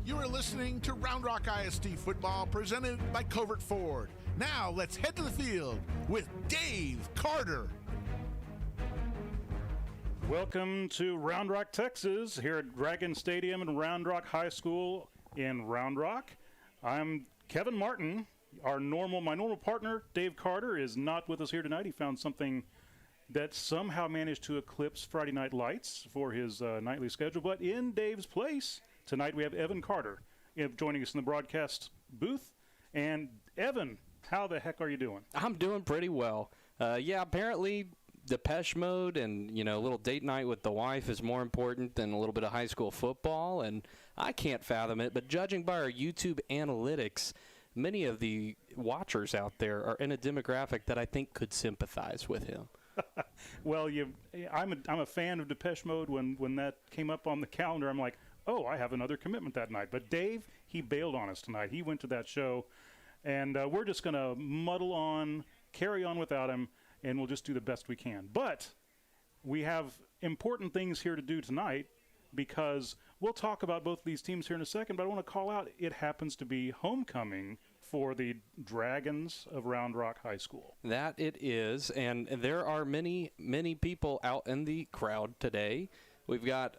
You are listening to Round Rock ISD football presented by Covert Ford. Now let's head to the field with Dave Carter. Welcome to Round Rock, Texas, here at Dragon Stadium and Round Rock High School in Round Rock. I'm Kevin Martin. My normal partner, Dave Carter, is not with us here tonight. He found something that somehow managed to eclipse Friday Night Lights for his nightly schedule. But in Dave's place, tonight we have Evan Carter joining us in the broadcast booth. And Evan, how the heck are you doing? I'm doing pretty well. Apparently Depeche Mode and, a little date night with the wife is more important than a little bit of high school football. And I can't fathom it, but judging by our YouTube analytics, many of the watchers out there are in a demographic that I think could sympathize with him. Well, I'm a fan of Depeche Mode. When that came up on the calendar, I'm like, oh, I have another commitment that night. But Dave, he bailed on us tonight. He went to that show, and we're just going to muddle on, carry on without him, and we'll just do the best we can. But we have important things here to do tonight because we'll talk about both of these teams here in a second, but I want to call out it happens to be homecoming for the Dragons of Round Rock High School. That it is, and there are many, many people out in the crowd today. We've got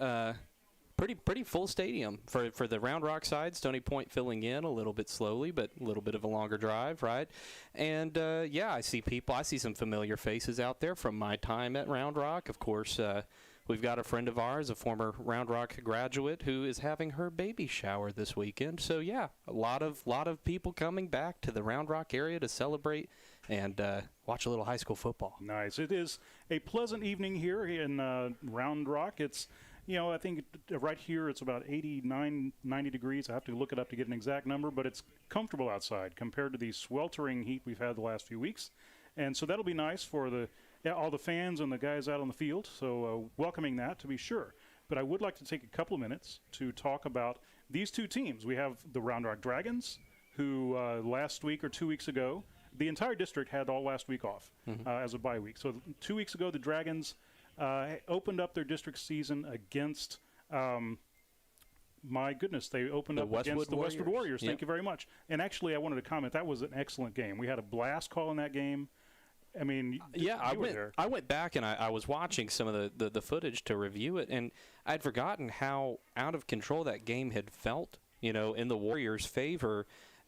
pretty full stadium for the Round Rock side. Stony Point filling in a little bit slowly, but a little bit of a longer drive, right? And, I see people. I see some familiar faces out there from my time at Round Rock. Of course, we've got a friend of ours, a former Round Rock graduate, who is having her baby shower this weekend. So, a lot of people coming back to the Round Rock area to celebrate and watch a little high school football. Nice. It is a pleasant evening here in Round Rock. It's, I think right here it's about 90 degrees. I have to look it up to get an exact number, but it's comfortable outside compared to the sweltering heat we've had the last few weeks. And so that'll be nice for all the fans and the guys out on the field. So welcoming that, to be sure. But I would like to take a couple of minutes to talk about these two teams. We have the Round Rock Dragons, who last week or 2 weeks ago, the entire district had all last week off as a bye week. So 2 weeks ago, the Dragons opened up their district season against, my goodness, they opened up against the Westwood Warriors. Thank you very much. And actually, I wanted to comment, that was an excellent game. We had a blast call in that game. I mean, I went back and I was watching some of the footage to review it, and I'd forgotten how out of control that game had felt, in the Warriors' favor.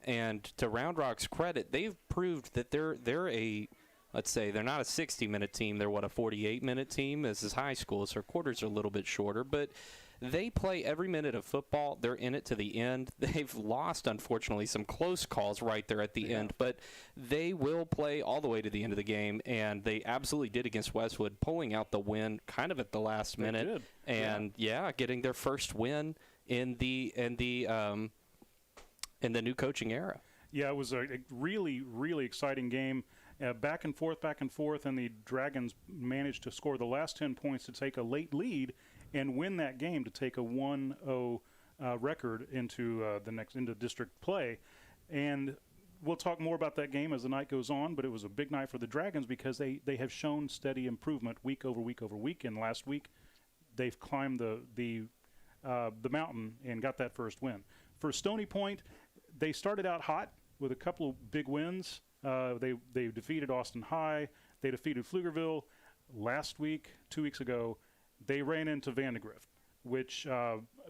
And to Round Rock's credit, they've proved that they're a, let's say, they're not a 60-minute team. They're, a 48-minute team? This is high school, so their quarters are a little bit shorter. But they play every minute of football. They're in it to the end. They've lost, unfortunately, some close calls right there at the end. But they will play all the way to the end of the game, and they absolutely did against Westwood, pulling out the win kind of at the last minute. And, getting their first win in the new coaching era. Yeah, it was a really, really exciting game. Back and forth, and the Dragons managed to score the last 10 points to take a late lead and win that game to take a 1-0 record into district play. And we'll talk more about that game as the night goes on, but it was a big night for the Dragons because they have shown steady improvement week over week over week. And last week, they've climbed the mountain and got that first win. For Stony Point, they started out hot with a couple of big wins. They defeated Austin High. They defeated Pflugerville. Last week, 2 weeks ago, they ran into Vandegrift, which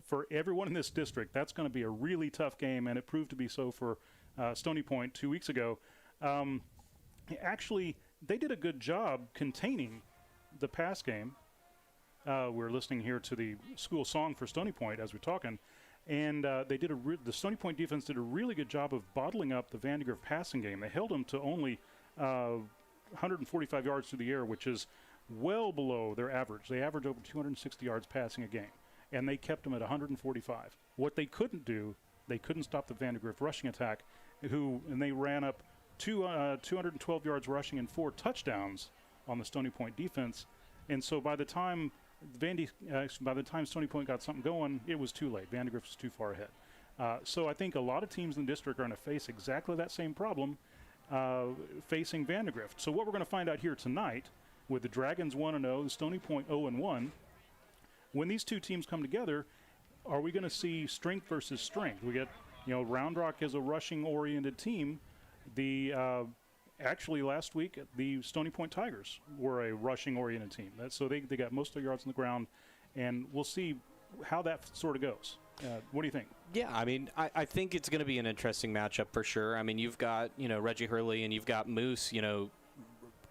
for everyone in this district, that's going to be a really tough game, and it proved to be so for Stony Point 2 weeks ago. Actually, they did a good job containing the pass game. We're listening here to the school song for Stony Point as we're talking. And the Stony Point defense did a really good job of bottling up the Vandegrift passing game. They held them to only 145 yards through the air, which is well below their average. They average over 260 yards passing a game, and they kept them at 145. What they couldn't do, they couldn't stop the Vandegrift rushing attack, and they ran up 212 yards rushing and 4 touchdowns on the Stony Point defense. And so by the time Stony Point got something going, it was too late. Vandegrift was too far ahead. So I think a lot of teams in the district are going to face exactly that same problem facing Vandegrift. So what we're going to find out here tonight with the Dragons 1-0, the Stony Point 0-1, when these two teams come together, are we going to see strength versus strength? We get, Round Rock is a rushing-oriented team. Actually, last week, the Stony Point Tigers were a rushing-oriented team. So they got most of their yards on the ground, and we'll see how that sort of goes. What do you think? Yeah, I mean, I think it's going to be an interesting matchup for sure. I mean, you've got, Reggie Hurley and you've got Moose,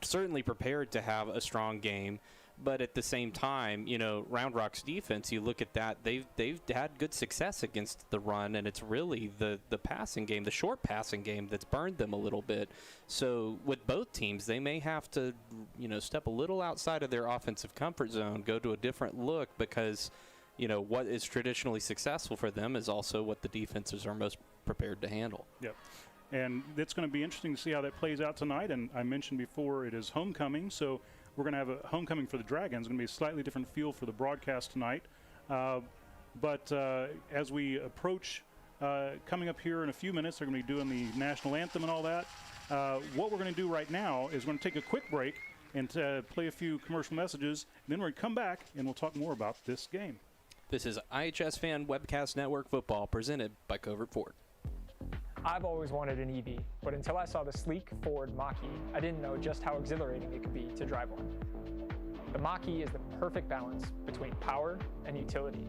certainly prepared to have a strong game. But at the same time, Round Rock's defense, you look at that, they've had good success against the run, and it's really the passing game, the short passing game that's burned them a little bit. So with both teams, they may have to, step a little outside of their offensive comfort zone, go to a different look, because, what is traditionally successful for them is also what the defenses are most prepared to handle. Yep. And it's going to be interesting to see how that plays out tonight. And I mentioned before, it is homecoming, so we're going to have a homecoming for the Dragons. It's going to be a slightly different feel for the broadcast tonight. But as we approach coming up here in a few minutes, they're going to be doing the national anthem and all that. What we're going to do right now is we're going to take a quick break and play a few commercial messages. Then we're going to come back and we'll talk more about this game. This is iHSFAN Webcast Network Football presented by Covert Ford. I've always wanted an EV, but until I saw the sleek Ford Mach-E, I didn't know just how exhilarating it could be to drive one. The Mach-E is the perfect balance between power and utility,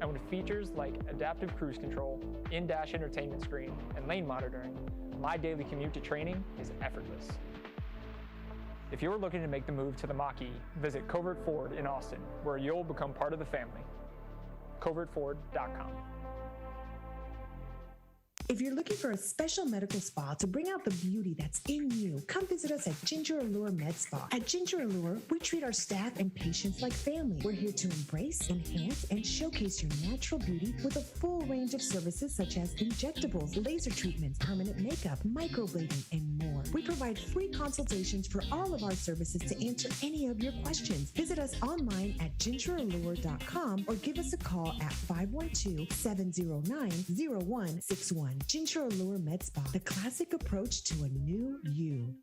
and with features like adaptive cruise control, in-dash entertainment screen, and lane monitoring, my daily commute to training is effortless. If you're looking to make the move to the Mach-E, visit Covert Ford in Austin, where you'll become part of the family. CovertFord.com. If you're looking for a special medical spa to bring out the beauty that's in you, come visit us at Ginger Allure Med Spa. At Ginger Allure, we treat our staff and patients like family. We're here to embrace, enhance, and showcase your natural beauty with a full range of services such as injectables, laser treatments, permanent makeup, microblading, and more. We provide free consultations for all of our services to answer any of your questions. Visit us online at gingerallure.com or give us a call at 512-709-0161. Ginger Allure Med Spa, the classic approach to a new you.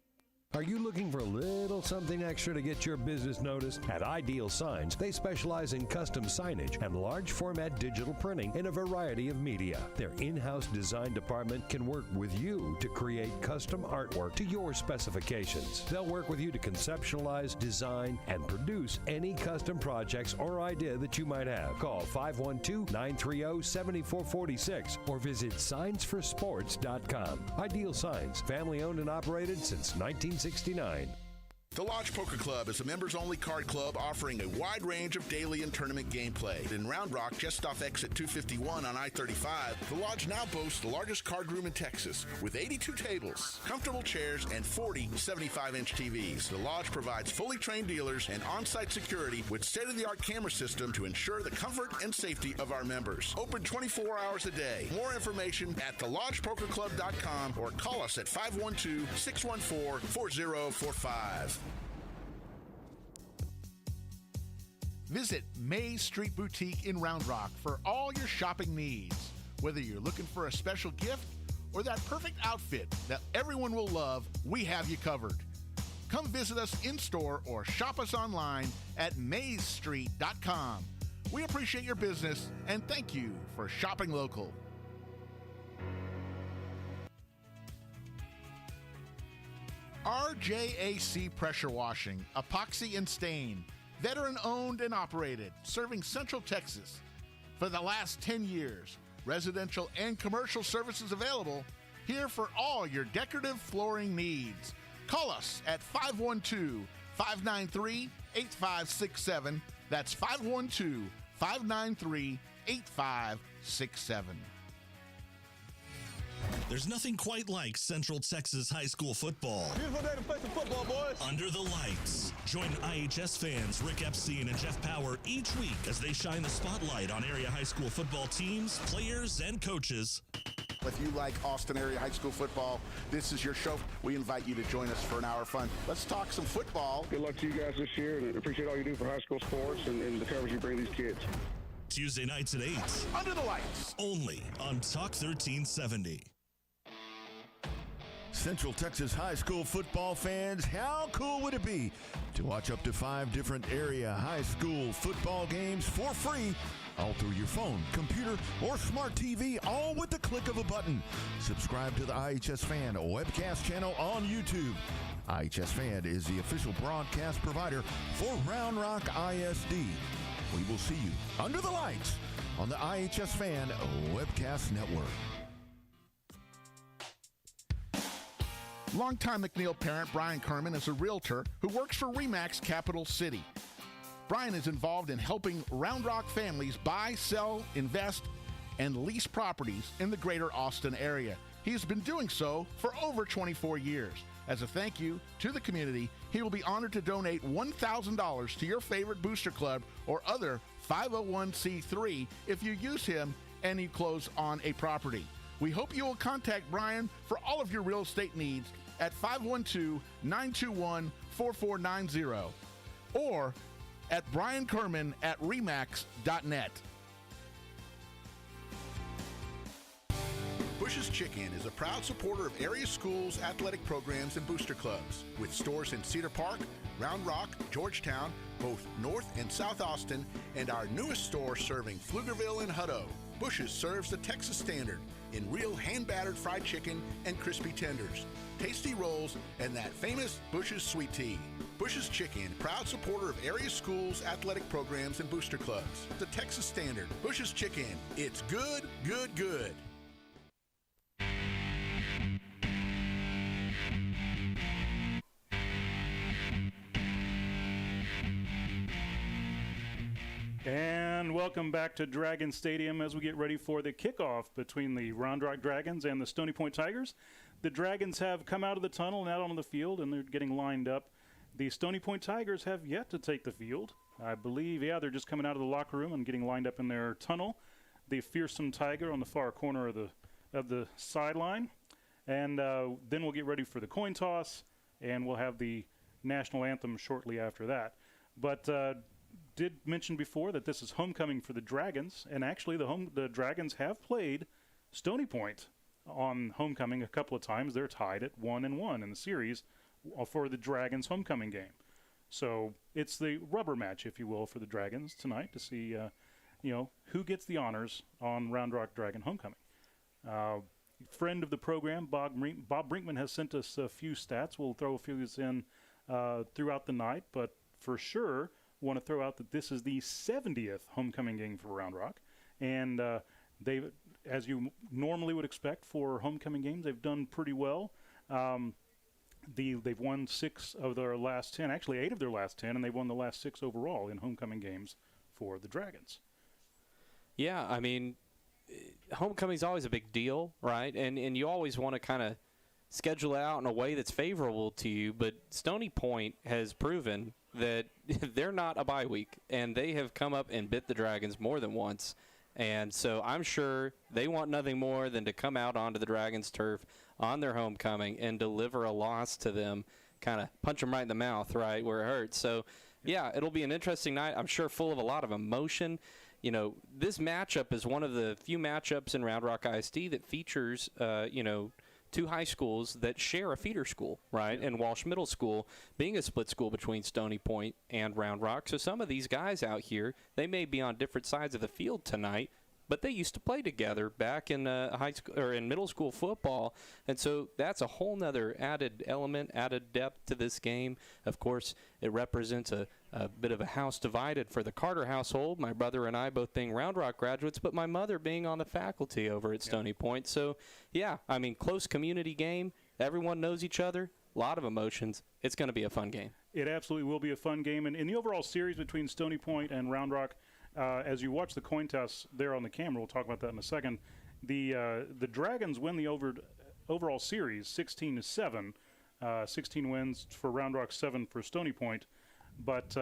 Are you looking for a little something extra to get your business noticed? At Ideal Signs, they specialize in custom signage and large format digital printing in a variety of media. Their in-house design department can work with you to create custom artwork to your specifications. They'll work with you to conceptualize, design, and produce any custom projects or idea that you might have. Call 512-930-7446 or visit signsforsports.com. Ideal Signs, family owned and operated since 1969. The Lodge Poker Club is a members-only card club offering a wide range of daily and tournament gameplay. In Round Rock, just off exit 251 on I-35, the Lodge now boasts the largest card room in Texas with 82 tables, comfortable chairs, and 40 75-inch TVs. The Lodge provides fully trained dealers and on-site security with state-of-the-art camera system to ensure the comfort and safety of our members. Open 24 hours a day. More information at thelodgepokerclub.com or call us at 512-614-4045. Visit Maze Street Boutique in Round Rock for all your shopping needs. Whether you're looking for a special gift or that perfect outfit that everyone will love, we have you covered. Come visit us in-store or shop us online at mazestreet.com. We appreciate your business and thank you for shopping local. RJAC Pressure Washing, Epoxy and Stain. Veteran-owned and operated, serving Central Texas. For the last 10 years, residential and commercial services available, here for all your decorative flooring needs. Call us at 512-593-8567. That's 512-593-8567. There's nothing quite like Central Texas high school football. Beautiful day to play some football, boys. Under the lights. Join IHS fans Rick Epstein and Jeff Power each week as they shine the spotlight on area high school football teams, players, and coaches. If you like Austin area high school football, this is your show. We invite you to join us for an hour of fun. Let's talk some football. Good luck to you guys this year, and appreciate all you do for high school sports and the coverage you bring these kids. Tuesday nights at 8. Under the lights. Only on Talk 1370. Central Texas high school football fans, how cool would it be to watch up to 5 different area high school football games for free all through your phone, computer, or smart TV, all with the click of a button. Subscribe to the iHSFAN webcast channel on YouTube. iHSFAN is the official broadcast provider for Round Rock ISD. We will see you under the lights on the iHSFAN webcast network. Longtime McNeil parent Brian Kerman is a realtor who works for RE/MAX Capital City. Brian is involved in helping Round Rock families buy, sell, invest, and lease properties in the greater Austin area. He has been doing so for over 24 years. As a thank you to the community, he will be honored to donate $1,000 to your favorite booster club or other 501c3 if you use him and you close on a property. We hope you will contact Brian for all of your real estate needs at 512-921-4490 or at briankerman@remax.net. Bush's Chicken is a proud supporter of area schools, athletic programs, and booster clubs. With stores in Cedar Park, Round Rock, Georgetown, both North and South Austin, and our newest store serving Pflugerville and Hutto. Bush's serves the Texas standard in real hand-battered fried chicken and crispy tenders, tasty rolls, and that famous Bush's sweet tea. Bush's Chicken, proud supporter of area schools, athletic programs, and booster clubs. The Texas standard. Bush's Chicken. It's good, good, good. And welcome back to Dragon Stadium as we get ready for the kickoff between the Round Rock Dragons and the Stony Point Tigers. The Dragons have come out of the tunnel and out on the field, and they're getting lined up. The Stony Point Tigers have yet to take the field. I believe, they're just coming out of the locker room and getting lined up in their tunnel. The fearsome Tiger on the far corner of the sideline. And then we'll get ready for the coin toss, and we'll have the national anthem shortly after that. But did mention before that this is homecoming for the Dragons, and actually the Dragons have played Stony Point on homecoming a couple of times. They're tied at 1-1 in the series for the Dragons homecoming game. So it's the rubber match, if you will, for the Dragons tonight to see who gets the honors on Round Rock Dragon homecoming. Friend of the program, Bob Brinkman, has sent us a few stats. We'll throw a few of these in throughout the night, but for sure want to throw out that this is the 70th homecoming game for Round Rock, and they've, as you normally would expect for homecoming games, they've done pretty well. They've won 6 of their last 10, actually 8 of their last 10, and they've won the last 6 overall in homecoming games for the Dragons. Yeah, I mean, homecoming's always a big deal, right? And you always want to kind of schedule it out in a way that's favorable to you, but Stony Point has proven that they're not a bye week, and they have come up and bit the Dragons more than once. And so I'm sure they want nothing more than to come out onto the Dragons' turf on their homecoming and deliver a loss to them, kind of punch them right in the mouth, right, where it hurts. So, yeah, it'll be an interesting night, I'm sure, full of a lot of emotion. You know, this matchup is one of the few matchups in Round Rock ISD that features, 2 high schools that share a feeder school, right? And Walsh Middle School being a split school between Stony Point and Round Rock. So some of these guys out here, they may be on different sides of the field tonight, but they used to play together back in high school or in middle school football. And so that's a whole nother added element, added depth to this game. Of course, it represents a bit of a house divided for the Carter household, my brother and I both being Round Rock graduates, but my mother being on the faculty over at Stony Point. So, yeah, I mean, close community game. Everyone knows each other. A lot of emotions. It's going to be a fun game. It absolutely will be a fun game. And in the overall series between Stony Point and Round Rock, as you watch the coin toss there on the camera, we'll talk about that in a second, the Dragons win the overall series 16-7. 16 wins for Round Rock, 7 for Stony Point. But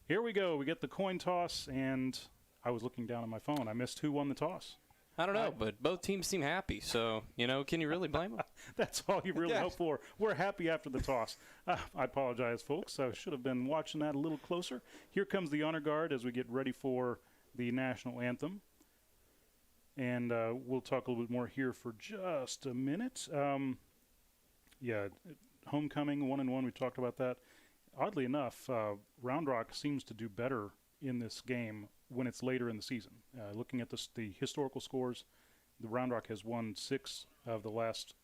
here we go. We get the coin toss, and I was looking down on my phone. I missed who won the toss. I don't know, but both teams seem happy. So, can you really blame them? That's all you really hope for. We're happy after the toss. I apologize, folks. I should have been watching that a little closer. Here comes the honor guard as we get ready for the national anthem. And we'll talk a little bit more here for just a minute. Homecoming, 1-1. We talked about that. Oddly enough, Round Rock seems to do better in this game when it's later in the season. Looking at the historical scores, the Round Rock has won 6 of the last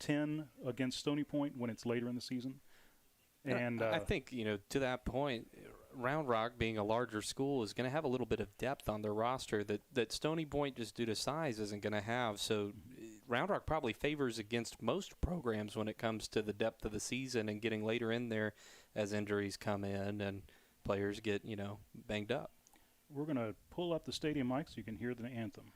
10 against Stony Point when it's later in the season. And I think, to that point, Round Rock being a larger school is going to have a little bit of depth on their roster that Stony Point, just due to size, isn't going to have. So Round Rock probably favors against most programs when it comes to the depth of the season and getting later in there as injuries come in and players get, banged up. We're going to pull up the stadium mic so you can hear the anthem.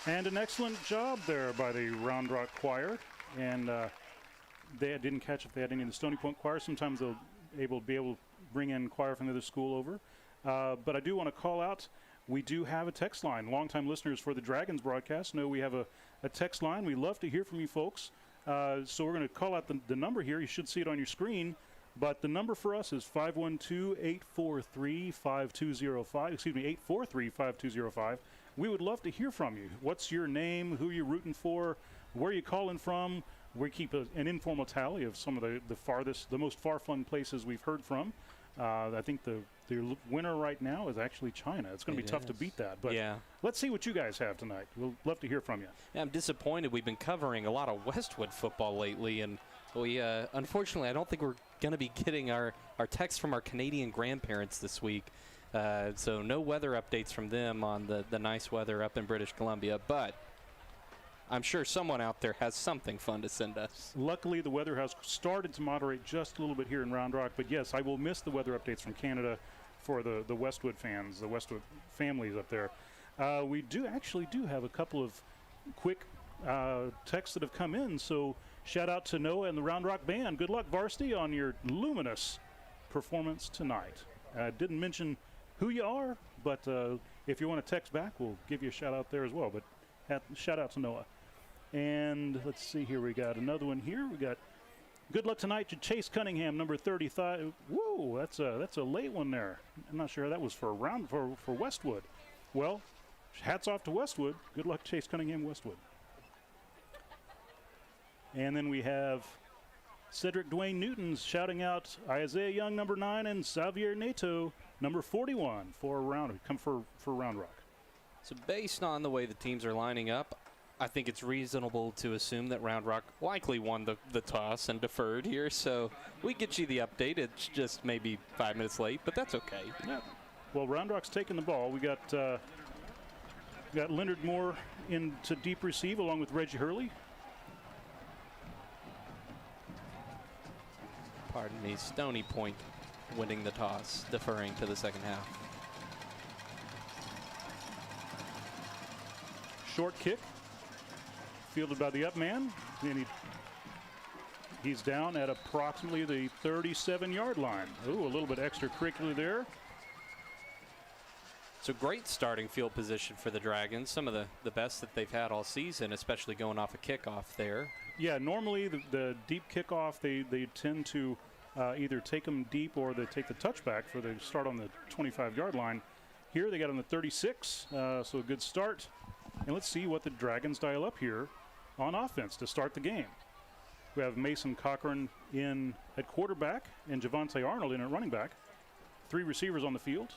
And an excellent job there by the Round Rock Choir. And they didn't catch if they had any of the Stony Point Choir. Sometimes they'll be able to bring in choir from the other school over. But I do want to call out, we do have a text line. Longtime listeners for the Dragons broadcast know we have a text line. We love to hear from you folks. So we're going to call out the number here. You should see it on your screen. But the number for us is 512-843-5205. Excuse me, 843-5205. We would love to hear from you. What's your name? Who are you rooting for? Where are you calling from? We keep an informal tally of some of the most far-flung places we've heard from. I think the winner right now is actually China. It's going to be tough to beat that. But let's see what you guys have tonight. We'll love to hear from you. Yeah, I'm disappointed. We've been covering a lot of Westwood football lately, and we unfortunately, I don't think we're going to be getting our texts from our Canadian grandparents this week. So no weather updates from them on the nice weather up in British Columbia, but I'm sure someone out there has something fun to send us. Luckily, the weather has started to moderate just a little bit here in Round Rock, but yes, I will miss the weather updates from Canada for the Westwood fans, the Westwood families up there. We do have a couple of quick texts that have come in, so shout out to Noah and the Round Rock Band. Good luck, Varsity, on your luminous performance tonight. I didn't mention who you are, but if you want to text back, we'll give you a shout out there as well. But shout out to Noah. And let's see here, we got another one here. We got good luck tonight to Chase Cunningham, number 35. Whoa, that's a late one there. I'm not sure that was for Westwood. Well, hats off to Westwood. Good luck, Chase Cunningham, Westwood. And then we have Cedric Dwayne Newton's shouting out Isaiah Young, number 9, and Xavier Neto, number 41, for Round Rock. So based on the way the teams are lining up, I think it's reasonable to assume that Round Rock likely won the toss and deferred here. So we get you the update. It's just maybe 5 minutes late, but that's okay. Yeah. Well, Round Rock's taking the ball. We got Leonard Moore into deep receive along with Reggie Hurley. Pardon me, Stony Point winning the toss, deferring to the second half. Short kick, fielded by the up man, and he's down at approximately the 37-yard line. Ooh, a little bit extracurricular there. It's a great starting field position for the Dragons, some of the best that they've had all season, especially going off a kickoff there. Yeah, normally the deep kickoff, they tend to either take them deep or they take the touchback for the start on the 25-yard line. Here they got on the 36, so a good start. And let's see what the Dragons dial up here on offense to start the game. We have Mason Cochran in at quarterback and Javante Arnold in at running back. 3 receivers on the field.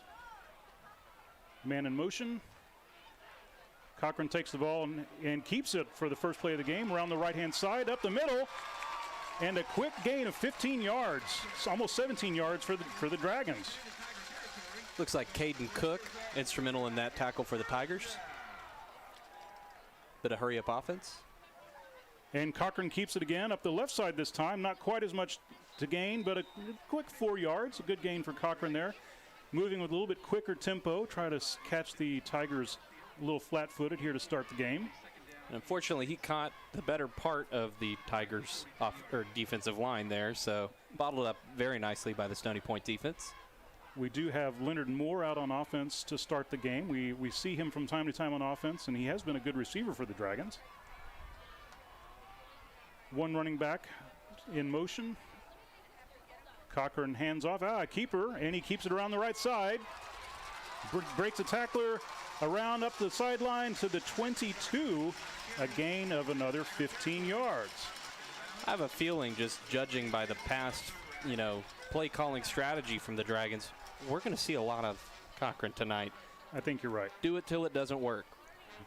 Man in motion. Cochran takes the ball and keeps it for the first play of the game around the right-hand side, up the middle, and a quick gain of 15 yards, it's almost 17 yards for the Dragons. Looks like Caden Cook instrumental in that tackle for the Tigers. Bit of hurry-up offense. And Cochran keeps it again up the left side this time. Not quite as much to gain, but a quick 4 yards. A good gain for Cochran there. Moving with a little bit quicker tempo. Try to catch the Tigers a little flat-footed here to start the game. Unfortunately, he caught the better part of the Tigers' defensive line there, so bottled up very nicely by the Stony Point defense. We do have Leonard Moore out on offense to start the game. We see him from time to time on offense, and he has been a good receiver for the Dragons. One running back in motion. Cochran hands off. Keeper, and he keeps it around the right side. Breaks a tackler around up the sideline to the 22. A gain of another 15 yards. I have a feeling, just judging by the past, play calling strategy from the Dragons, we're going to see a lot of Cochran tonight. I think you're right. Do it till it doesn't work.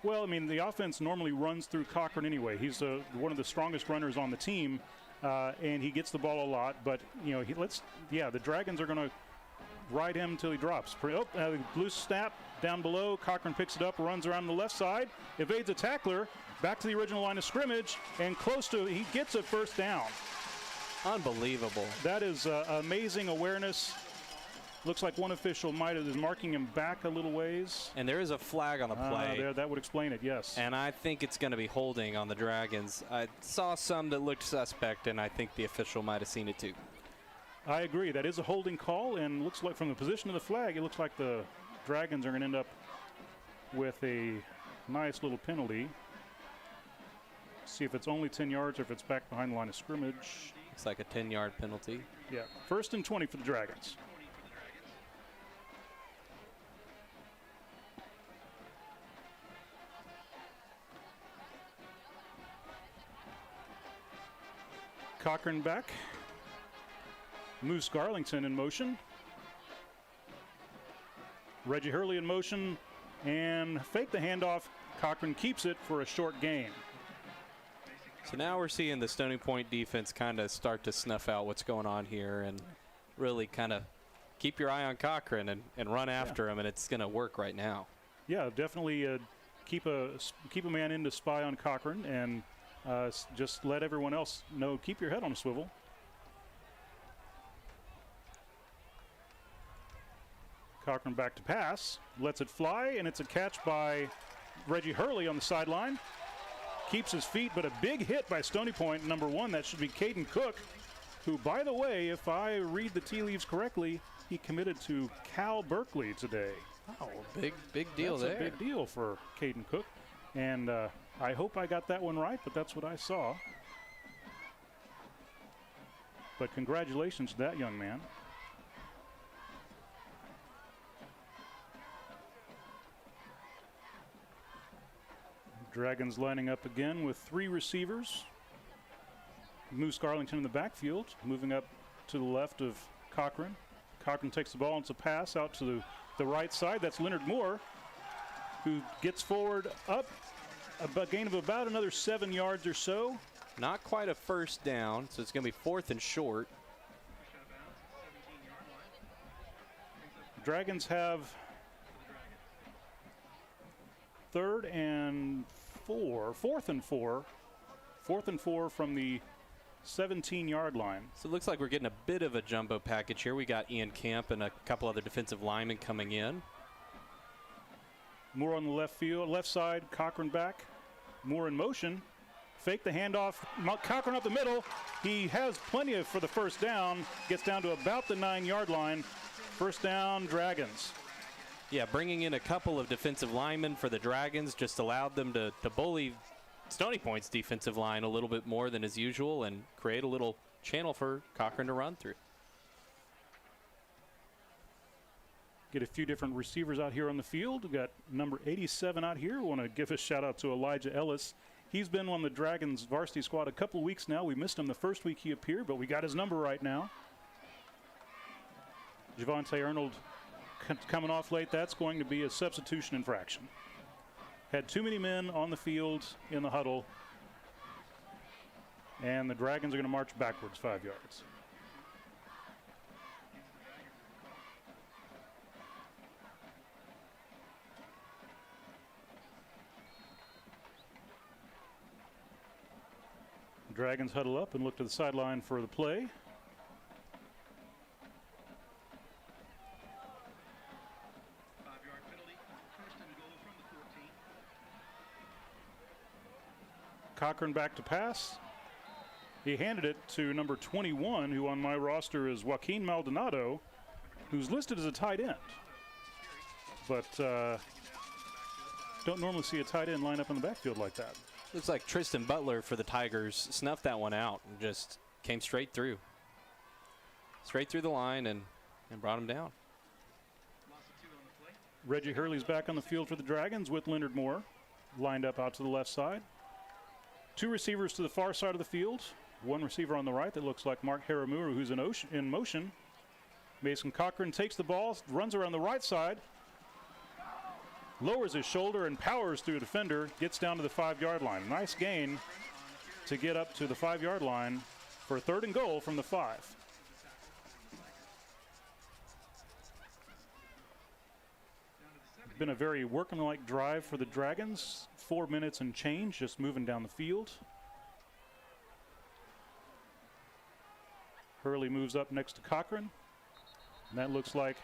Well, I mean, the offense normally runs through Cochran anyway. He's one of the strongest runners on the team, and he gets the ball a lot. But the Dragons are going to ride him until he drops. Loose snap down below. Cochran picks it up, runs around the left side, evades a tackler, back to the original line of scrimmage, and he gets a first down. Unbelievable. That is amazing awareness. Looks like one official is marking him back a little ways. And there is a flag on the play. That would explain it, yes. And I think it's going to be holding on the Dragons. I saw some that looked suspect, and I think the official might have seen it too. I agree. That is a holding call, and looks like from the position of the flag, it looks like the Dragons are going to end up with a nice little penalty. See if it's only 10 yards or if it's back behind the line of scrimmage. Looks like a 10-yard penalty. Yeah, 1st and 20 for the Dragons. Cochran back. Moose Garlington in motion. Reggie Hurley in motion, and fake the handoff. Cochran keeps it for a short gain. So now we're seeing the Stony Point defense kind of start to snuff out what's going on here and really kind of keep your eye on Cochran and run after him, and it's going to work right now. Yeah, definitely keep a man in to spy on Cochran, and just let everyone else know, keep your head on a swivel. Cochran back to pass, lets it fly, and it's a catch by Reggie Hurley on the sideline. Keeps his feet, but a big hit by Stony Point, number 1. That should be Caden Cook, who, by the way, if I read the tea leaves correctly, he committed to Cal Berkeley today. Oh, big deal there. That's a big deal for Caden Cook. And I hope I got that one right, but that's what I saw. But congratulations to that young man. Dragons lining up again with 3 receivers. Moose Garlington in the backfield, moving up to the left of Cochran. Cochran takes the ball, and it's a pass out to the right side. That's Leonard Moore, who gets forward up a gain of about another 7 yards or so. Not quite a first down, so it's going to be 4th and short. Dragons have 4th and 4 from the 17-yard line. So it looks like we're getting a bit of a jumbo package here. We got Ian Camp and a couple other defensive linemen coming in. Moore on the left side, Cochran back. Moore in motion. Fake the handoff. Cochran up the middle. He has plenty for the first down. Gets down to about the 9-yard line. First down, Dragons. Yeah, bringing in a couple of defensive linemen for the Dragons just allowed them to bully Stony Point's defensive line a little bit more than is usual and create a little channel for Cochran to run through. Get a few different receivers out here on the field. We've got number 87 out here. We want to give a shout out to Elijah Ellis. He's been on the Dragons varsity squad a couple of weeks now. We missed him the first week he appeared, but we got his number right now. Javante Arnold coming off late. That's going to be a substitution infraction. Had too many men on the field in the huddle, and the Dragons are going to march backwards 5 yards. Dragons huddle up and look to the sideline for the play. Cochran back to pass. He handed it to number 21, who on my roster is Joaquin Maldonado, who's listed as a tight end. But don't normally see a tight end line up in the backfield like that. Looks like Tristan Butler for the Tigers snuffed that one out and just came straight through. Straight through the line and brought him down. Reggie Hurley's back on the field for the Dragons with Leonard Moore lined up out to the left side. Two receivers to the far side of the field. One receiver on the right that looks like Mark Haramuru, who's in motion. Mason Cochran takes the ball, runs around the right side, lowers his shoulder and powers through a defender, gets down to the 5-yard line. Nice gain to get up to the 5-yard line for a 3rd and goal from the 5. Been a very workmanlike drive for the Dragons. 4 minutes and change, just moving down the field. Hurley moves up next to Cochran. And that looks like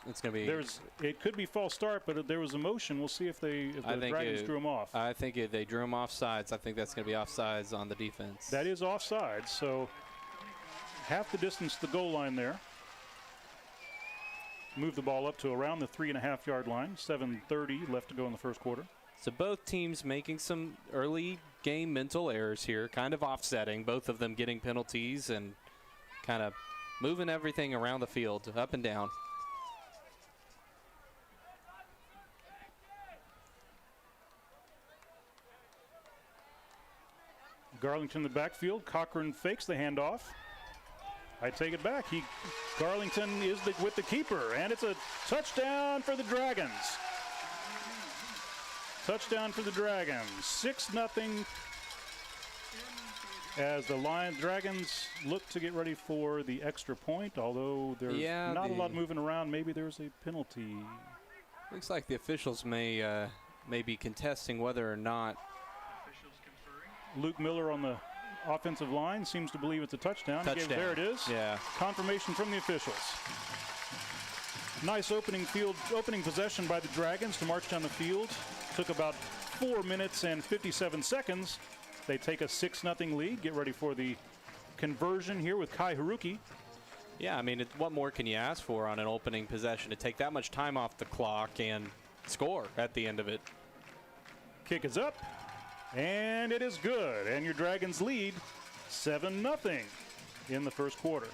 it's going to be. It could be false start, but there was a motion. We'll see if the Dragons drew him off. I think they drew him offsides. I think that's going to be offsides on the defense. That is offsides, so half the distance to the goal line there. Move the ball up to around the 3.5-yard line. 7:30 left to go in the first quarter. So both teams making some early game mental errors here, kind of offsetting, both of them getting penalties and kind of moving everything around the field, up and down. Garlington in the backfield. Cochran fakes the handoff. I take it back. Garlington is with the keeper, and it's a touchdown for the Dragons. Touchdown for the Dragons. 6-0 as the Dragons look to get ready for the extra point, although there's not a lot moving around. Maybe there's a penalty. Looks like the officials may be contesting whether or not. Luke Miller on the offensive line seems to believe it's a touchdown. There it is. Yeah. Confirmation from the officials. Nice opening possession by the Dragons to march down the field. Took about 4 minutes and 57 seconds. They take a 6-0 lead. Get ready for the conversion here with Kai Haruki. Yeah, I mean, what more can you ask for on an opening possession to take that much time off the clock and score at the end of it? Kick is up, and it is good. And your Dragons lead 7-0 in the first quarter.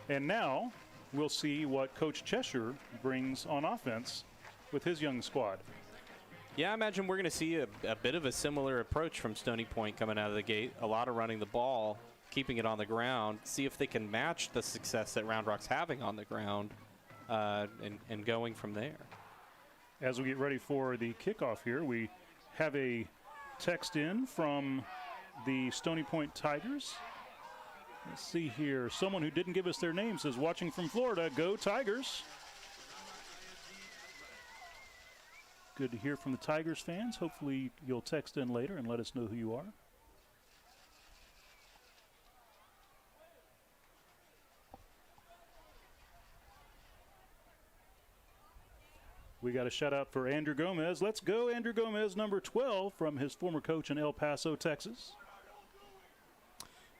And now we'll see what Coach Cheshire brings on offense with his young squad. Yeah, I imagine we're going to see a bit of a similar approach from Stony Point coming out of the gate. A lot of running the ball, keeping it on the ground, see if they can match the success that Round Rock's having on the ground and going from there. As we get ready for the kickoff here, we have a text in from the Stony Point Tigers. Let's see here. Someone who didn't give us their name says, watching from Florida, go Tigers. Good to hear from the Tigers fans. Hopefully you'll text in later and let us know who you are. We got a shout out for Andrew Gomez. Let's go, Andrew Gomez, number 12, from his former coach in El Paso, Texas.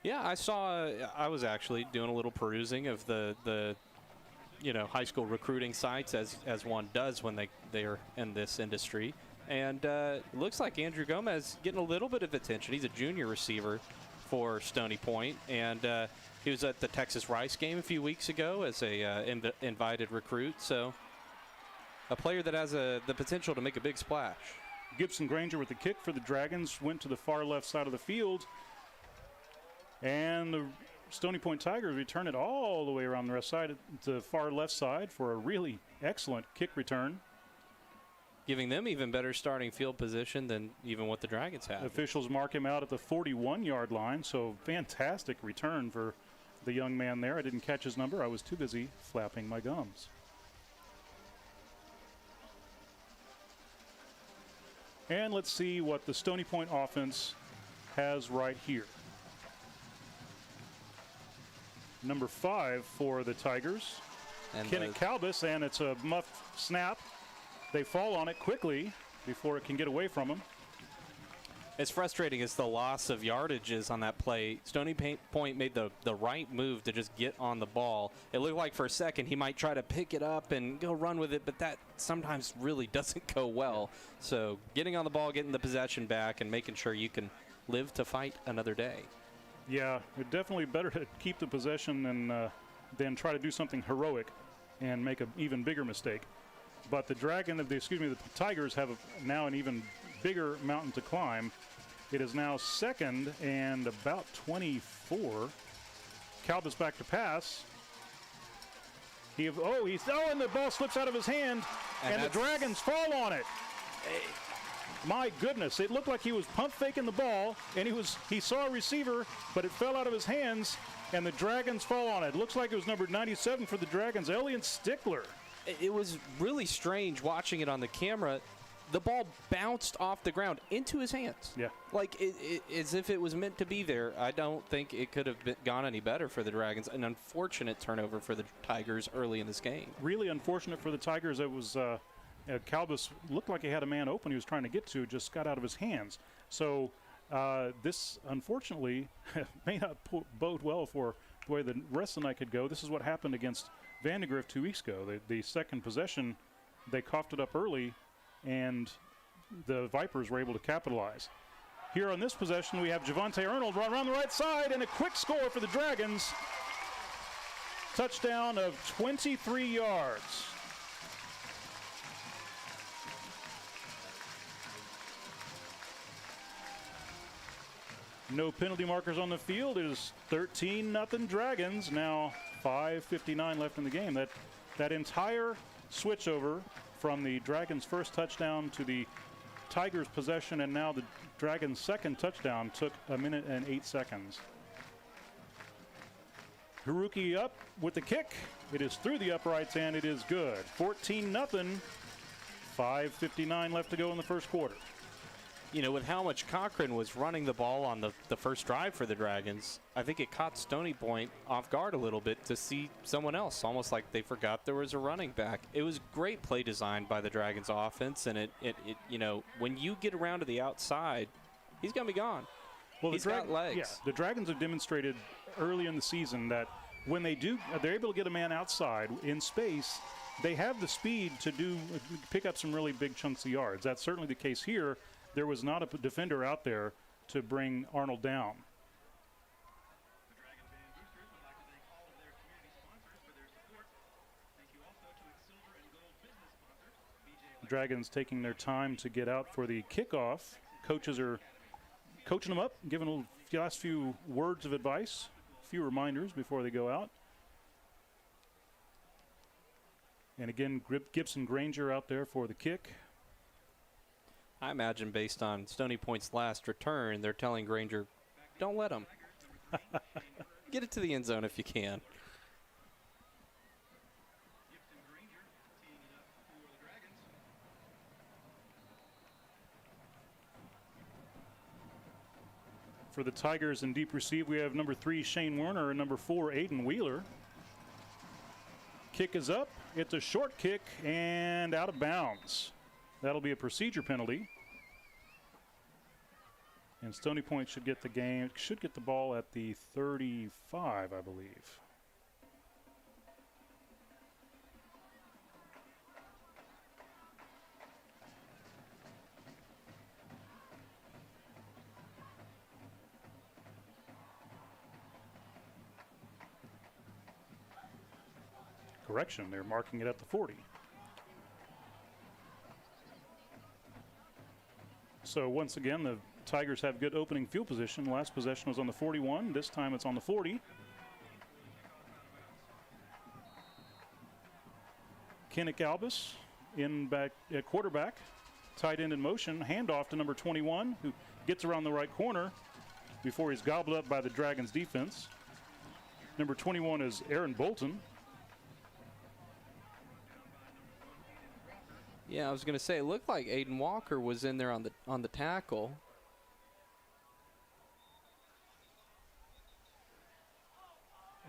Yeah, I was actually doing a little perusing of the high school recruiting sites as one does when they're in this industry. And it looks like Andrew Gomez getting a little bit of attention. He's a junior receiver for Stony Point, and he was at the Texas Rice game a few weeks ago as a invited recruit. So a player that has the potential to make a big splash. Gibson Granger with the kick for the Dragons went to the far left side of the field. And the Stony Point Tigers return it all the way around the side to the far left side for a really excellent kick return. Giving them even better starting field position than even what the Dragons have. Officials mark him out at the 41-yard line, so fantastic return for the young man there. I didn't catch his number. I was too busy flapping my gums. And let's see what the Stony Point offense has right here. Number 5 for the Tigers, Kenneth Calbus, and it's a muffed snap. They fall on it quickly before it can get away from them. As frustrating as the loss of yardage is on that play, Stony Point made the right move to just get on the ball. It looked like for a second he might try to pick it up and go run with it, but that sometimes really doesn't go well. So getting on the ball, getting the possession back, and making sure you can live to fight another day. Yeah, it's definitely better to keep the possession than try to do something heroic and make an even bigger mistake. But the the Tigers have now an even bigger mountain to climb. It is now 2nd and about 24. Calbus back to pass. And the ball slips out of his hand, and the Dragons fall on it. My goodness, it looked like he was pump faking the ball, and he saw a receiver, but it fell out of his hands, and the Dragons fall on it. Looks like it was number 97 for the Dragons, Elliot Stickler. It was really strange watching it on the camera. The ball bounced off the ground into his hands. Yeah. Like as if it was meant to be there. I don't think it could have gone any better for the Dragons. An unfortunate turnover for the Tigers early in this game. Really unfortunate for the Tigers. It was Calbus looked like he had a man open he was trying to get to, just got out of his hands. So this, unfortunately, may not bode well for the way the rest of the night could go. This is what happened against Vandegrift 2 weeks ago. The second possession, they coughed it up early, and the Vipers were able to capitalize. Here on this possession, we have Javante Arnold around the right side, and a quick score for the Dragons. Touchdown of 23 yards. No penalty markers on the field. It is 13-0 Dragons. Now 5:59 left in the game. That entire switchover from the Dragons' first touchdown to the Tigers' possession, and now the Dragons' second touchdown, took 1 minute and 8 seconds. Haruki up with the kick. It is through the uprights, and it is good. 14-0. 5:59 left to go in the first quarter. You know, with how much Cochran was running the ball on the first drive for the Dragons, I think it caught Stony Point off guard a little bit to see someone else, almost like they forgot there was a running back. It was great play design by the Dragons offense, and it you know, when you get around to the outside, he's going to be gone. Well, he's got legs. Yeah, the Dragons have demonstrated early in the season that when they're able to get a man outside in space, they have the speed to pick up some really big chunks of yards. That's certainly the case here. There was not a defender out there to bring Arnold down. Dragons taking their time to get out for the kickoff. Coaches are coaching them up, giving the last few words of advice, a few reminders before they go out. And again, Gibson Granger out there for the kick. I imagine based on Stony Point's last return, they're telling Granger, don't let him. Get it to the end zone if you can. For the Tigers in deep receive, we have number 3, Shane Werner, and number 4, Aiden Wheeler. Kick is up. It's a short kick and out of bounds. That'll be a procedure penalty. And Stony Point should get the ball at the 35, I believe. Correction, they're marking it at the 40. So once again, the Tigers have good opening field position. Last possession was on the 41. This time it's on the 40. Kenneth Albus in back at quarterback. Tight end in motion. Handoff to number 21, who gets around the right corner before he's gobbled up by the Dragons defense. Number 21 is Aaron Bolton. Yeah, I was going to say, it looked like Aiden Walker was in there on the tackle.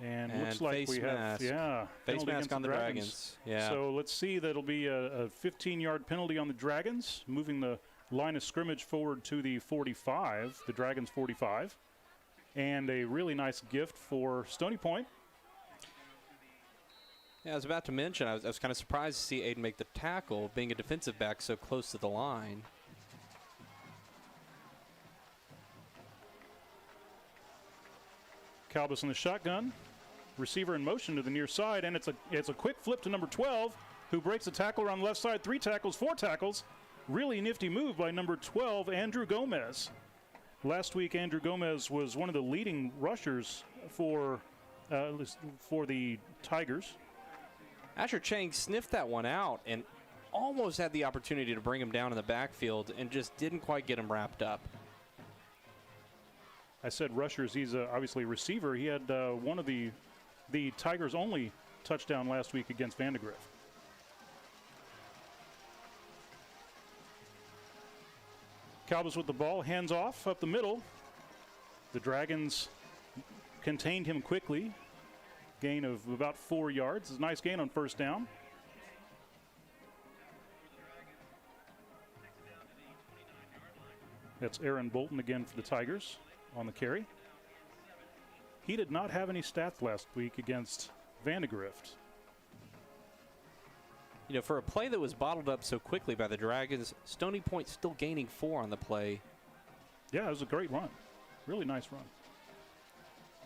And looks like we mask. have, face mask on the Dragons. Yeah. So let's see, that'll be a 15-yard penalty on the Dragons, moving the line of scrimmage forward to the 45, the Dragons 45. And a really nice gift for Stony Point. Yeah, I was about to mention, I was kind of surprised to see Aiden make the tackle, being a defensive back so close to the line. Calbus in the shotgun. Receiver in motion to the near side, and it's a quick flip to number 12, who breaks a tackle around the left side. 3 tackles, 4 tackles. Really nifty move by number 12, Andrew Gomez. Last week, Andrew Gomez was one of the leading rushers for the Tigers. Asher Chang sniffed that one out and almost had the opportunity to bring him down in the backfield and just didn't quite get him wrapped up. I said rushers. He's obviously a receiver. He had one of the Tigers' only touchdown last week against Vandegrift. Calbus with the ball, hands off up the middle. The Dragons contained him quickly. Gain of about 4 yards. It's a nice gain on first down. That's Aaron Bolton again for the Tigers on the carry. He did not have any stats last week against Vandegrift. You know, for a play that was bottled up so quickly by the Dragons, Stony Point still gaining 4 on the play. Yeah, it was a great run. Really nice run.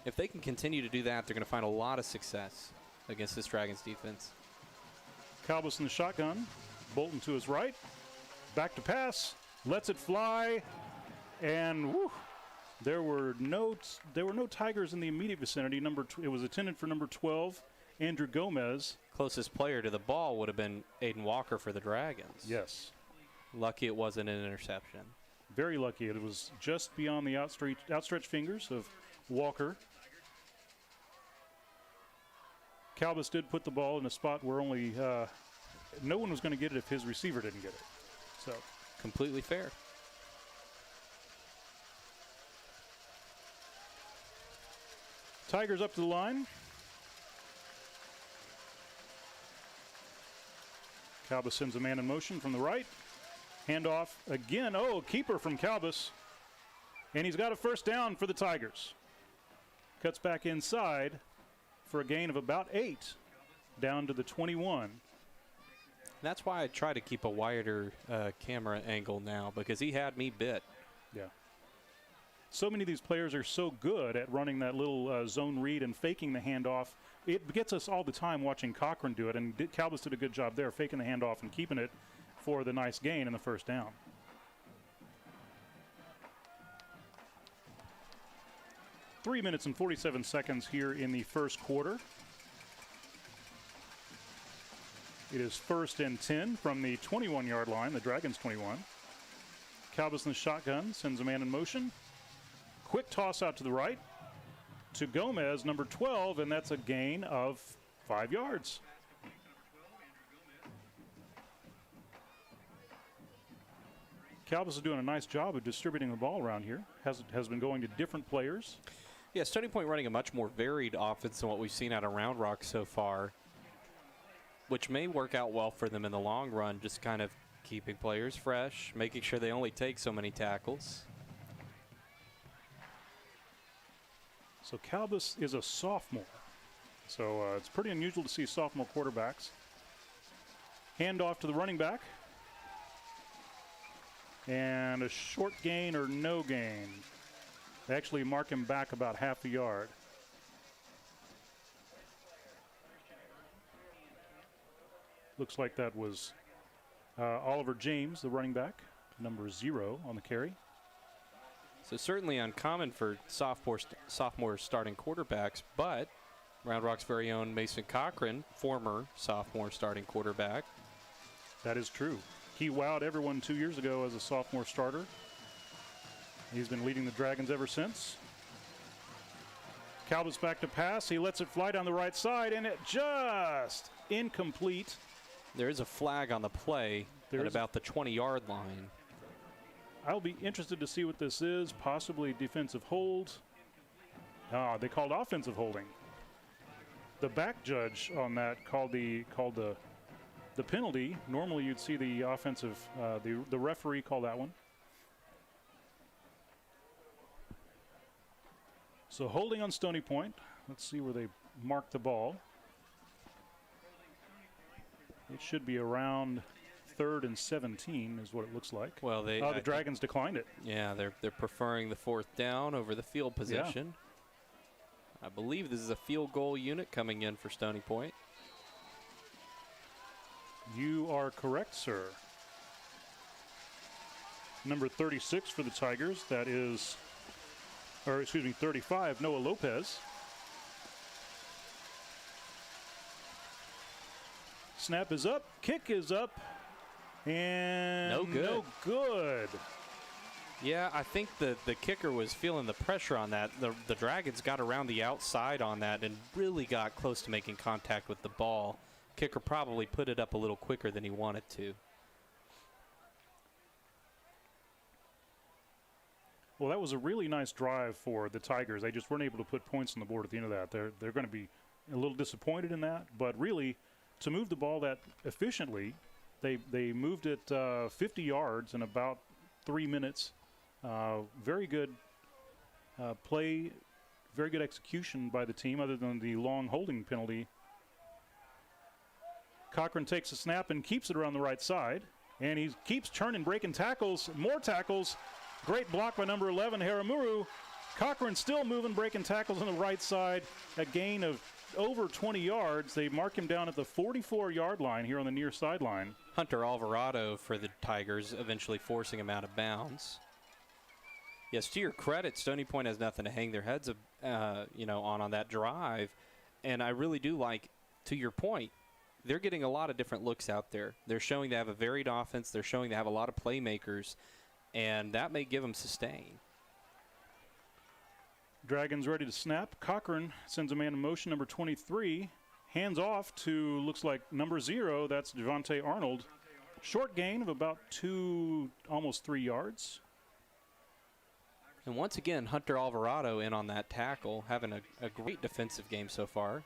If they can continue to do that, they're going to find a lot of success against this Dragons defense. Calbus in the shotgun. Bolton to his right. Back to pass. Lets it fly. And whew, there were no Tigers in the immediate vicinity. It was intended for number 12, Andrew Gomez. Closest player to the ball would have been Aiden Walker for the Dragons. Yes. Lucky it wasn't an interception. Very lucky. It was just beyond the outstretched fingers of Walker. Calbus did put the ball in a spot where only no one was going to get it if his receiver didn't get it. So completely fair. Tigers up to the line. Calbus sends a man in motion from the right. Handoff again. Oh, keeper from Calbus. And he's got a first down for the Tigers. Cuts back inside for a gain of about 8, down to the 21. That's why I try to keep a wider camera angle now, because he had me bit. Yeah. So many of these players are so good at running that little zone read and faking the handoff. It gets us all the time watching Cochran do it, and Calbus did a good job there, faking the handoff and keeping it for the nice gain in the first down. Three minutes and 47 seconds here in the first quarter. It is 1st and 10 from the 21-yard line, the Dragons 21. Calbus in the shotgun, sends a man in motion. Quick toss out to the right to Gomez, number 12, and that's a gain of 5 yards. Calbus is doing a nice job of distributing the ball around here. Has been going to different players. Yeah, Stony Point running a much more varied offense than what we've seen out of Round Rock so far, which may work out well for them in the long run, just kind of keeping players fresh, making sure they only take so many tackles. So Calbus is a sophomore. So it's pretty unusual to see sophomore quarterbacks. Hand off to the running back. And a short gain or no gain. They actually mark him back about half a yard. Looks like that was Oliver James, the running back, number 0 on the carry. So certainly uncommon for sophomore starting quarterbacks, but Round Rock's very own Mason Cochran, former sophomore starting quarterback. That is true. He wowed everyone 2 years ago as a sophomore starter. He's been leading the Dragons ever since. Calbus back to pass. He lets it fly down the right side, and it just incomplete. There is a flag on the play. at about the 20-yard line. I'll be interested to see what this is. Possibly defensive hold. They called offensive holding. The back judge on that called the penalty. Normally you'd see the offensive, the referee call that one. So holding on Stony Point. Let's see where they mark the ball. It should be around 3rd and 17 is what it looks like. Well, the Dragons declined it. Yeah, they're preferring the 4th down over the field position. Yeah. I believe this is a field goal unit coming in for Stony Point. You are correct, sir. Number 36 for the Tigers, that is, or excuse me, 35, Noah Lopez. Snap is up, kick is up, and no good. Yeah, I think the kicker was feeling the pressure on that. The Dragons got around the outside on that and really got close to making contact with the ball. Kicker probably put it up a little quicker than he wanted to. Well, that was a really nice drive for the Tigers. They just weren't able to put points on the board at the end of that. They're going to be a little disappointed in that, but really, to move the ball that efficiently, they moved it 50 yards in about 3 minutes. Very good play, very good execution by the team other than the long holding penalty. Cochran takes a snap and keeps it around the right side, and he keeps turning, breaking tackles, more tackles. Great block by number 11, Haramuru. Cochran still moving, breaking tackles on the right side. A gain of over 20 yards. They mark him down at the 44-yard line here on the near sideline. Hunter Alvarado for the Tigers, eventually forcing him out of bounds. Yes, to your credit, Stony Point has nothing to hang their heads on that drive. And I really do like, to your point, they're getting a lot of different looks out there. They're showing they have a varied offense. They're showing they have a lot of playmakers, and that may give them sustain. Dragons ready to snap. Cochran sends a man in motion, number 23. Hands off to, looks like, number 0. That's Javonte Arnold. Short gain of about almost 3 yards. And once again, Hunter Alvarado in on that tackle, having a great defensive game so far.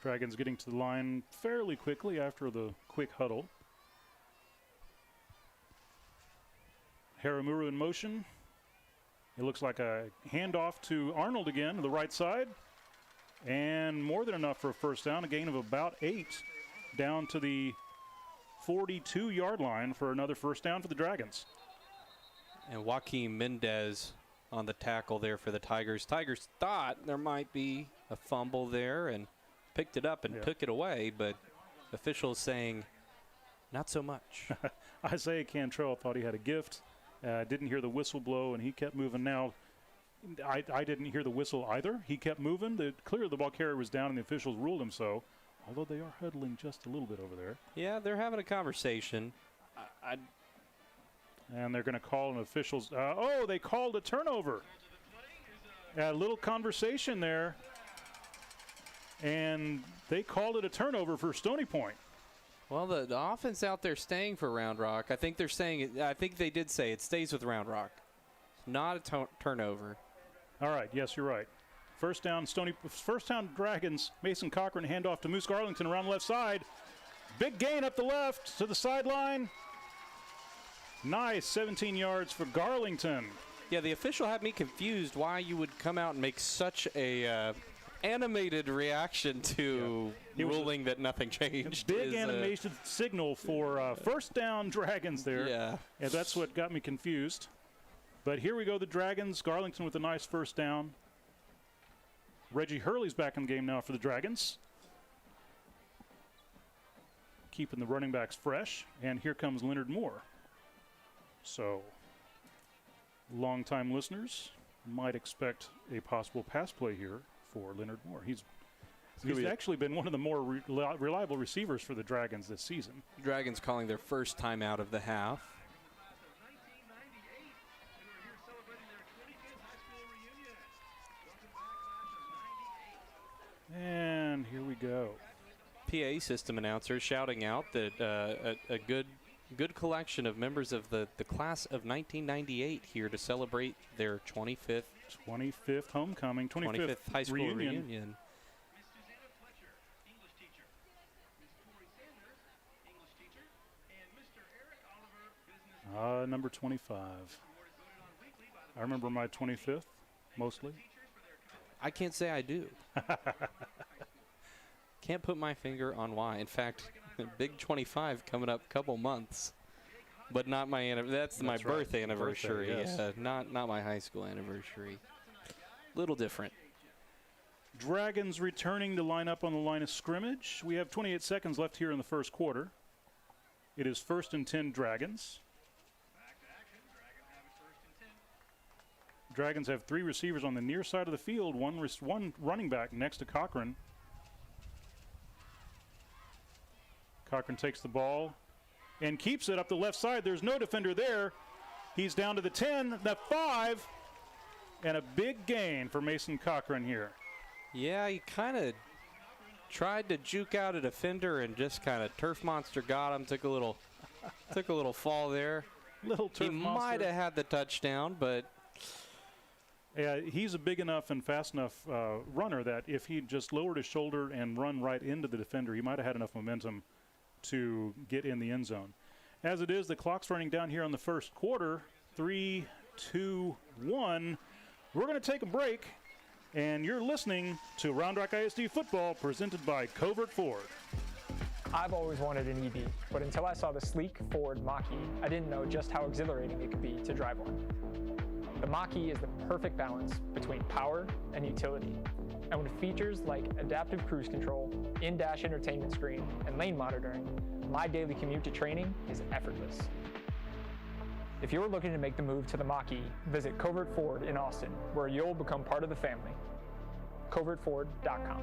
Dragons getting to the line fairly quickly after the quick huddle. Haramuru in motion. It looks like a handoff to Arnold again to the right side. And more than enough for a first down, a gain of about 8 down to the 42-yard line for another first down for the Dragons. And Joaquin Mendez on the tackle there for the Tigers. Tigers thought there might be a fumble there and picked it up and took it away, but officials saying not so much. Isaiah Cantrell thought he had a gift, didn't hear the whistle blow, and he kept moving. Now, I didn't hear the whistle either. He kept moving. Clearly the ball carrier was down, and the officials ruled him so, although they are huddling just a little bit over there. Yeah, they're having a conversation. And they're going to call an officials. They called a turnover. A little conversation there. And they called it a turnover for Stony Point. Well, the offense out there staying for Round Rock. I think they're saying I think they did say it stays with Round Rock. Not a turnover. All right. Yes, you're right. First down, Dragons. Mason Cochran handoff to Moose Garlington around the left side. Big gain up the left to the sideline. Nice 17 yards for Garlington. Yeah, the official had me confused why you would come out and make such a animated reaction to ruling that nothing changed. Big animated signal for first down Dragons there. Yeah. And that's what got me confused. But here we go, the Dragons. Garlington with a nice first down. Reggie Hurley's back in the game now for the Dragons. Keeping the running backs fresh. And here comes Leonard Moore. So, longtime listeners might expect a possible pass play here for Leonard Moore. He's actually been one of the more reliable receivers for the Dragons this season. Dragons calling their first time out of the half. And here we go. PA system announcer shouting out that a good collection of members of the class of 1998 here to celebrate their 25th homecoming, 25th high school reunion. Number 25. I remember my 25th, mostly. I can't say I do. Can't put my finger on why. In fact, big 25 coming up couple months, but not my that's my birth anniversary. Birthday, yes. Not my high school anniversary. Little different. Dragons returning to line up on the line of scrimmage. We have 28 seconds left here in the first quarter. It is 1st and 10 Dragons. Dragons have 3 receivers on the near side of the field, one running back next to Cochran. Cochran takes the ball and keeps it up the left side. There's no defender there. He's down to the 10, the 5, and a big gain for Mason Cochran here. Yeah, he kind of tried to juke out a defender and just kind of turf monster got him. Took a little fall there. Little turf monster. He might have had the touchdown, but yeah, he's a big enough and fast enough runner that if he just lowered his shoulder and run right into the defender, he might have had enough momentum to get in the end zone. As it is, the clock's running down here on the first quarter. 3, 2, 1. We're going to take a break, and you're listening to Round Rock ISD football presented by Covert Ford. I've always wanted an EV, but until I saw the sleek Ford Mach-E, I didn't know just how exhilarating it could be to drive one. The Mach-E is the perfect balance between power and utility. And with features like adaptive cruise control, in-dash entertainment screen, and lane monitoring, my daily commute to training is effortless. If you're looking to make the move to the Mach-E, visit Covert Ford in Austin, where you'll become part of the family. CovertFord.com.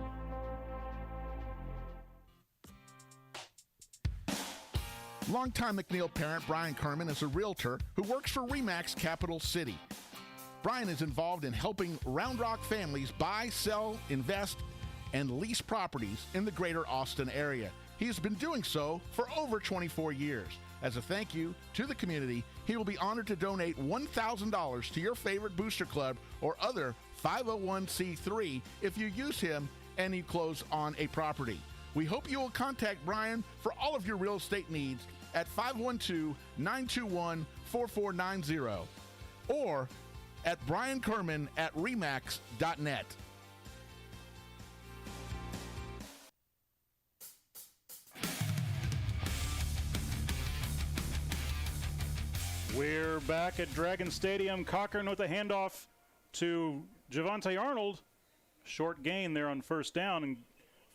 Longtime MacLeod parent Brian Kerman is a realtor who works for RE/MAX Capital City. Brian is involved in helping Round Rock families buy, sell, invest, and lease properties in the greater Austin area. He has been doing so for over 24 years. As a thank you to the community, he will be honored to donate $1,000 to your favorite booster club or other 501c3 if you use him and you close on a property. We hope you will contact Brian for all of your real estate needs at 512-921-4490 or at briankerman@remax.net. We're back at Dragon Stadium. Cochran with a handoff to Javante Arnold. Short gain there on first down, and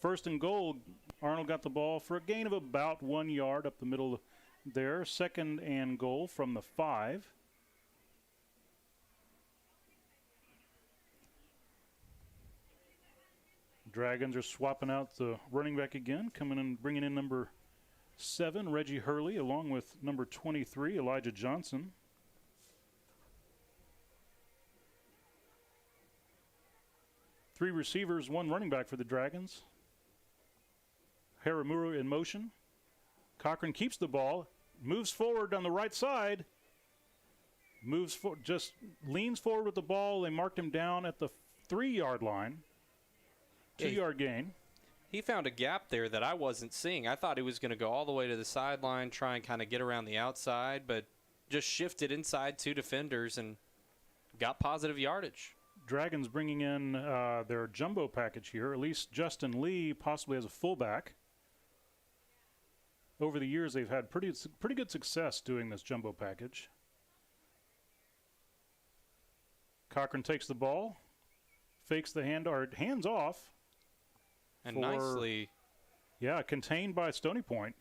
1st and goal. Arnold got the ball for a gain of about 1 yard up the middle there. 2nd and goal from the 5. Dragons are swapping out the running back again, coming in, bringing in number 7, Reggie Hurley, along with number 23, Elijah Johnson. Three receivers, 1 running back for the Dragons. Haramura in motion. Cochran keeps the ball, moves forward on the right side, just leans forward with the ball. They marked him down at the 3-yard line. 2-yard gain. He found a gap there that I wasn't seeing. I thought he was going to go all the way to the sideline, try and kind of get around the outside, but just shifted inside 2 defenders and got positive yardage. Dragons bringing in their jumbo package here. At least Justin Lee possibly as a fullback. Over the years, they've had pretty good success doing this jumbo package. Cochran takes the ball, fakes the hands off. And nicely. Yeah, contained by Stony Point.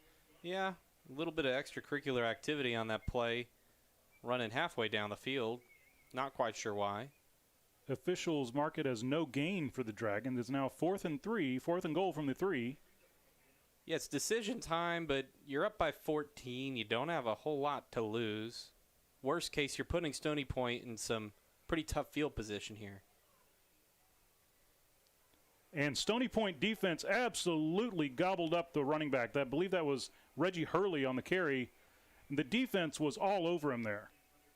Yeah, a little bit of extracurricular activity on that play. Running halfway down the field. Not quite sure why. Officials mark it as no gain for the Dragons. It's now 4th and goal from the 3. Yeah, it's decision time, but you're up by 14. You don't have a whole lot to lose. Worst case, you're putting Stony Point in some pretty tough field position here. And Stony Point defense absolutely gobbled up the running back. I believe that was Reggie Hurley on the carry. The defense was all over him there.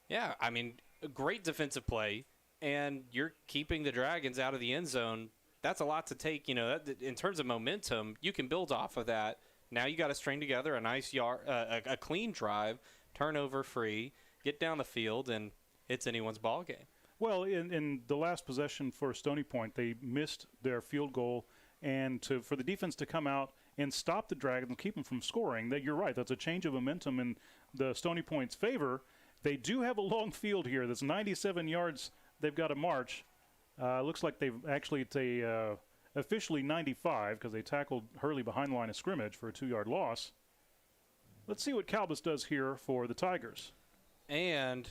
Yeah, I mean, a great defensive play, and you're keeping the Dragons out of the end zone. That's a lot to take. You know, in terms of momentum, you can build off of that. Now you got to string together a nice a clean drive, turnover free, get down the field, and it's anyone's ball game. Well, in the last possession for Stony Point, they missed their field goal, and for the defense to come out and stop the Dragons and keep them from scoring, you're right, that's a change of momentum in the Stony Point's favor. They do have a long field here. That's 97 yards they've got to march. Looks like it's officially 95 because they tackled Hurley behind the line of scrimmage for a 2-yard loss. Let's see what Calbus does here for the Tigers. And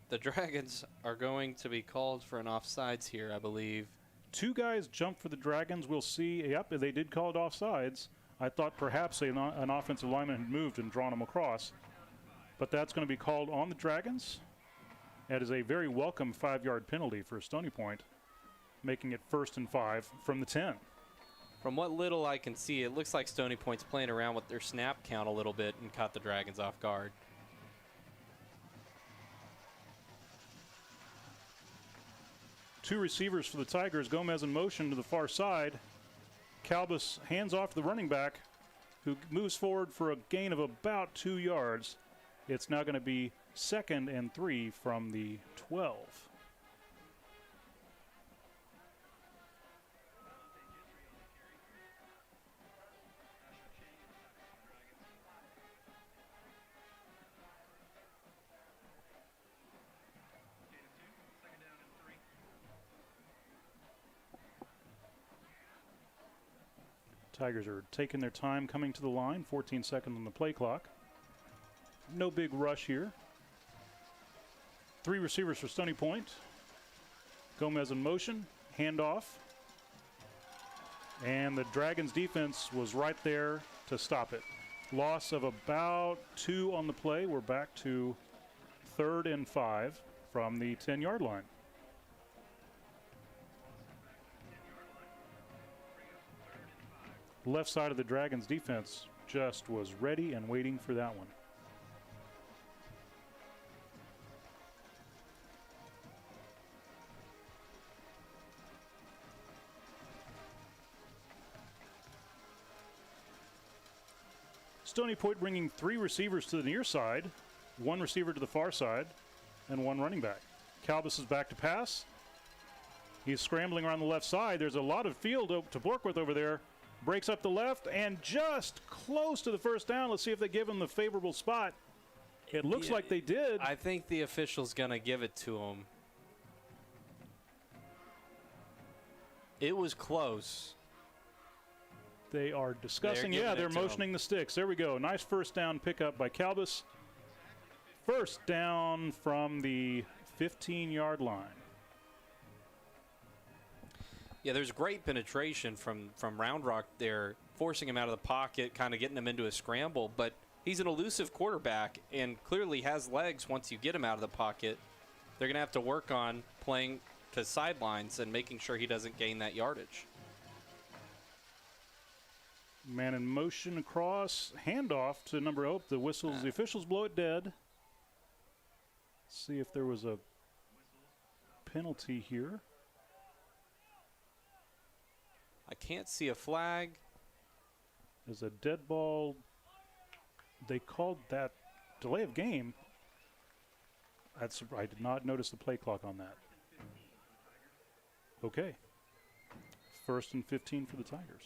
the Dragons are going to be called for an offsides here, I believe. 2 guys jumped for the Dragons. We'll see. Yep, they did call it offsides. I thought perhaps an offensive lineman had moved and drawn them across. But that's going to be called on the Dragons. That is a very welcome 5-yard penalty for Stony Point, making it 1st and 5 from the 10. From what little I can see, it looks like Stony Point's playing around with their snap count a little bit and caught the Dragons off guard. Two receivers for the Tigers. Gomez in motion to the far side. Calbus hands off to the running back, who moves forward for a gain of about 2 yards. It's now going to be 2nd and 3 from the 12. Tigers are taking their time coming to the line. 14 seconds on the play clock. No big rush here. 3 receivers for Stony Point. Gomez in motion. Handoff. And the Dragons defense was right there to stop it. Loss of about 2 on the play. We're back to 3rd and 5 from the 10-yard line. Left side of the Dragons defense just was ready and waiting for that one. Stony Point bringing 3 receivers to the near side, 1 receiver to the far side, and 1 running back. Calbus is back to pass. He's scrambling around the left side. There's a lot of field to work with over there. Breaks up the left and just close to the first down. Let's see if they give him the favorable spot. It looks like they did. I think the official's going to give it to him. It was close. They are discussing. They're motioning the sticks. There we go. Nice first down pickup by Calbus. First down from the 15-yard line. Yeah, there's great penetration from Round Rock there, forcing him out of the pocket, kind of getting him into a scramble. But he's an elusive quarterback and clearly has legs once you get him out of the pocket. They're going to have to work on playing to sidelines and making sure he doesn't gain that yardage. Man in motion across, handoff to number 8. The whistles, the officials blow it dead. Let's see if there was a penalty here. I can't see a flag. There's a dead ball. They called that delay of game. I did not notice the play clock on that. Okay. 1st and 15 for the Tigers.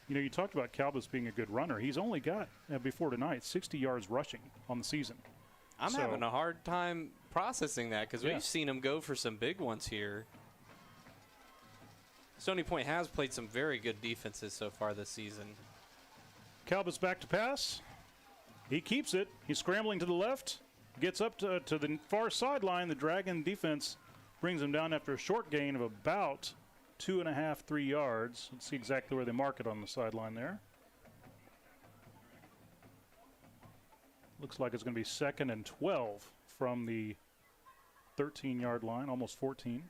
You know, you talked about Calbus being a good runner. He's only got, before tonight, 60 yards rushing on the season. I'm having a hard time processing that because we've seen him go for some big ones here. Stony Point has played some very good defenses so far this season. Calbus back to pass. He keeps it. He's scrambling to the left. Gets up to the far sideline. The Dragon defense brings him down after a short gain of about 2.5, 3 yards. Let's see exactly where they mark it on the sideline there. Looks like it's going to be 2nd and 12 from the 13-yard line, almost 14.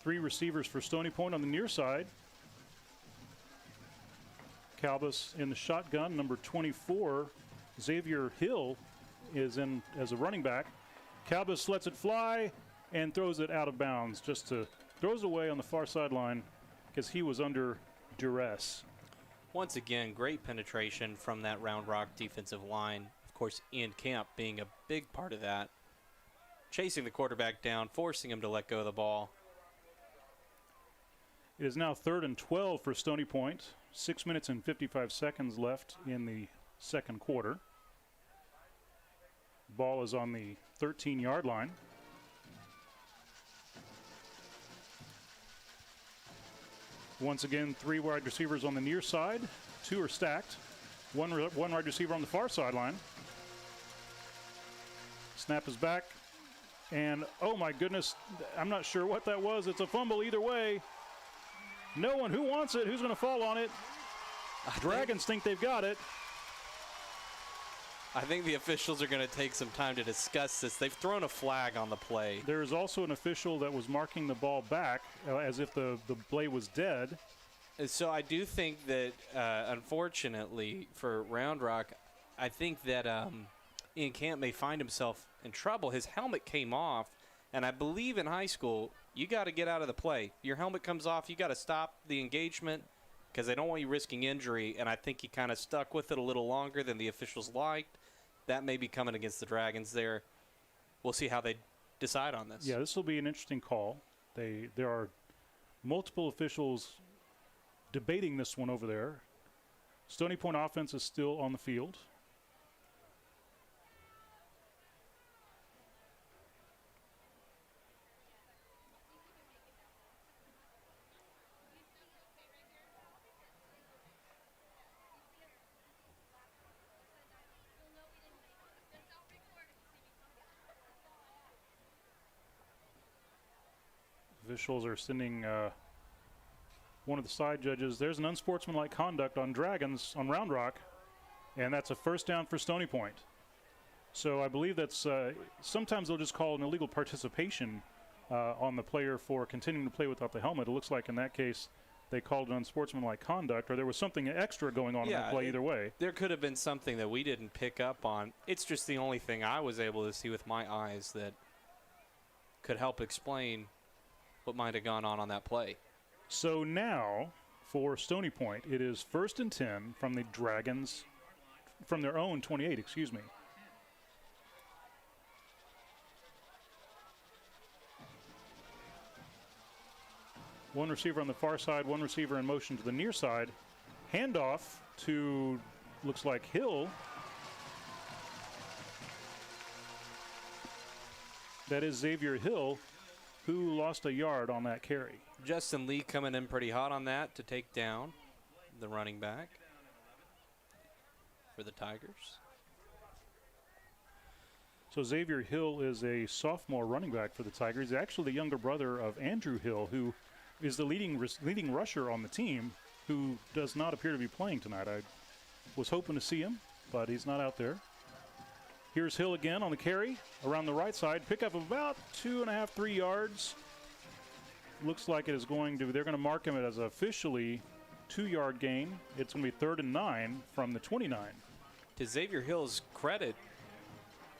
3 receivers for Stony Point on the near side. Calbus in the shotgun. Number 24, Xavier Hill, is in as a running back. Calbus lets it fly and throws it out of bounds. Throws it away on the far sideline because he was under duress. Once again, great penetration from that Round Rock defensive line. Of course, Ian Camp being a big part of that. Chasing the quarterback down, forcing him to let go of the ball. It is now 3rd and 12 for Stony Point. 6 minutes and 55 seconds left in the second quarter. Ball is on the 13-yard line. Once again, 3 wide receivers on the near side. 2 are stacked. One wide receiver on the far sideline. Snap is back. And, oh my goodness, I'm not sure what that was. It's a fumble either way. No one. Who wants it? Who's going to fall on it? Dragons think they've got it. I think the officials are going to take some time to discuss this. They've thrown a flag on the play. There is also an official that was marking the ball back as if the play was dead. And so I do think that, unfortunately, for Round Rock, I think that Ian Camp may find himself in trouble. His helmet came off, and I believe in high school, you got to get out of the play. Your helmet comes off, you got to stop the engagement because they don't want you risking injury, and I think he kind of stuck with it a little longer than the officials liked. That may be coming against the Dragons there. We'll see how they decide on this. Yeah, this will be an interesting call. There are multiple officials debating this one over there. Stony Point offense is still on the field. Officials are sending one of the side judges. There's an unsportsmanlike conduct on Dragons on Round Rock, and that's a first down for Stony Point. So I believe that's sometimes they'll just call an illegal participation on the player for continuing to play without the helmet. It looks like in that case they called it unsportsmanlike conduct, or there was something extra going on in the play either way. There could have been something that we didn't pick up on. It's just the only thing I was able to see with my eyes that could help explain what might have gone on that play. So now, for Stony Point, it is 1st and 10 from the Dragons, from their own 28, excuse me. One receiver on the far side, one receiver in motion to the near side. Handoff to, looks like Hill. That is Xavier Hill, who lost a yard on that carry. Justin Lee coming in pretty hot on that to take down the running back for the Tigers. So Xavier Hill is a sophomore running back for the Tigers. He's actually the younger brother of Andrew Hill, who is the leading rusher on the team, who does not appear to be playing tonight. I was hoping to see him, but he's not out there. Here's Hill again on the carry around the right side. Pickup of about 2.5, 3 yards. Looks like it is going to, they're going to mark him as officially 2-yard gain. It's going to be 3rd and 9 from the 29. To Xavier Hill's credit,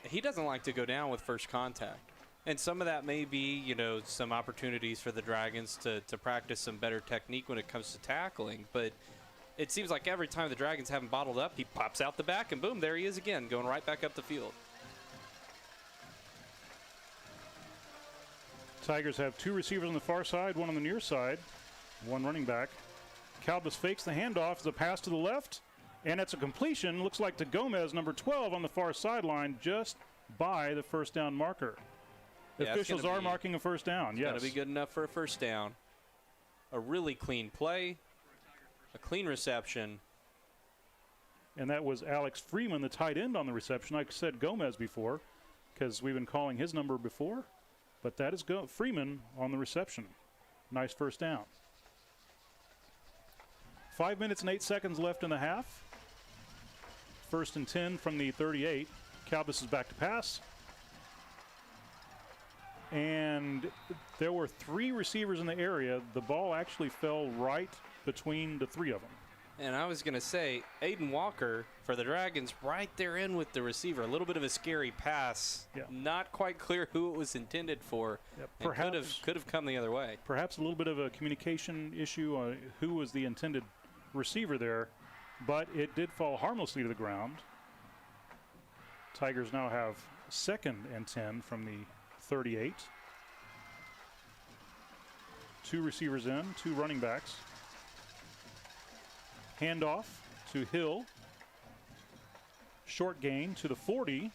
he doesn't like to go down with first contact. And some of that may be, some opportunities for the Dragons to practice some better technique when it comes to tackling. But it seems like every time the Dragons have him bottled up, he pops out the back, and boom, there he is again, going right back up the field. Tigers have 2 receivers on the far side, one on the near side, one running back. Calbus fakes the handoff. It's a pass to the left, and it's a completion. Looks like to Gomez, number 12, on the far sideline, just by the first down marker. The officials are marking a first down, yes. It's going to be good enough for a first down. A really clean play. A clean reception. And that was Alex Freeman, the tight end, on the reception. I said Gomez before because we've been calling his number before. But that is Freeman on the reception. Nice first down. 5 minutes and 8 seconds left in the half. 1st and 10 from the 38. Calbus is back to pass. and there were 3 receivers in the area. The ball actually fell right between the 3 of them. And I was going to say, Aiden Walker for the Dragons right there in with the receiver. A little bit of a scary pass. Yeah. Not quite clear who it was intended for. Yep. And Perhaps could have come the other way. Perhaps a little bit of a communication issue on who was the intended receiver there, but it did fall harmlessly to the ground. Tigers now have 2nd and 10 from the 38. 2 receivers in, 2 running backs. Handoff to Hill. Short gain to the 40.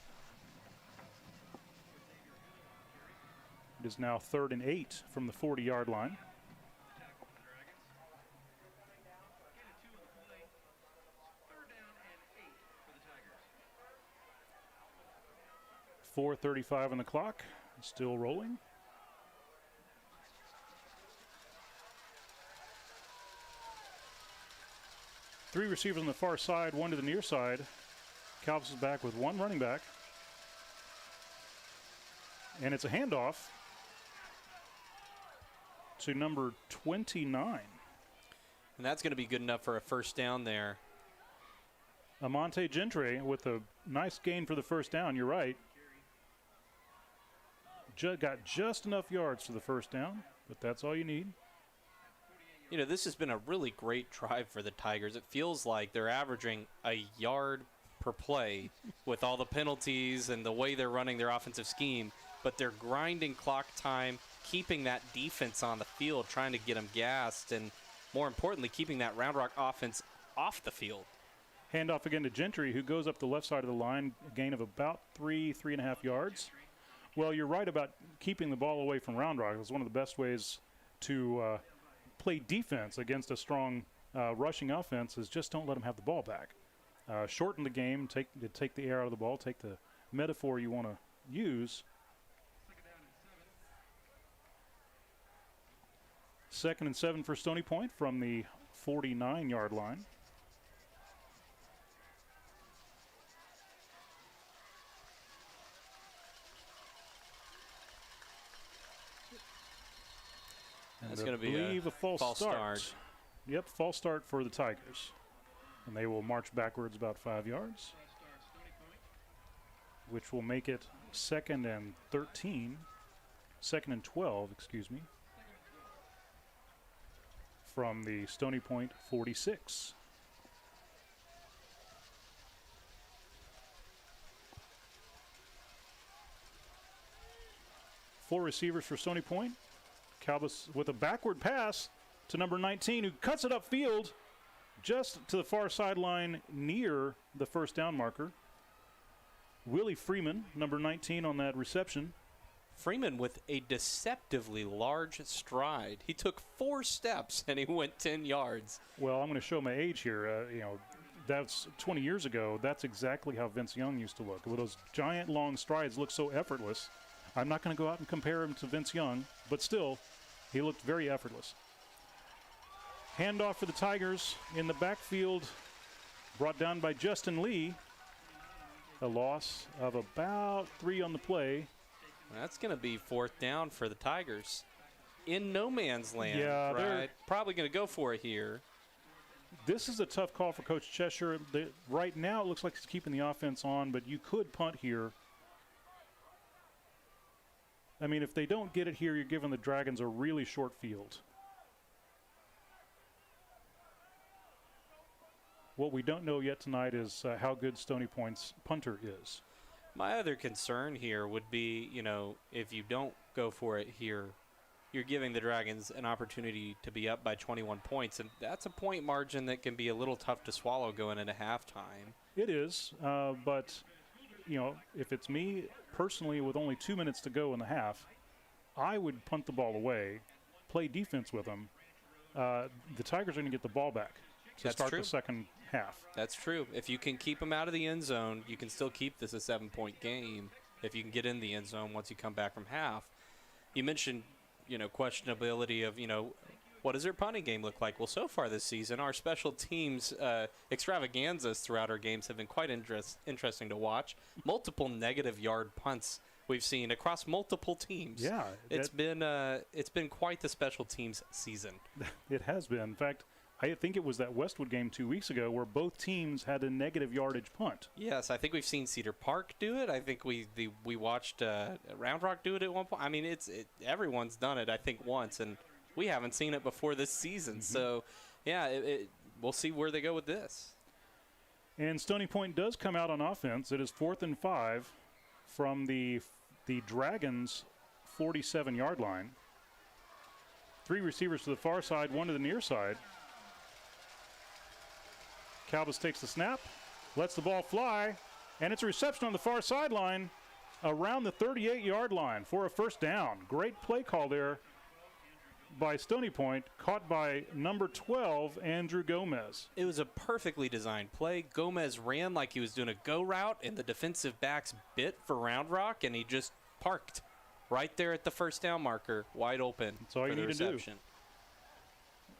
It is now 3rd and 8 from the 40-yard line. .435 on the clock, still rolling. Three receivers on the far side, 1 to the near side. Calvis is back with 1 running back. And it's a handoff to number 29. And that's going to be good enough for a first down there. Amante Gentry with a nice gain for the first down. You're right. Got just enough yards for the first down, but that's all you need. You know, this has been a really great drive for the Tigers. It feels like they're averaging a yard per play with all the penalties and the way they're running their offensive scheme, but they're grinding clock time, keeping that defense on the field, trying to get them gassed, and more importantly, keeping that Round Rock offense off the field. Handoff again to Gentry, who goes up the left side of the line, a gain of about 3.5 yards. Well, you're right about keeping the ball away from Round Rock. It's one of the best ways to play defense against a strong rushing offense is just don't let them have the ball back. Shorten the game, take the air out of the ball, take the metaphor you want to use. 2nd and 7 for Stony Point from the 49-yard line. That's going to be a false start. Yep, false start for the Tigers. And they will march backwards about 5 yards, which will make it 2nd and 12, excuse me, from the Stony Point 46. Four receivers for Stony Point. Calvis with a backward pass to number 19, who cuts it upfield just to the far sideline near the first down marker. Willie Freeman, number 19, on that reception. Freeman with a deceptively large stride. He took 4 steps and he went 10 yards. Well, I'm going to show my age here. That's 20 years ago. That's exactly how Vince Young used to look. With those giant long strides, look so effortless. I'm not going to go out and compare him to Vince Young, but still, he looked very effortless. Handoff for the Tigers in the backfield, brought down by Justin Lee. A loss of about 3 on the play. That's going to be 4th down for the Tigers. In no man's land, yeah, right? Probably going to go for it here. This is a tough call for Coach Cheshire. Right now, it looks like he's keeping the offense on, but you could punt here. I mean, if they don't get it here, you're giving the Dragons a really short field. What we don't know yet tonight is how good Stony Point's punter is. My other concern here would be, if you don't go for it here, you're giving the Dragons an opportunity to be up by 21 points, and that's a point margin that can be a little tough to swallow going into halftime. It is, but, if it's me personally with only 2 minutes to go in the half, I would punt the ball away, play defense with them. The Tigers are going to get the ball back to start the second half. That's true. If you can keep them out of the end zone, you can still keep this a 7-point game if you can get in the end zone once you come back from half. You mentioned, questionability of, what does their punting game look like? Well, so far this season, our special teams extravaganzas throughout our games have been quite interesting to watch. Multiple negative yard punts we've seen across multiple teams. Yeah, it's been quite the special teams season. It has been. In fact, I think it was that Westwood game 2 weeks ago where both teams had a negative yardage punt. Yes, I think we've seen Cedar Park do it. I think we watched Round Rock do it at one point. I mean, everyone's done it, I think, once, and we haven't seen it before this season. So, yeah, we'll see where they go with this. And Stony Point does come out on offense. It is 4th and 5 from the Dragons' 47-yard line. 3 receivers to the far side, 1 to the near side. Calbus takes the snap, lets the ball fly, and it's a reception on the far sideline around the 38-yard line for a first down. Great play call there by Stony Point, caught by number 12, Andrew Gomez. It was a perfectly designed play. Gomez ran like he was doing a go route, and the defensive backs bit for Round Rock, and he just parked right there at the first down marker, wide open. That's all you need reception. to do.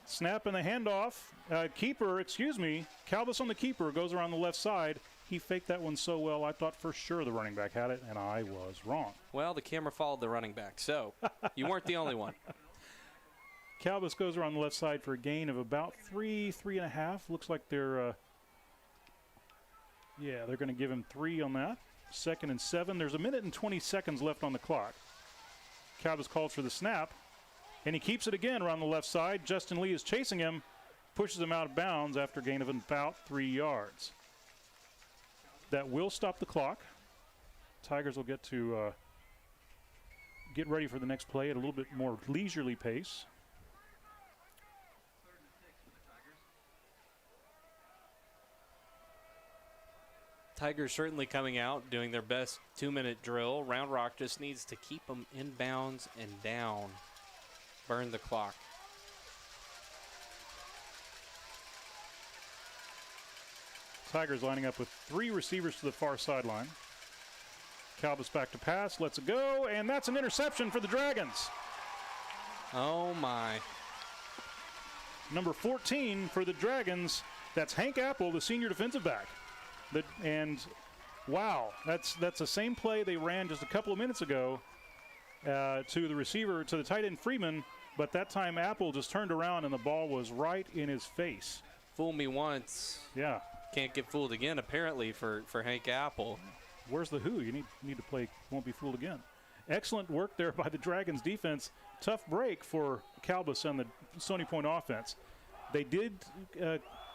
Snap and the handoff. Calbus on the keeper goes around the left side. He faked that one so well, I thought for sure the running back had it, and I was wrong. Well, the camera followed the running back, so you weren't the only one. Calbus goes around the left side for a gain of about 3.5. Looks like they're going to give him 3 on that. 2nd and 7. There's 1 minute and 20 seconds left on the clock. Calbus calls for the snap, and he keeps it again around the left side. Justin Lee is chasing him, pushes him out of bounds after a gain of about 3 yards. That will stop the clock. Tigers will get to get ready for the next play at a little bit more leisurely pace. Tigers certainly coming out, doing their best 2-minute drill. Round Rock just needs to keep them in bounds and down. Burn the clock. Tigers lining up with 3 receivers to the far sideline. Calbus back to pass, lets it go, and that's an interception for the Dragons. Oh, my. Number 14 for the Dragons, that's Hank Apple, the senior defensive back. Wow, that's the same play they ran just a couple of minutes ago to the receiver, to the tight end Freeman, but that time Apple just turned around and the ball was right in his face. Fool me once. Yeah. Can't get fooled again, apparently, for Hank Apple. Where's the who? You need to play Won't Be Fooled Again. Excellent work there by the Dragons defense. Tough break for Calbus and the Stony Point offense. They did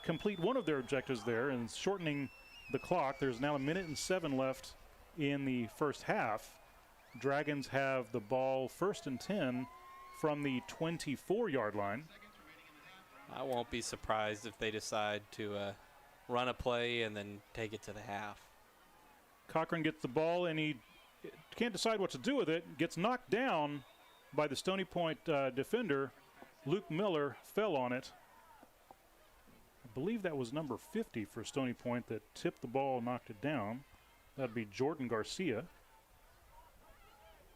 complete one of their objectives there in shortening the clock. There's now 1 minute and 7 left in the first half. Dragons have the ball 1st and 10 from the 24-yard line. I won't be surprised if they decide to run a play and then take it to the half. Cochran gets the ball, and he can't decide what to do with it. Gets knocked down by the Stony Point defender. Luke Miller fell on it. I believe that was number 50 for Stony Point that tipped the ball and knocked it down. That'd be Jordan Garcia.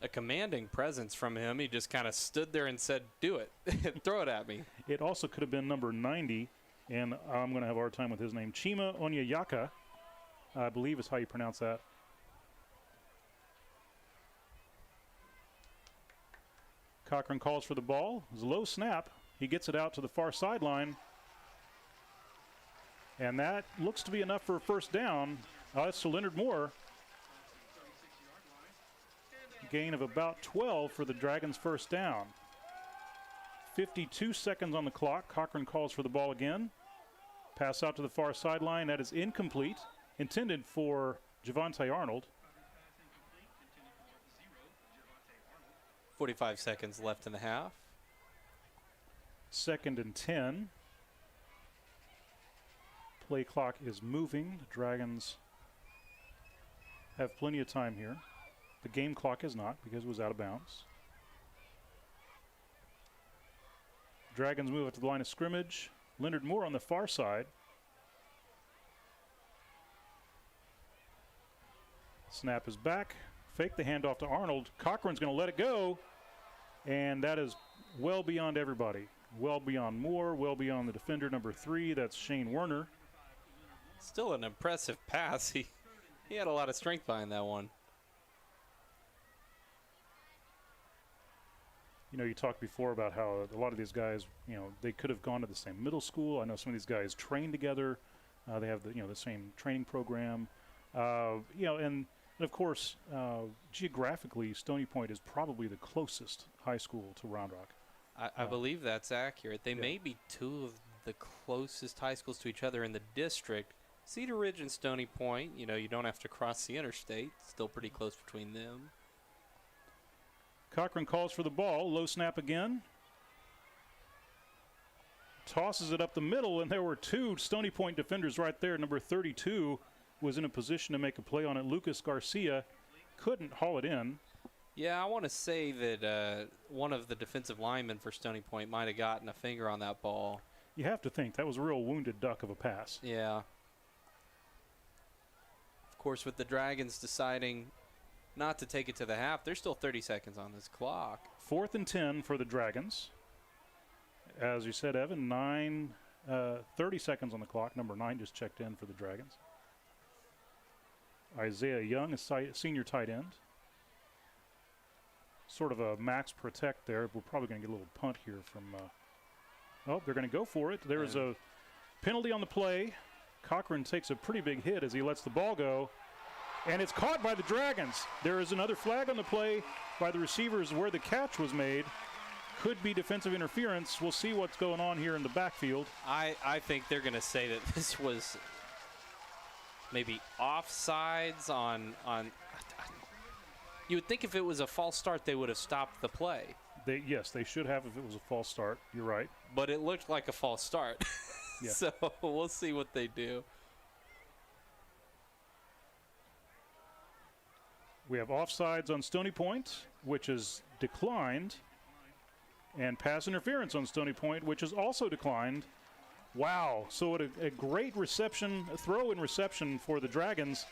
A commanding presence from him. He just kind of stood there and said, do it. Throw it at me. It also could have been number 90, and I'm going to have a hard time with his name. Chima Onyayaka, I believe is how you pronounce that. Cochran calls for the ball. It's a low snap. He gets it out to the far sideline. And that looks to be enough for a first down. It's to Leonard Moore. Gain of about 12 for the Dragons' first down. 52 seconds on the clock. Cochran calls for the ball again. Pass out to the far sideline. That is incomplete. Intended for Javonte Arnold. 45 seconds left in the half. 2nd and 10. Play clock is moving. The Dragons have plenty of time here. The game clock is not because it was out of bounds. Dragons move up to the line of scrimmage. Leonard Moore on the far side. Snap is back. Fake the handoff to Arnold. Cochran's going to let it go. And that is well beyond everybody. Well beyond Moore, well beyond the defender number 3. That's Shane Werner. Still an impressive pass. He had a lot of strength behind that one. You talked before about how a lot of these guys, they could have gone to the same middle school. I know some of these guys train together. They have the same training program. And of course, geographically, Stony Point is probably the closest high school to Round Rock. I believe that's accurate. They may be two of the closest high schools to each other in the district. Cedar Ridge and Stony Point, you don't have to cross the interstate. Still pretty close between them. Cochran calls for the ball. Low snap again. Tosses it up the middle, and there were two Stony Point defenders right there. Number 32 was in a position to make a play on it. Lucas Garcia couldn't haul it in. Yeah, I want to say that one of the defensive linemen for Stony Point might have gotten a finger on that ball. You have to think that was a real wounded duck of a pass. Yeah. Of course, with the Dragons deciding not to take it to the half, there's still 30 seconds on this clock. 4th and 10 for the Dragons. As you said, Evan, 30 seconds on the clock. Number 9 just checked in for the Dragons. Isaiah Young, a senior tight end. Sort of a max protect there. We're probably going to get a little punt here from... they're going to go for it. There's a penalty on the play. Cochran takes a pretty big hit as he lets the ball go. And it's caught by the Dragons. There is another flag on the play by the receivers where the catch was made. Could be defensive interference. We'll see what's going on here in the backfield. I think they're going to say that this was maybe offsides on. You would think if it was a false start, they would have stopped the play. Yes, they should have if it was a false start. You're right. But it looked like a false start. Yeah. So we'll see what they do. We have offsides on Stony Point, which is declined, and pass interference on Stony Point, which is also declined. Wow. So what a great reception, throw and reception for the Dragons.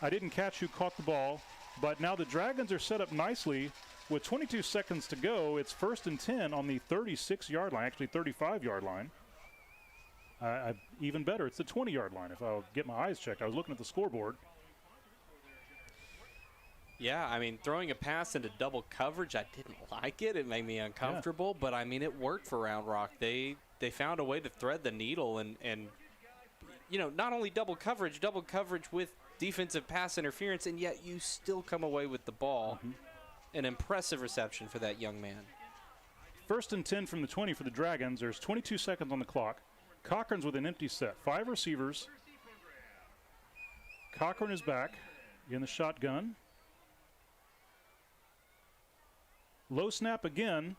I didn't catch who caught the ball, but now the Dragons are set up nicely. With 22 seconds to go, it's 1st and 10 on the 36-yard line, actually 35-yard line. Even better, it's the 20-yard line if I'll get my eyes checked. I was looking at the scoreboard. Yeah, I mean, throwing a pass into double coverage, I didn't like it. It made me uncomfortable, but I mean, it worked for Round Rock. They found a way to thread the needle and not only double coverage with defensive pass interference, and yet you still come away with the ball. Mm-hmm. An impressive reception for that young man. 1st and 10 from the 20 for the Dragons. There's 22 seconds on the clock. Cochran's with an empty set. 5 receivers. Cochran is back in the shotgun. Low snap again.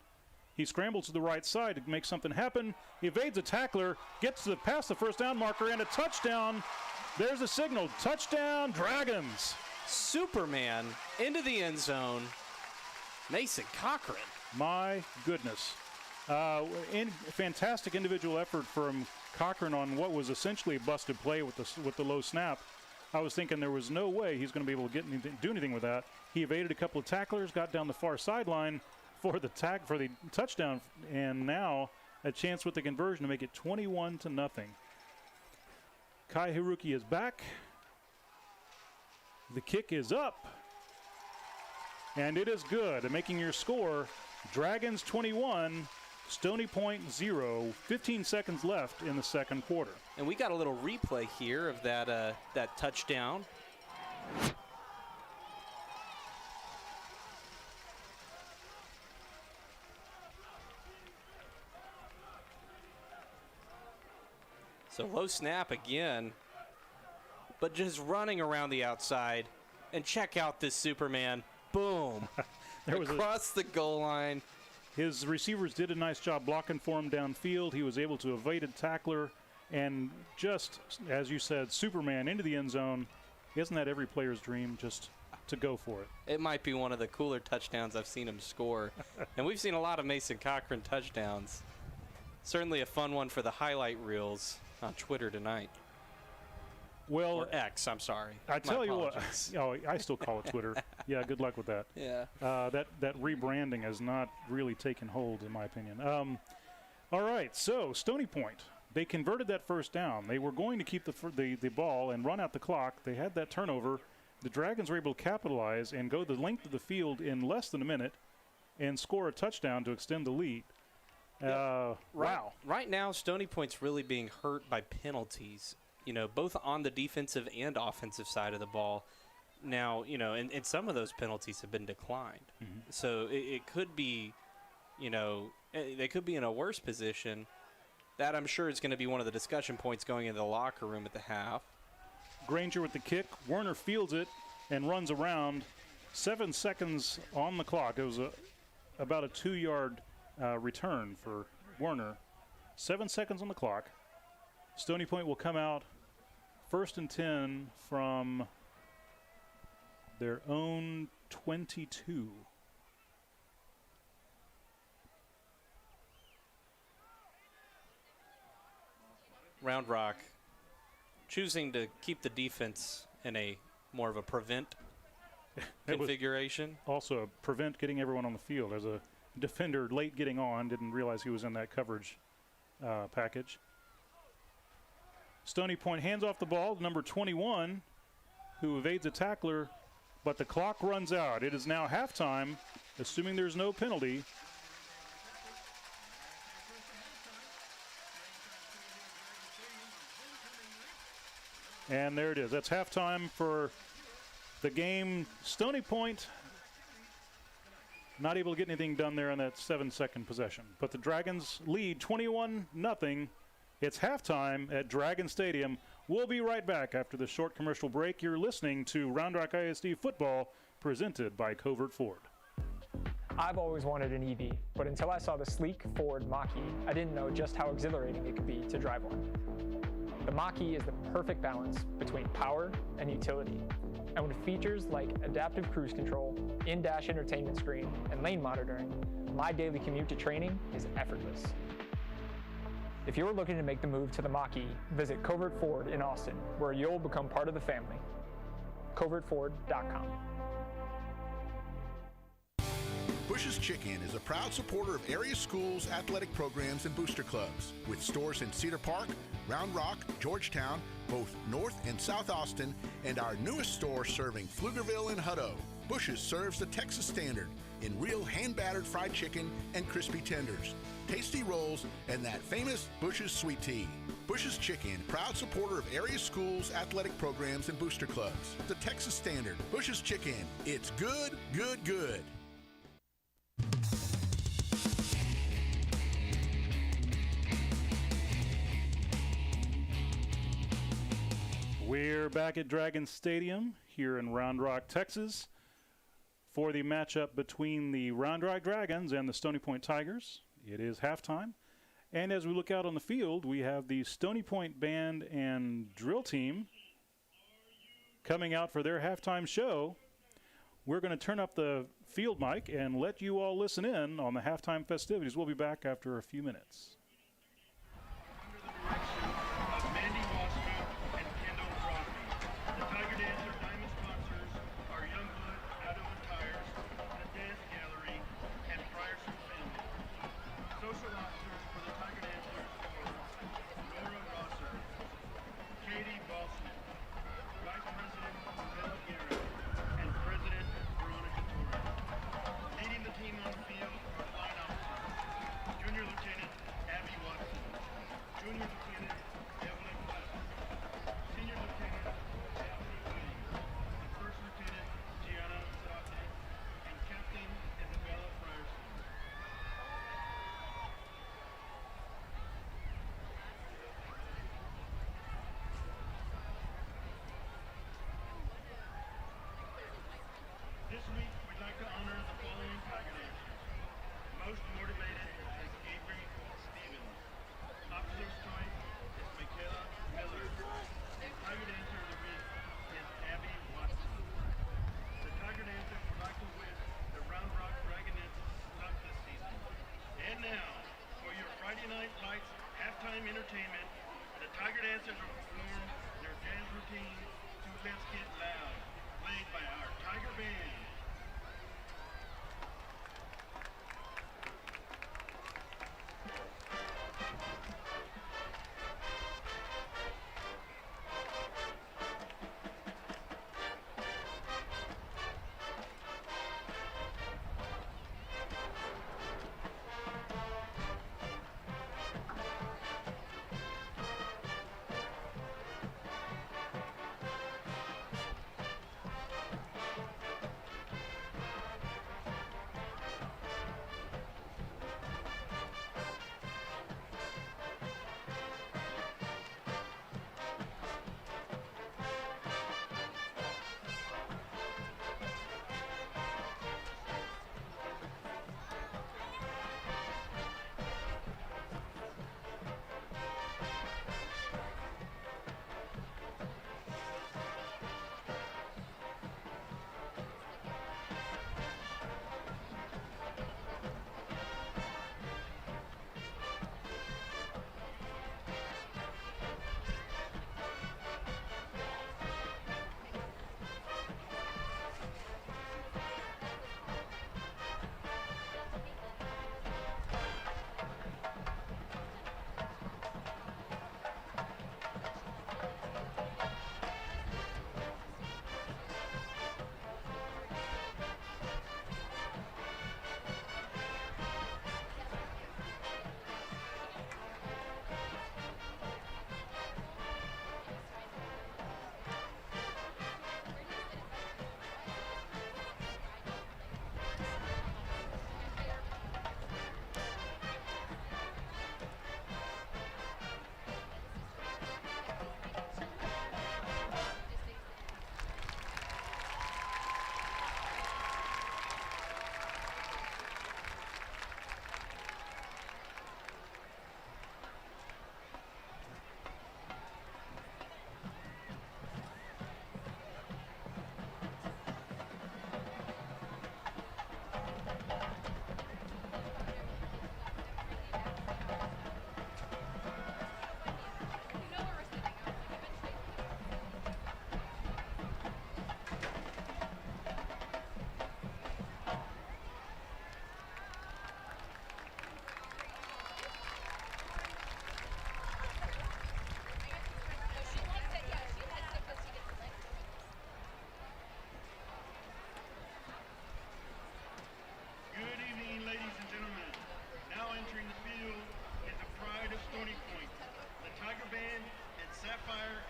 He scrambles to the right side to make something happen. He evades a tackler, gets past the first down marker, and a touchdown. There's a signal. Touchdown, Dragons. Superman into the end zone. Mason Cochran. My goodness. Fantastic individual effort from Cochran on what was essentially a busted play with the low snap. I was thinking there was no way he's going to be able to do anything with that. He evaded a couple of tacklers, got down the far sideline for the touchdown, and now a chance with the conversion to make it 21-0. Kai Haruki is back. The kick is up, and it is good. Making your score, Dragons 21, Stony Point 0. 15 seconds left in the second quarter. And we got a little replay here of that touchdown. So low snap again, but just running around the outside. And check out this Superman. Boom. Across the goal line. His receivers did a nice job blocking for him downfield. He was able to evade a tackler. And just, as you said, Superman into the end zone. Isn't that every player's dream, just to go for it? It might be one of the cooler touchdowns I've seen him score. And we've seen a lot of Mason Cochran touchdowns. Certainly a fun one for the highlight reels on Twitter tonight. Well, or X, I'm sorry. I tell you what, I still call it Twitter. Yeah, good luck with that. Yeah. That rebranding has not really taken hold, in my opinion. All right, so Stony Point, they converted that first down. They were going to keep the ball and run out the clock. They had that turnover. The Dragons were able to capitalize and go the length of the field in less than a minute. and score a touchdown to extend the lead. Wow. Right now, Stony Point's really being hurt by penalties, both on the defensive and offensive side of the ball. Now, and some of those penalties have been declined. Mm-hmm. So it could be, they could be in a worse position. That, I'm sure, is going to be one of the discussion points going into the locker room at the half. Granger with the kick. Werner fields it and runs around. 7 seconds on the clock. It was about a 2-yard return for Werner. 7 seconds on the clock. Stony Point will come out 1st and 10 from their own 22. Round Rock choosing to keep the defense in a more of a prevent configuration. Also, prevent getting everyone on the field. As a defender late getting on, didn't realize he was in that coverage package. Stony Point hands off the ball to number 21, who evades a tackler, but the clock runs out. It is now halftime, assuming there's no penalty. And there it is. That's halftime for the game. Stony Point not able to get anything done there on that 7-second possession. But the Dragons lead 21-0. It's halftime at Dragon Stadium. We'll be right back after the short commercial break. You're listening to Round Rock ISD football presented by Covert Ford. I've always wanted an EV, but until I saw the sleek Ford Mach-E, I didn't know just how exhilarating it could be to drive one. The Mach-E is the perfect balance between power and utility. And with features like adaptive cruise control, in-dash entertainment screen, and lane monitoring, my daily commute to training is effortless. If you're looking to make the move to the Mach-E, visit Covert Ford in Austin, where you'll become part of the family. CovertFord.com. Bush's Chicken is a proud supporter of area schools, athletic programs, and booster clubs. With stores in Cedar Park, Round Rock, Georgetown, both North and South Austin, and our newest store serving Pflugerville and Hutto. Bush's serves the Texas standard in real hand-battered fried chicken and crispy tenders, tasty rolls, and that famous Bush's sweet tea. Bush's Chicken, proud supporter of area schools, athletic programs, and booster clubs. The Texas standard. Bush's Chicken. It's good, good, good. We're back at Dragon Stadium here in Round Rock, Texas, for the matchup between the Round Rock Dragons and the Stony Point Tigers. It is halftime. And as we look out on the field, we have the Stony Point Band and Drill Team coming out for their halftime show. We're going to turn up the field mic and let you all listen in on the halftime festivities. We'll be back after a few minutes. This week, we'd like to honor the following Tiger Dancers. Most motivated is Avery Stevens. Officer's Choice is Michaela Miller. And Tiger Dancer of the Week is Abby Watson. The Tiger Dancers would like to wish the Round Rock Dragonettes luck this season. And now, for your Friday Night Lights halftime entertainment, the Tiger Dancers will perform their jazz routine, "So Let's Get Loud," played by our Tiger Band.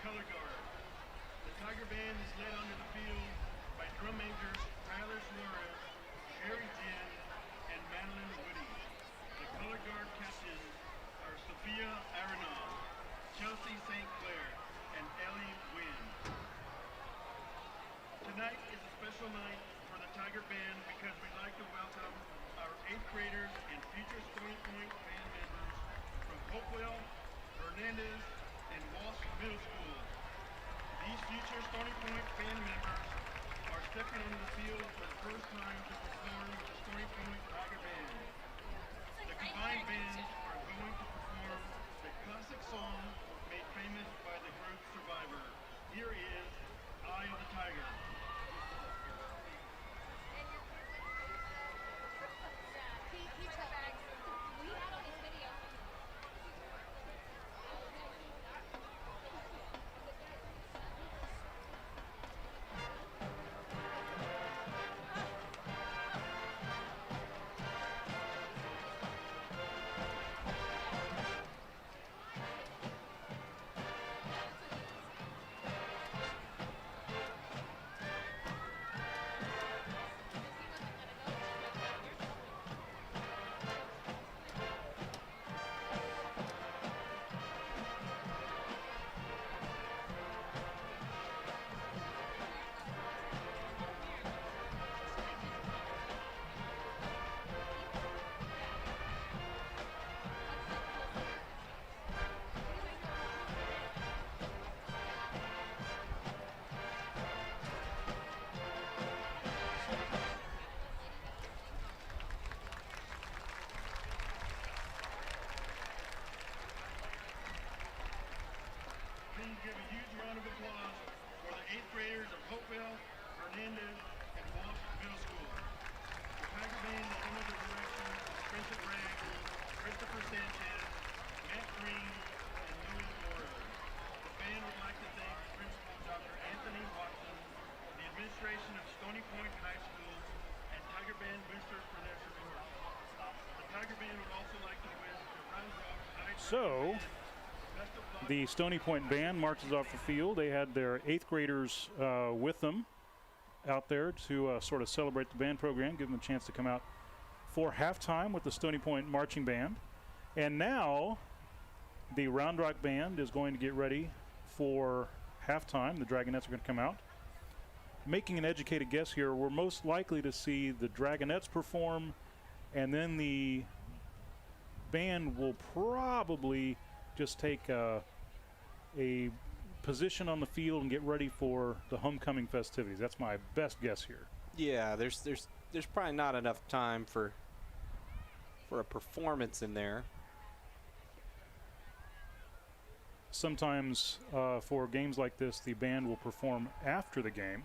color guard. The Tiger Band is led onto the field by drum majors Tyler Suarez, Sherry Jin, and Madeline Woody. The color guard captains are Sophia Aronoff, Chelsea St. Clair, and Ellie Wynn. Tonight is a special night for the Tiger Band because we'd like to welcome our 8th graders and future Stony Point band members from Hopewell, Hernandez, and Waltz Middle School. These future Stony Point band members are stepping onto the field for the first time to perform with the Stony Point Tiger Band. The combined bands are going to perform the classic song made famous by the group Survivor. Here is Eye of the Tiger. Give a huge round of applause for the 8th graders of Hopewell, Hernandez, and Waltz Middle School. The Tiger Band is under the direction of Spencer Gregg, Christopher Sanchez, Matt Green, and Louis Morris. The band would like to thank Principal Dr. Anthony Watson, the administration of Stony Point High School, and Tiger Band boosters for their support. The Tiger Band would also like to wish the Round Rock High School the Stony Point band marches off the field. They had their 8th graders with them out there to sort of celebrate the band program, give them a chance to come out for halftime with the Stony Point marching band. And now the Round Rock band is going to get ready for halftime. The Dragonettes are going to come out. Making an educated guess here, we're most likely to see the Dragonettes perform, and then the band will probably just take a position on the field and get ready for the homecoming festivities. That's my best guess here. Yeah, there's probably not enough time for a performance in there. Sometimes for games like this, the band will perform after the game.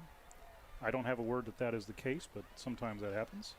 I don't have a word that that is the case, but sometimes that happens.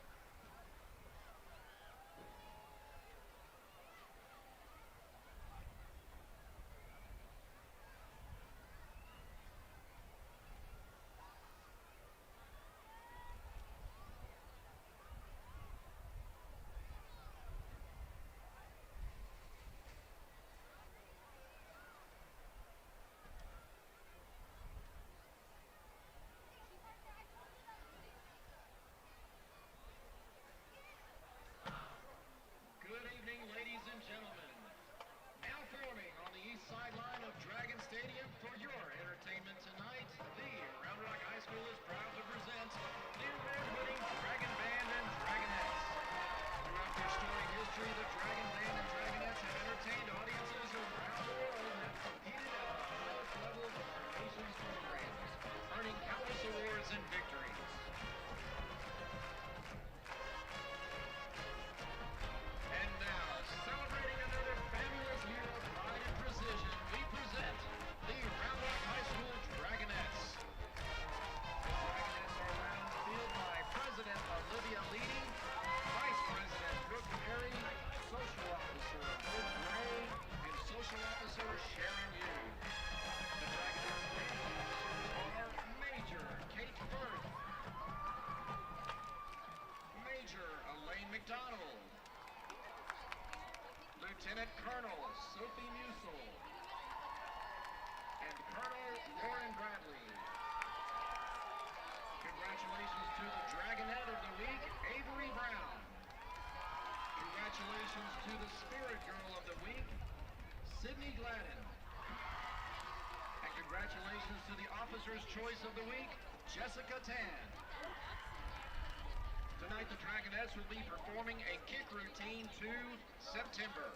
Lieutenant Colonel Sophie Musil, and Colonel Warren Bradley. Congratulations to the Dragonette of the Week, Avery Brown. Congratulations to the Spirit Girl of the Week, Sydney Gladden. And congratulations to the Officer's Choice of the Week, Jessica Tan. Tonight the Dragonettes will be performing a kick routine to September.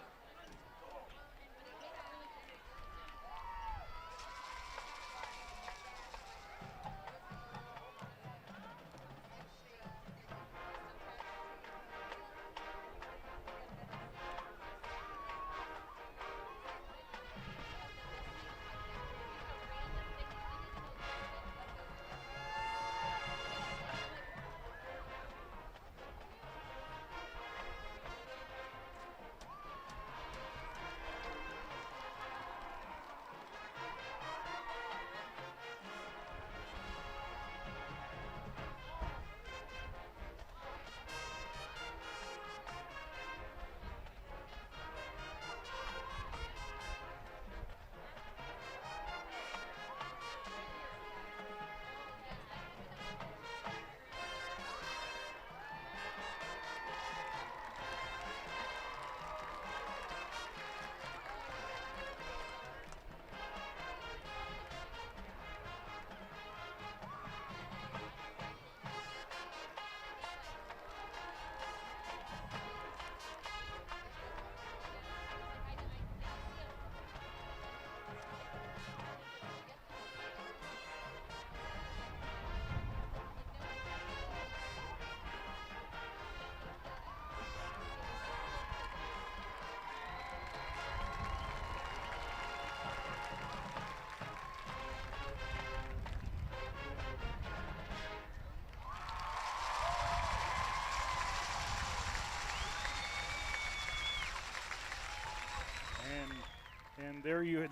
And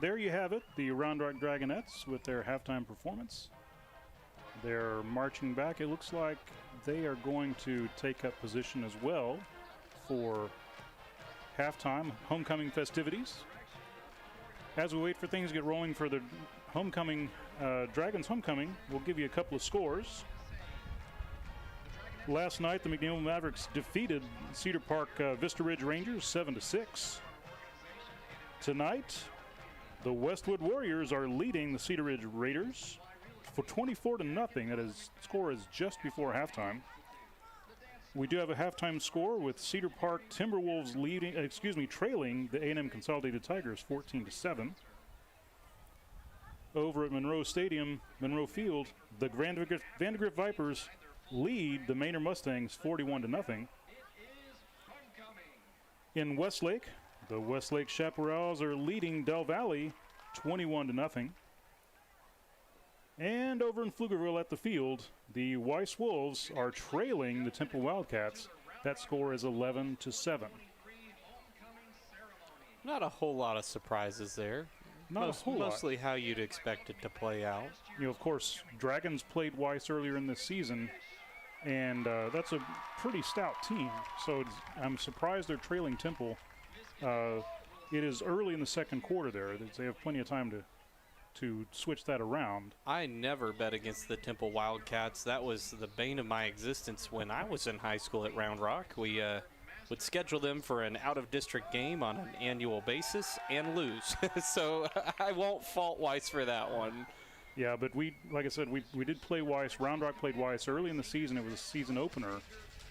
there you have it, the Round Rock Dragonettes with their halftime performance. They're marching back. It looks like they are going to take up position as well for halftime homecoming festivities. As we wait for things to get rolling for the homecoming, Dragons homecoming, we'll give you a couple of scores. Last night, the McNeil Mavericks defeated Cedar Park Vista Ridge Rangers 7-6. Tonight, the Westwood Warriors are leading the Cedar Ridge Raiders for 24-0. That is, score is just before halftime. We do have a halftime score with Cedar Park Timberwolves trailing the A&M Consolidated Tigers 14-7. Over at Monroe Field, the Vandergrift Vipers lead the Manor Mustangs 41-0. In Westlake, the Westlake Chaparrals are leading Del Valley 21-0. And over in Pflugerville at the field, the Weiss Wolves are trailing the Temple Wildcats. That score is 11-7. Not a whole lot of surprises there. Mostly how you'd expect it to play out. You know, of course, Dragons played Weiss earlier in this season, and that's a pretty stout team. So I'm surprised they're trailing Temple. It is early in the second quarter there. They have plenty of time to switch that around. I never bet against the Temple Wildcats. That was the bane of my existence when I was in high school at Round Rock. We would schedule them for an out-of-district game on an annual basis and lose. So I won't fault Weiss for that one. Yeah, but like I said, we did play Weiss. Round Rock played Weiss early in the season. It was a season opener,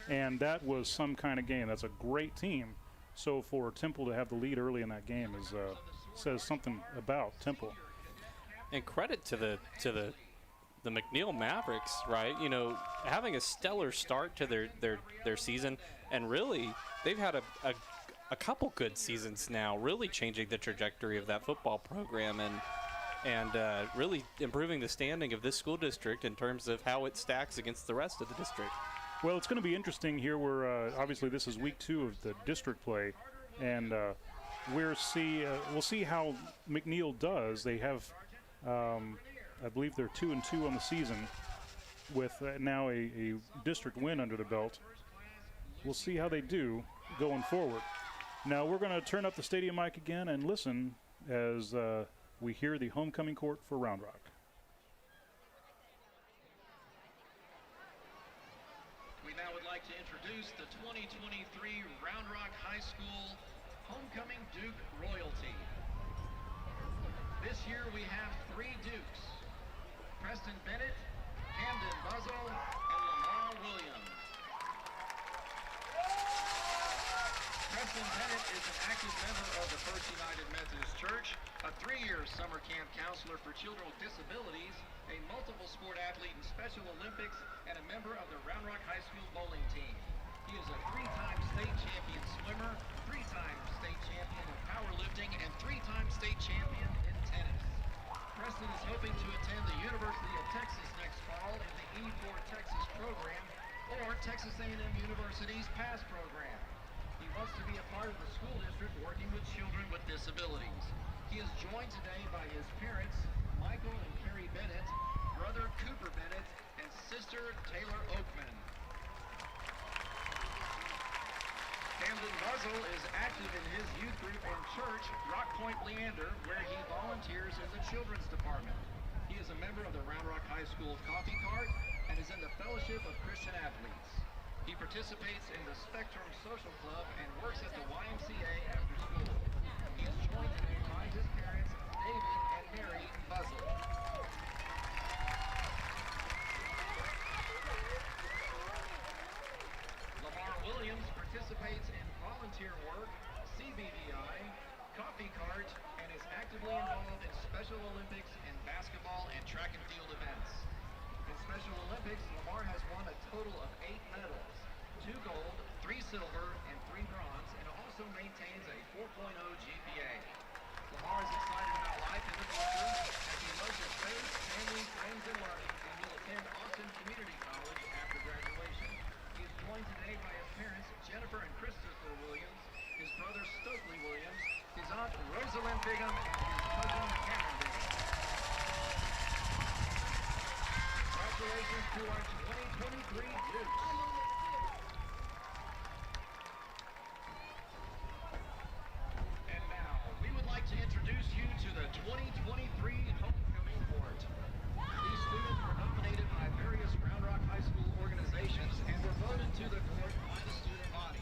and that was some kind of game. That's a great team. So for Temple to have the lead early in that game says something about Temple. And credit to the McNeil Mavericks, right? You know, having a stellar start to their season, and really they've had a couple good seasons now, really changing the trajectory of that football program and really improving the standing of this school district in terms of how it stacks against the rest of the district. Well, it's going to be interesting here. We're obviously this is week 2 of the district play, and we'll see how McNeil does. They have, I believe, they're 2-2 on the season, with now a district win under the belt. We'll see how they do going forward. Now we're going to turn up the stadium mic again and listen as we hear the homecoming court for Round Rock. We now would like to introduce the 2023 Round Rock High School Homecoming Duke Royalty. This year we have 3 Dukes: Preston Bennett, Camden Buzzle, and Lamar Williams. Preston Bennett is an active member of the First United Methodist Church, a 3-year summer camp counselor for children with disabilities, a multiple sport athlete in Special Olympics, and a member of the Round Rock High School bowling team. He is a 3-time state champion swimmer, 3-time state champion in powerlifting, and 3-time state champion in tennis. Preston is hoping to attend the University of Texas next fall in the E4 Texas program or Texas A&M University's PASS program. He wants to be a part of the school district working with children with disabilities. He is joined today by his parents, Michael and Carrie Bennett, brother Cooper Bennett, and sister Taylor Oakman. Camden Buzzle is active in his youth group and church, Rock Point Leander, where he volunteers in the children's department. He is a member of the Round Rock High School Coffee Cart and is in the Fellowship of Christian Athletes. He participates in the Spectrum Social Club and works at the YMCA after school. He is joined today by his parents, David and Mary Buzzle. Lamar Williams participates in volunteer work, CBDI, Coffee Cart, and is actively involved in Special Olympics and basketball and track and field events. In Special Olympics, Lamar has won a total of 8 medals, 2 gold, 3 silver, and 3 bronze, and also maintains a 4.0 GPA. Lamar is excited about life in the future as he loves his faith, family, friends, and learning, and will attend Austin Community College after graduation. He is joined today by his parents, Jennifer and Christopher Williams, his brother Stokely Williams, his aunt Rosalind Bigham, and his cousin Cameron Bigham. Congratulations to our 2023 Dukes. And now, we would like to introduce you to the 2023 Homecoming Court. These students were nominated by various Round Rock High School organizations and were voted to the court by the student body.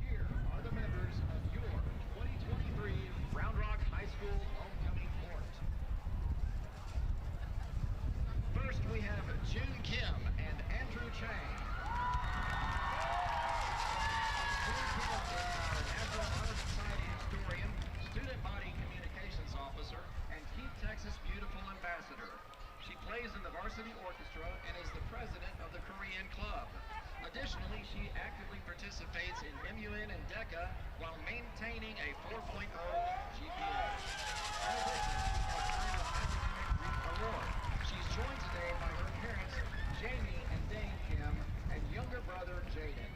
Here are the members of your 2023 Round Rock High School Homecoming Court. First, we have June Kim and Andrew Chang. June Kim is our National Honor Society historian, student body communications officer, and Keep Texas Beautiful ambassador. She plays in the varsity orchestra and is the president of the Korean Club. Additionally, she actively participates in MUN and DECA while maintaining a 4.0 GPA. In addition, she has earned a academic award. She's joined today by her parents, Jamie and Dane Kim, and younger brother, Jaden.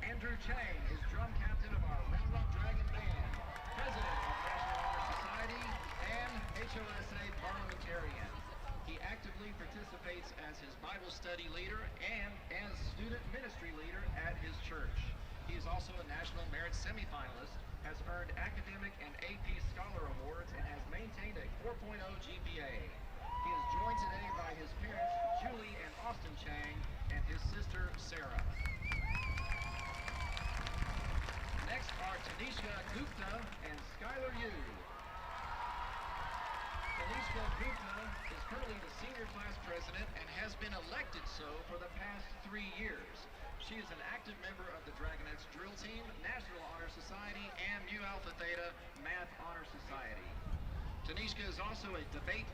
Andrew Chang is drum captain of our Round Rock Dragon Band, president of National Honor Society, and HOSA parliamentarian. He actively participates as his Bible study leader and as student ministry leader at his church. He is also a National Merit semifinalist, has earned academic and AP Scholar Awards, and has maintained a 4.0 GPA. He is joined today by his parents, Julie and Austin Chang, and his sister, Sarah. Next are Tanishka Gupta and Skylar Yu. Tanishka Gupta is currently the senior class president and has been elected so for the past 3 years. She is an active member of the Dragonettes Drill Team, National Honor Society, and Mu Alpha Theta Math Honor Society. Tanishka is also a debate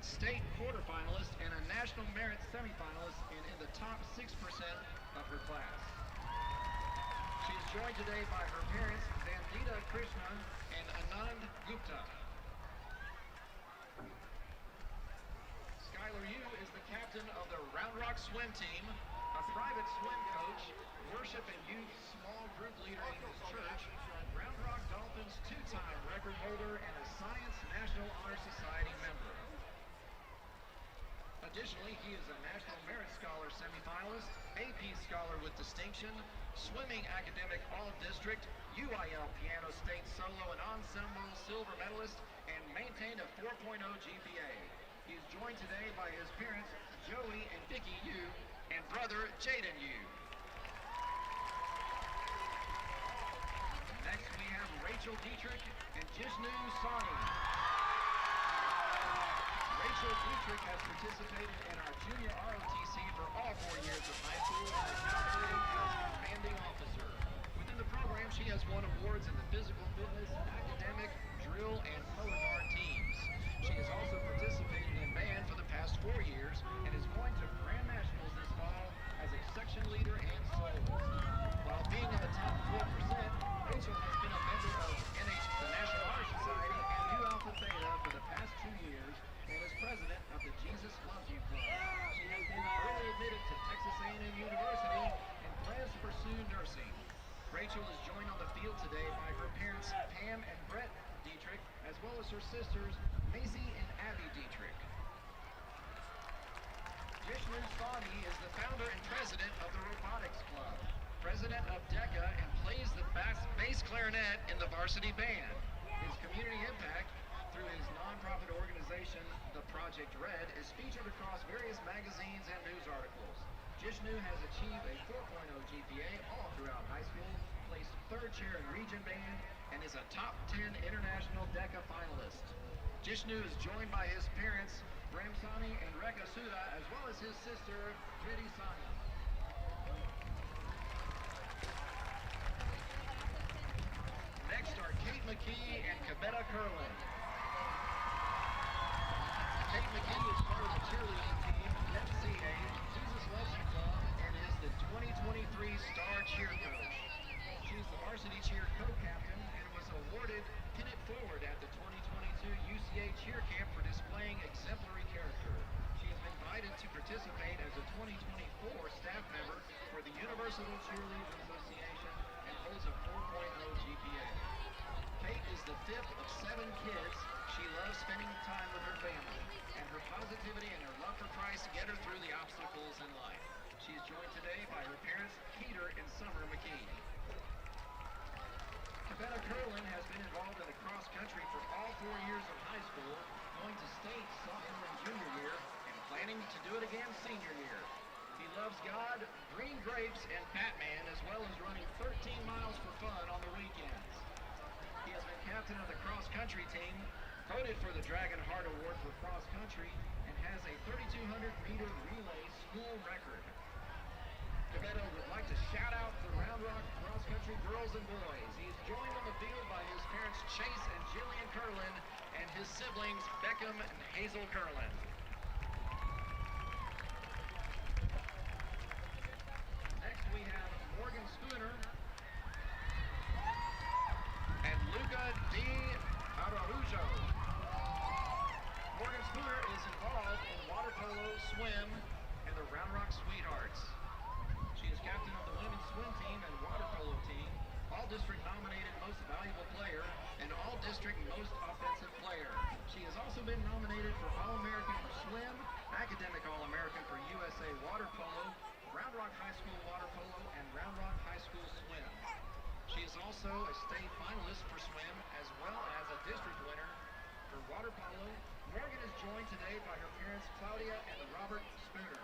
state quarterfinalist and a National Merit semifinalist and in the top 6% of her class. She is joined today by her parents, Vandita Krishna and Anand Gupta. Skylar Yu is the captain of the Round Rock Swim Team, a private swim coach, worship and youth small group leader in his church, Round Rock Dolphins 2-time record holder, and a Science National Honor Society member. Additionally, he is a National Merit Scholar semifinalist, AP Scholar with distinction, swimming academic all-district, UIL piano state solo and ensemble silver medalist, and maintained a 4.0 GPA. He is joined today by his parents, Joey and Vicky Yu, and brother, Jaden Yu. Next, we have Rachel Dietrich and Jishnu Sani. Rachel Dietrich has participated in our junior ROTC for all 4 years of high school and is now serving as commanding officer. Within the program, she has won awards in the physical fitness, academic, drill, and color guard teams. She has also participated in band for the past 4 years and is going to Grand Nationals this fall as a section leader and soloist. While being in the top 4%, Rachel has been a member of the National Honor Society and Nu Alpha Theta for the past 2 years and is president of the Jesus Loves You Club. She has been early admitted to Texas A&M University and plans to pursue nursing. Rachel is joined on the field today by her parents Pam and Brett Dietrich, as well as her sisters Macy and Abby Dietrich. Jishnu Sani is the founder and president of the Robotics Club, president of DECA, and plays the bass clarinet in the varsity band. His community impact through his nonprofit organization, The Project Red, is featured across various magazines and news articles. Jishnu has achieved a 4.0 GPA all throughout high school, placed 3rd chair in region band, and is a top 10 international DECA finalist. Jishnu is joined by his parents, Ramsani and Rekha Sudha, as well as his sister, Kriti Sani. Next are Kate McKee and Kabeta Curlin. Kate McKee is part of the cheerleading team, FCA, Jesus Loves You Club, and is the 2023 Star Cheer Coach. She's the varsity cheer co-captain and was awarded Pin It Forward at the 2022 UCA Cheer Camp for displaying exemplary character. She has been invited to participate as a 2024 staff member for the Universal Cheerleaders Association and holds a 4.0 GPA. Kate is the 5th of 7 kids. She loves spending time with her family, and her positivity and her love for Christ get her through the obstacles in life. She is joined today by her parents, Peter and Summer McKee. Kabeta Curlin has been involved in the cross country for all 4 years of high school, going to state sophomore and junior year, and planning to do it again senior year. He loves God, green grapes, and Batman, as well as running 13 miles for fun on the weekends. He has been captain of the cross country team, voted for the Dragon Heart Award for cross country, and has a 3,200 meter relay school record. Kabeta would like to shout out the Round Rock cross country girls and boys. He is joined on the field by his parents Chase and Jillian Curlin and his siblings Beckham and Hazel Curlin. Next we have Morgan Spooner and Luca Di Araujo. Morgan Spooner is involved in water polo, swim, and the Round Rock Sweethearts. She is captain of the women's swim team and water polo team, all-district nominated most valuable player, and all-district most offensive player. She has also been nominated for All-American for swim, academic All-American for USA water polo, Round Rock High School water polo, and Round Rock High School swim. She is also a state finalist for swim, as well as a district winner for water polo. Morgan is joined today by her parents Claudia and Robert Spooner.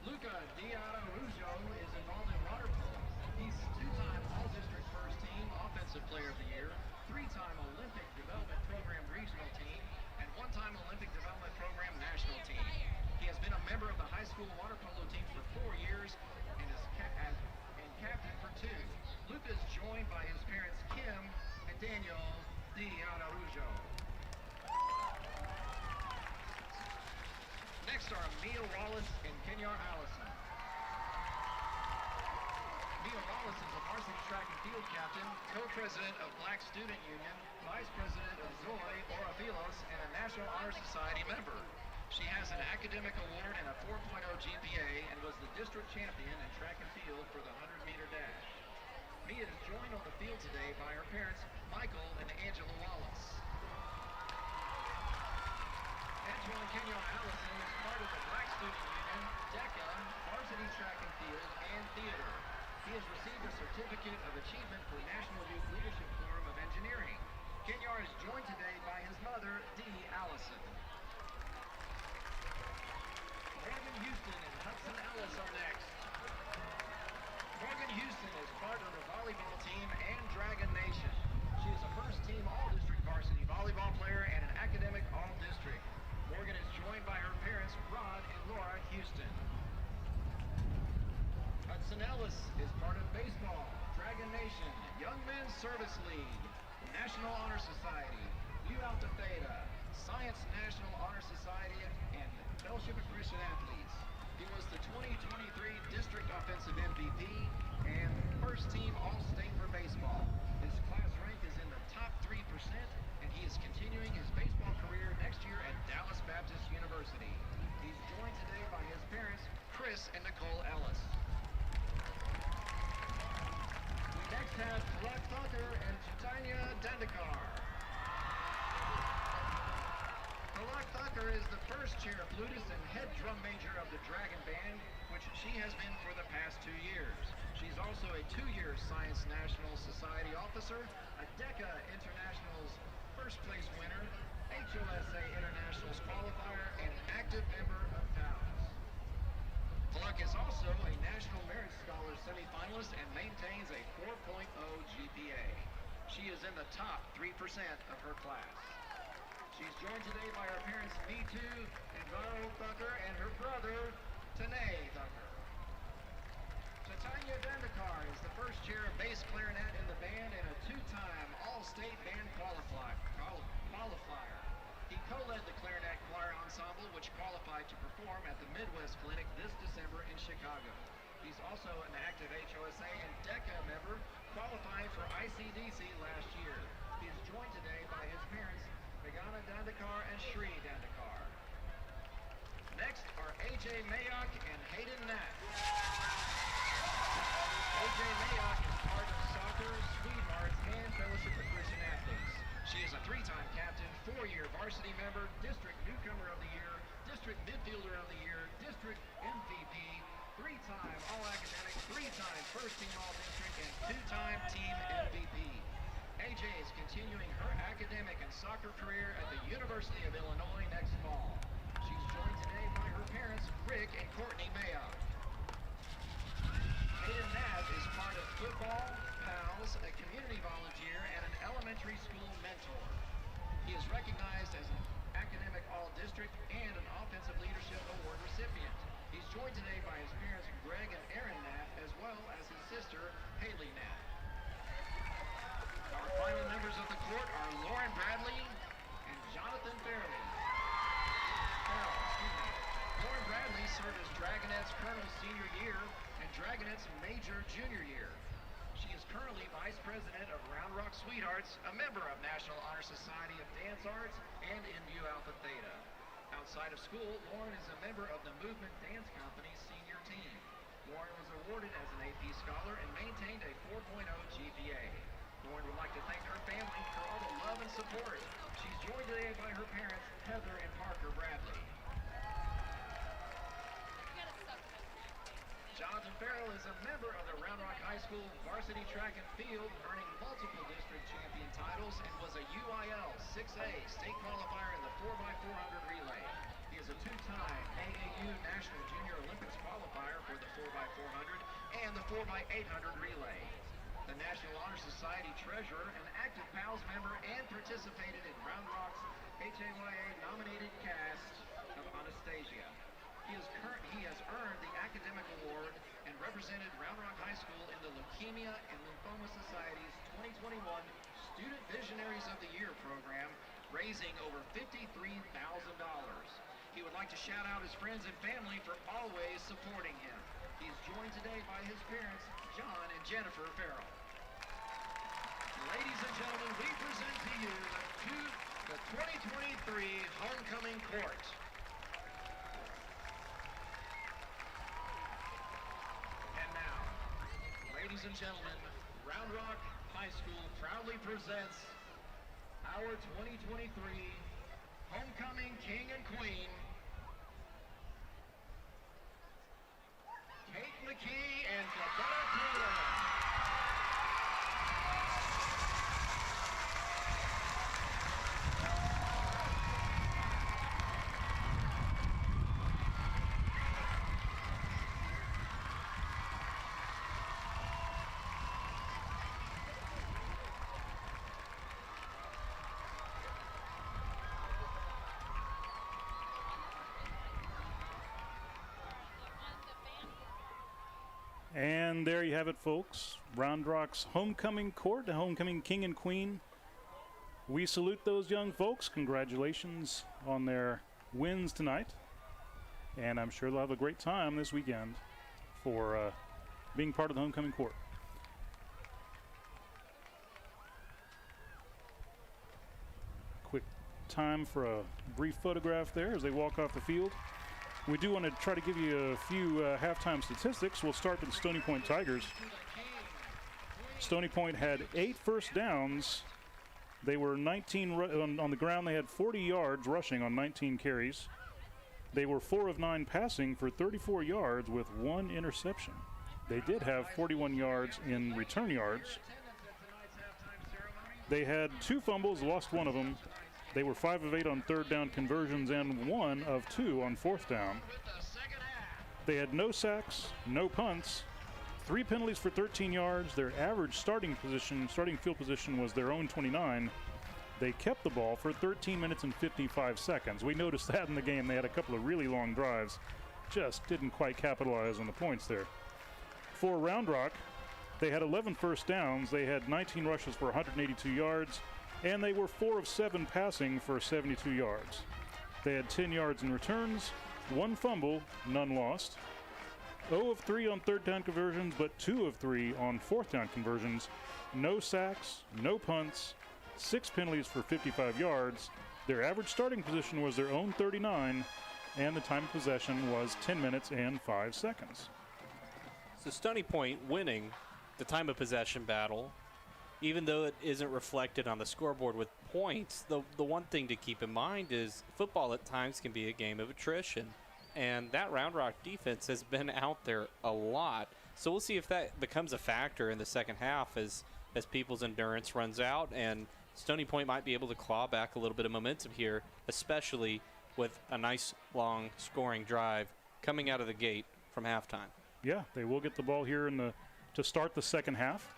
Luca Di Araujo is involved in water polo. He's 2-time All-District First Team Offensive Player of the Year, 3-time Olympic Development Program Regional Team, and 1-time Olympic Development Program National Team. He has been a member of the high school water polo team for 4 years and is captain for 2. Luca is joined by his parents Kim and Daniel Di Araujo. Next are Mia Wallace and Kenyar Allison. Mia Wallace is a varsity track and field captain, co-president of Black Student Union, vice president of Zoe Orafilos, and a National Honor Society member. She has an academic award and a 4.0 GPA and was the district champion in track and field for the 100-meter dash. Mia is joined on the field today by her parents, Michael and Angela Wallace. Angela and Kenyar Allison is part of the Black Student Union, DECA, Theater. He has received a Certificate of Achievement for National Youth Leadership Forum of Engineering. Kenyar is joined today by his mother, Dee Allison. Morgan Houston and Hudson Ellis are next. Morgan Houston is part of the volleyball team and Dragon Nation. She is a first-team All-District varsity volleyball player and an academic All-District. Morgan is joined by her parents, Rod and Laura Houston. Hudson Ellis is part of baseball, Dragon Nation, Young Men's Service League, National Honor Society, Nu Alpha Theta, Science National Honor Society, and Fellowship of Christian Athletes. He was the 2023 District Offensive MVP and first-team All-State for baseball. His class rank is in the top 3%, and he is continuing his baseball career next year at Dallas Baptist University. He's joined today by his parents, Chris and Nicole Ellis. We next have Clark Tucker and Chaitanya Dandekar. Rawk Tucker is the first chair flutist and head drum major of the Dragon Band, which she has been for the past 2 years. She's also a 2-year Science National Society officer, a DECA Internationals first place winner, HOSA Internationals qualifier, and an active member of PALS. Clark is also a National Merit Scholar semifinalist and maintains a 4.0 GPA. She is in the top 3% of her class. She's joined today by her parents, Mitu and Varo Tucker, and her brother, Tanay Tucker. Chaitanya Dandekar is the first chair of bass clarinet in the band and a 2-time All-State Band qualifier. He co-led the clarinet choir ensemble, which qualified to perform at the Midwest Clinic this December in Chicago. He's also an active HOSA and DECA member, qualifying for ICDC last year. He is joined today by his parents, Megana Dandekar and Shri Dandekar. Next are AJ Mayock and Hayden Nat. AJ Mayock is part of soccer, sweethearts, and Fellowship of Christian Athletes. She is a 3-time captain, 4-year varsity member, district newcomer of the year, district midfielder of the year, district MVP, 3-time all-academic, 3-time first-team all-district, and 2-time team MVP. AJ is continuing her academic and soccer career at the University of Illinois next fall. She's joined today by her parents, Rick and Courtney Mayock. Hayden Nat is part of football, PALS, a community volunteer, and an elementary school mentor. He is recognized as an academic all-district and an offensive leadership award recipient. He's joined today by his parents, Greg and Aaron Nat, as well as his sister, Haley Nat. Our final members of the court are Lauren Bradley and Jonathan Farrell. Lauren Bradley served as Dragonette's Colonel senior year and Dragonette's Major junior year. She is currently Vice President of Round Rock Sweethearts, a member of National Honor Society of Dance Arts, and in Nu Alpha Theta. Outside of school, Lauren is a member of the Movement Dance Company's senior team. Lauren was awarded as an AP Scholar and maintained a 4.0 GPA. Lauren would like to thank her family for all the love and support. She's joined today by her parents, Heather and Parker Bradley. Jonathan Farrell is a member of the Round Rock High School varsity track and field, earning multiple district champion titles, and was a UIL 6A state qualifier in the 4x400 relay. He is a 2-time AAU National Junior Olympics qualifier for the 4x400 and the 4x800 relay. The National Honor Society treasurer, an active PALS member, and participated in Round Rock's HAYA-nominated cast of Anastasia. He has earned the academic award and represented Round Rock High School in the Leukemia and Lymphoma Society's 2021 Student Visionaries of the Year program, raising over $53,000. He would like to shout out his friends and family for always supporting him. He's joined today by his parents, John and Jennifer Farrell. Ladies and gentlemen, we present to you the 2023 Homecoming Court. And now, ladies and gentlemen, Round Rock High School proudly presents our 2023 Homecoming King and Queen, Kate McKee and And there you have it, folks. Round Rock's homecoming court, the homecoming king and queen. We salute those young folks. Congratulations on their wins tonight. And I'm sure they'll have a great time this weekend for being part of the homecoming court. Quick time for a brief photograph there as they walk off the field. We do want to try to give you a few halftime statistics. We'll start with the Stony Point Tigers. Stony Point had 8 first downs. They were 19 on the ground. They had 40 yards rushing on 19 carries. They were 4 of 9 passing for 34 yards with 1 interception. They did have 41 yards in return yards. They had 2 fumbles, lost 1 of them. They were 5 of 8 on third down conversions and 1 of 2 on fourth down. They had no sacks, no punts, 3 penalties for 13 yards. Their average starting field position was their own 29. They kept the ball for 13 minutes and 55 seconds. We noticed that in the game. They had a couple of really long drives. Just didn't quite capitalize on the points there. For Round Rock, they had 11 first downs. They had 19 rushes for 182 yards. And they were 4 of 7 passing for 72 yards. They had 10 yards in returns, 1 fumble, none lost. 0 of 3 on third down conversions, but 2 of 3 on fourth down conversions. No sacks, no punts, 6 penalties for 55 yards. Their average starting position was their own 39, and the time of possession was 10 minutes and 5 seconds. So Stony Point winning the time of possession battle. Even though it isn't reflected on the scoreboard with points, the one thing to keep in mind is football at times can be a game of attrition. And that Round Rock defense has been out there a lot. So we'll see if that becomes a factor in the second half as people's endurance runs out. And Stony Point might be able to claw back a little bit of momentum here, especially with a nice long scoring drive coming out of the gate from halftime. Yeah, they will get the ball here to start the second half.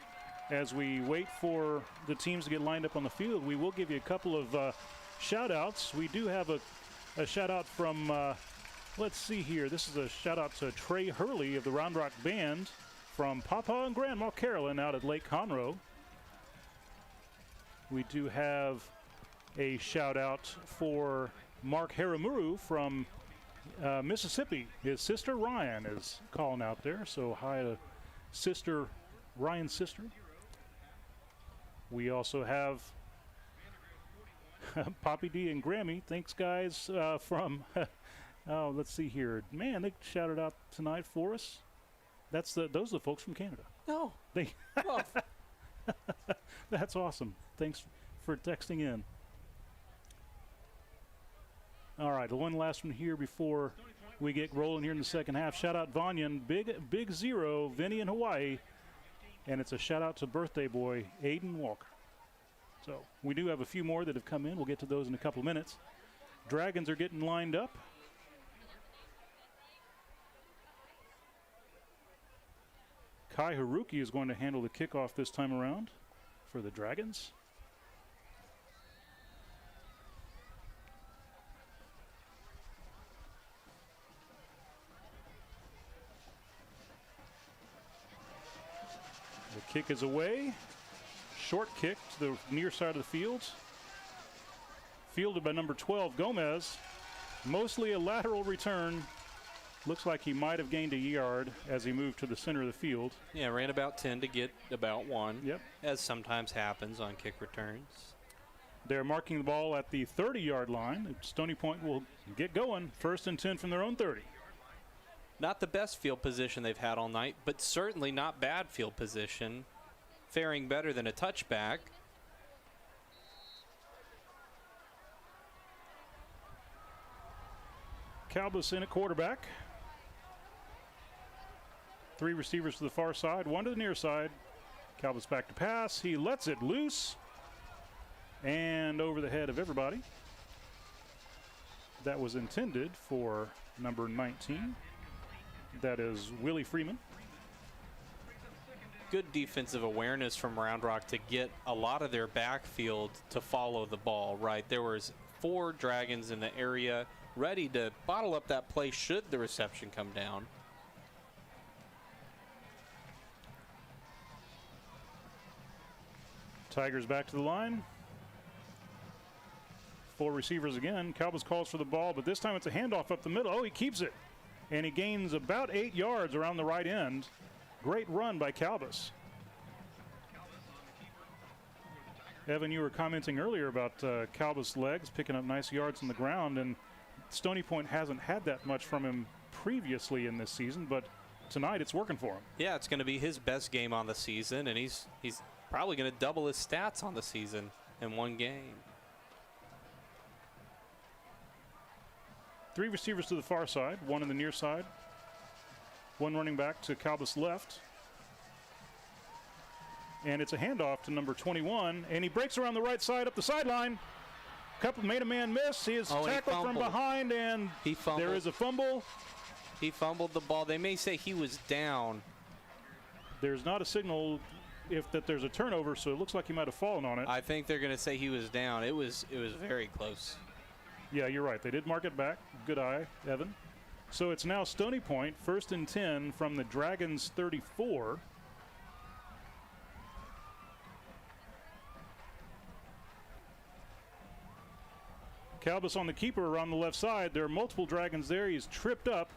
As we wait for the teams to get lined up on the field, we will give you a couple of shout-outs. We do have a shout-out from, let's see here. This is a shout-out to Trey Hurley of the Round Rock Band from Papa and Grandma Carolyn out at Lake Conroe. We do have a shout-out for Mark Haramuru from Mississippi. His sister Ryan is calling out there, so hi to Ryan's sister. We also have Poppy D and Grammy. Thanks, guys, from, let's see here. Man, they shouted out tonight for us. Those are the folks from Canada. No. That's awesome. Thanks for texting in. All right, the one last one here before we get rolling here in the second half. Shout out Vanyan, Big Zero, Vinny in Hawaii. And it's a shout-out to birthday boy, Aiden Walker. So we do have a few more that have come in. We'll get to those in a couple of minutes. Dragons are getting lined up. Kai Haruki is going to handle the kickoff this time around for the Dragons. The kick is away. Short kick to the near side of the field. Fielded by number 12, Gomez. Mostly a lateral return. Looks like he might have gained a yard as he moved to the center of the field. Yeah, ran about 10 to get about 1. Yep. As sometimes happens on kick returns. They're marking the ball at the 30-yard line. Stony Point will get going. 1st and 10 from their own 30. Not the best field position they've had all night, but certainly not bad field position. Faring better than a touchback. Calbus in at quarterback. 3 receivers to the far side, 1 to the near side. Calbus back to pass. He lets it loose. And over the head of everybody. That was intended for number 19. That is Willie Freeman. Good defensive awareness from Round Rock to get a lot of their backfield to follow the ball, right? There was 4 Dragons in the area ready to bottle up that play should the reception come down. Tigers back to the line. 4 receivers again. Calbus calls for the ball, but this time it's a handoff up the middle. Oh, he keeps it. And he gains about 8 yards around the right end. Great run by Calbus. Evan, you were commenting earlier about Calbus' legs picking up nice yards on the ground, and Stony Point hasn't had that much from him previously in this season, but tonight it's working for him. Yeah, it's going to be his best game on the season, and he's probably going to double his stats on the season in one game. 3 receivers to the far side, 1 in the near side, 1 running back to Calbus' left. And it's a handoff to number 21, and he breaks around the right side up the sideline. Couple made a man miss. He is tackled from behind, and there is a fumble. He fumbled the ball. They may say he was down. There's not a signal that there's a turnover, so it looks like he might have fallen on it. I think they're going to say he was down. It was very close. Yeah, you're right. They did mark it back. Good eye, Evan. So it's now Stony Point, 1st and 10 from the Dragons' 34. Calbus on the keeper around the left side. There are multiple Dragons there. He's tripped up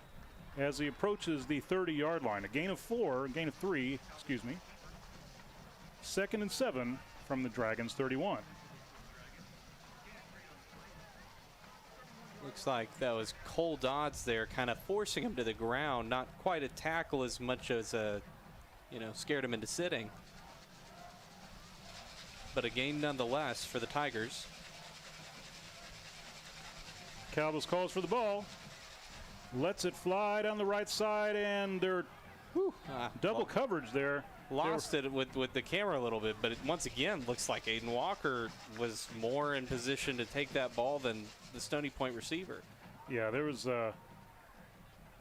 as he approaches the 30-yard line. A gain of 3, excuse me. 2nd and 7 from the Dragons' 31. Looks like that was Cole Dodds there, kind of forcing him to the ground. Not quite a tackle as much as scared him into sitting. But a gain nonetheless for the Tigers. Calbus calls for the ball, lets it fly down the right side, and they're double coverage there. Lost it with the camera a little bit, but once again, looks like Aiden Walker was more in position to take that ball than the Stony Point receiver. Yeah, there was the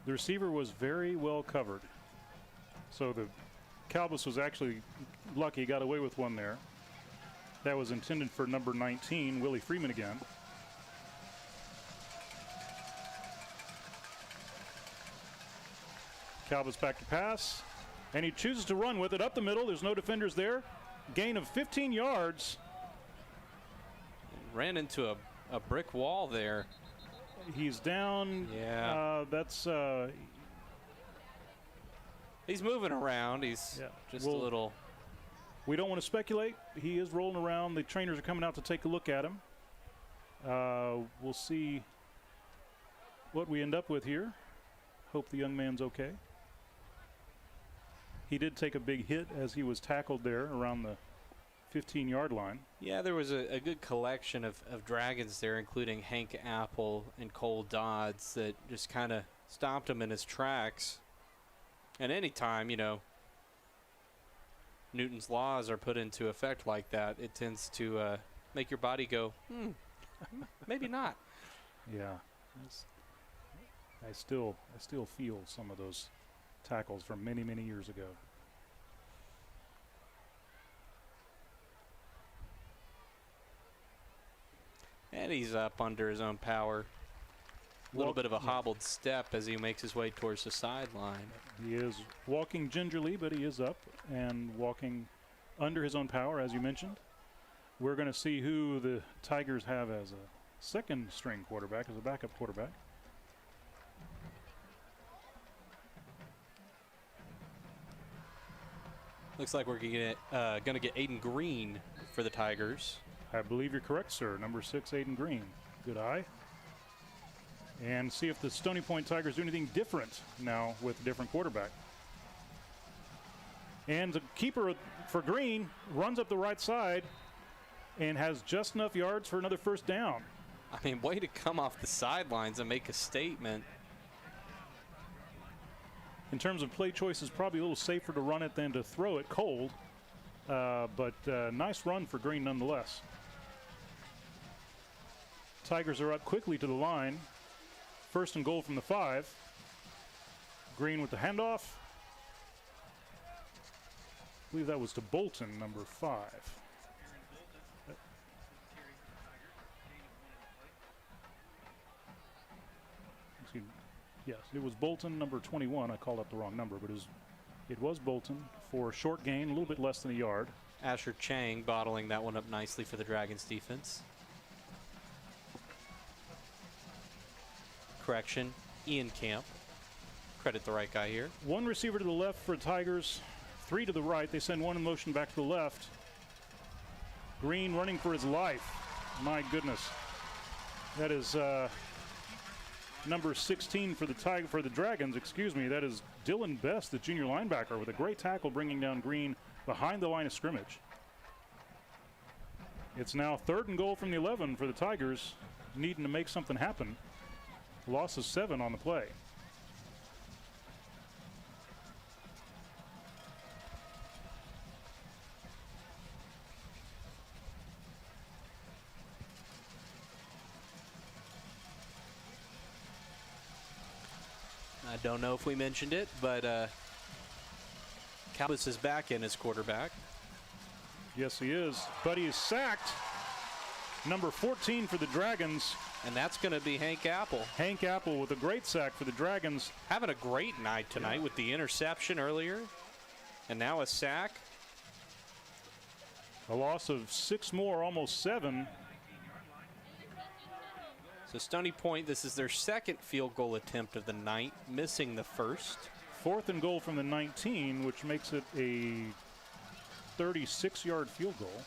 receiver was very well covered. So the Calbus was actually lucky, got away with one there. That was intended for number 19, Willie Freeman again. Calbus back to pass, and he chooses to run with it up the middle. There's no defenders there. Gain of 15 yards. Ran into a brick wall there. He's down. Yeah. He's moving around. He's just a little. We don't want to speculate. He is rolling around. The trainers are coming out to take a look at him. We'll see what we end up with here. Hope the young man's okay. He did take a big hit as he was tackled there around the 15-yard line. Yeah, there was a good collection of Dragons there, including Hank Apple and Cole Dodds, that just kind of stopped him in his tracks. And anytime, Newton's laws are put into effect like that, it tends to make your body go, maybe not. Yeah. I still feel some of those tackles from many, many years ago. And he's up under his own power. A little bit of a hobbled step as he makes his way towards the sideline. He is walking gingerly, but he is up and walking under his own power, as you mentioned. We're going to see who the Tigers have as a second-string quarterback, as a backup quarterback. Looks like we're going to get Aiden Green for the Tigers. I believe you're correct, sir. Number 6, Aiden Green. Good eye. And see if the Stony Point Tigers do anything different now with a different quarterback. And the keeper for Green runs up the right side and has just enough yards for another first down. I mean, way to come off the sidelines and make a statement. In terms of play choices, probably a little safer to run it than to throw it cold. But nice run for Green nonetheless. Tigers are up quickly to the line. 1st and goal from the 5. Green with the handoff. I believe that was to Bolton, number 5. Excuse me. Yes, it was Bolton, number 21. I called up the wrong number, but it was Bolton for a short gain, a little bit less than a yard. Asher Chang bottling that one up nicely for the Dragons defense. Correction, Ian Camp. Credit the right guy here. One receiver to the left for Tigers, 3 to the right. They send one in motion back to the left. Green running for his life. My goodness. That is number 16 for the Dragons, excuse me. That is Dylan Best, the junior linebacker, with a great tackle bringing down Green behind the line of scrimmage. It's now 3rd and goal from the 11 for the Tigers, needing to make something happen. Loss of 7 on the play. I don't know if we mentioned it, but Calbus is back in as quarterback. Yes, he is. But he is sacked. Number 14 for the Dragons. And that's going to be Hank Apple. Hank Apple with a great sack for the Dragons. Having a great night tonight with the interception earlier. And now a sack. A loss of 6 more, almost 7. So Stony Point, this is their 2nd field goal attempt of the night, missing the first. 4th and goal from the 19, which makes it a 36-yard field goal.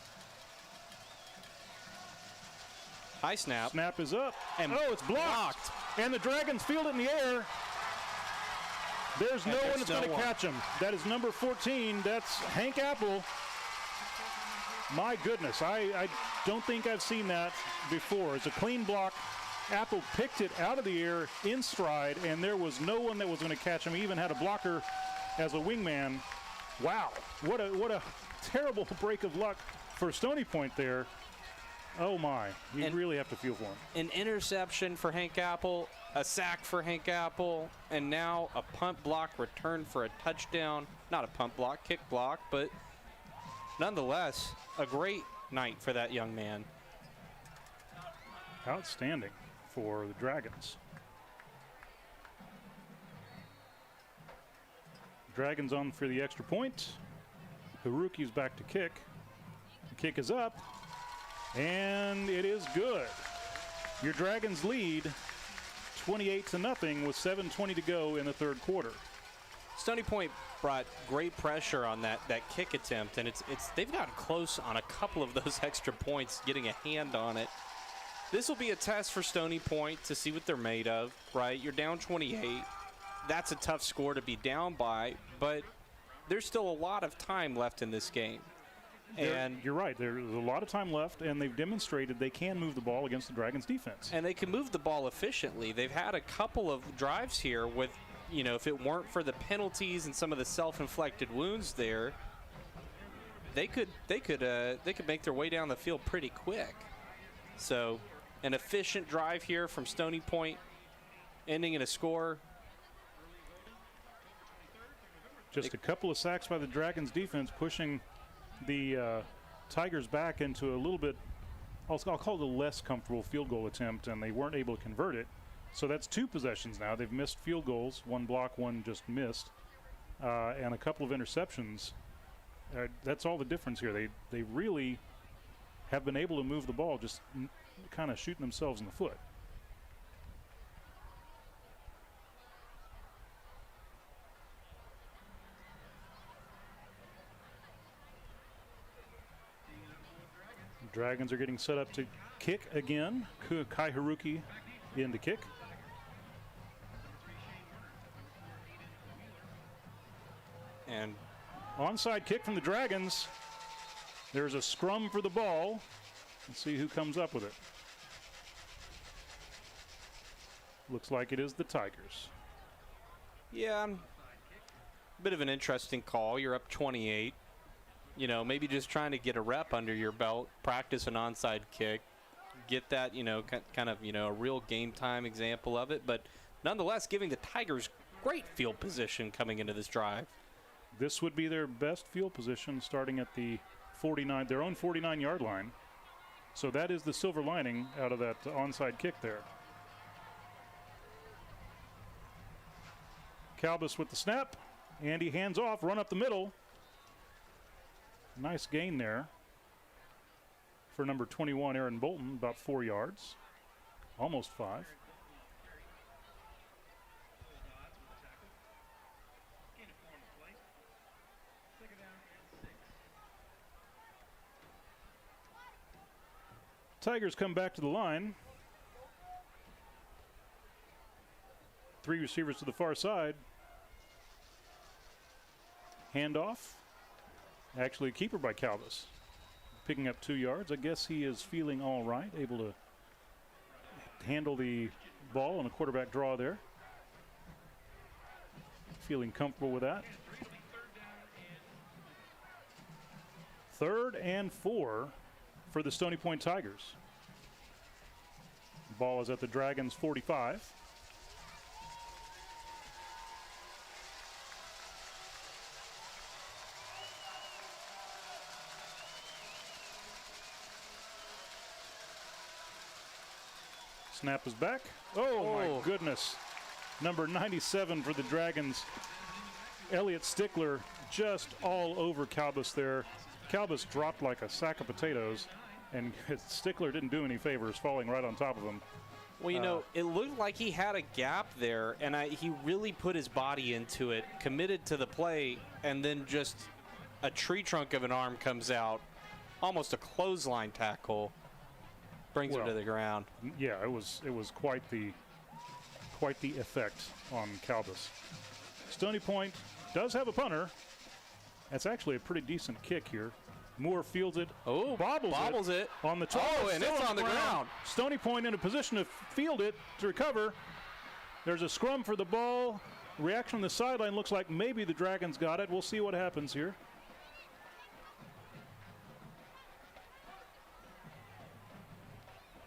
High snap. Snap is up. And it's blocked. And the Dragons field it in the air. There's no one that's going to catch him. That is number 14. That's Hank Apple. My goodness, I don't think I've seen that before. It's a clean block. Apple picked it out of the air in stride, and there was no one that was going to catch him. He even had a blocker as a wingman. Wow, what a terrible break of luck for Stony Point there. Oh my, you really have to feel for him. An interception for Hank Apple, a sack for Hank Apple, and now a punt block return for a touchdown. Not a punt block, kick block, but nonetheless, a great night for that young man. Outstanding for the Dragons. Dragons on for the extra point. Haruki's back to kick. The kick is up, and it is good. Your Dragons lead 28-0 with 7:20 to go in the 3rd quarter. Stony Point brought great pressure on that kick attempt, and they've gotten close on a couple of those extra points, getting a hand on it. This will be a test for Stony Point to see what they're made of, right? You're down 28. That's a tough score to be down by, but there's still a lot of time left in this game. And you're right. There's a lot of time left, and they've demonstrated they can move the ball against the Dragons' defense. And they can move the ball efficiently. They've had a couple of drives here with, if it weren't for the penalties and some of the self-inflicted wounds there, they could make their way down the field pretty quick. So, an efficient drive here from Stony Point, ending in a score. Just a couple of sacks by the Dragons' defense, pushing the Tigers back into a little bit, I'll call it a less comfortable field goal attempt, and they weren't able to convert it. So that's 2 possessions now. They've missed field goals, 1 block, 1 just missed, and a couple of interceptions. That's all the difference here. They really have been able to move the ball, just kind of shooting themselves in the foot. Dragons are getting set up to kick again. Kai Haruki in to kick. And onside kick from the Dragons. There's a scrum for the ball. Let's see who comes up with it. Looks like it is the Tigers. Yeah, a bit of an interesting call. You're up 28. Maybe just trying to get a rep under your belt, practice an onside kick, get that, kind of, a real game time example of it. But nonetheless, giving the Tigers great field position coming into this drive. This would be their best field position starting at the 49, their own 49-yard line. So that is the silver lining out of that onside kick there. Calbus with the snap. Andy hands off, run up the middle. Nice gain there for number 21, Aaron Bolton, about 4 yards, almost 5. Tigers come back to the line. 3 receivers to the far side. Handoff. Actually a keeper by Calvis. Picking up 2 yards. I guess he is feeling all right, able to handle the ball on a quarterback draw there. Feeling comfortable with that. 3rd and 4 for the Stony Point Tigers. Ball is at the Dragons' 45. Snap is back. Oh, my goodness. Number 97 for the Dragons, Elliott Stickler, just all over Calvis there. Calvis dropped like a sack of potatoes, and Stickler didn't do any favors, falling right on top of him. Well, you know, it looked like he had a gap there, and he really put his body into it, committed to the play, and then just a tree trunk of an arm comes out, almost a clothesline tackle, brings him to the ground. Yeah, it was quite the effect on Calvis. Stony Point does have a punter. That's actually a pretty decent kick here. Moore fields it. Oh, bobbles it on the top. Oh, and it's on the ground. Stony Point in a position to field it, to recover. There's a scrum for the ball. Reaction on the sideline looks like maybe the Dragons got it. We'll see what happens here.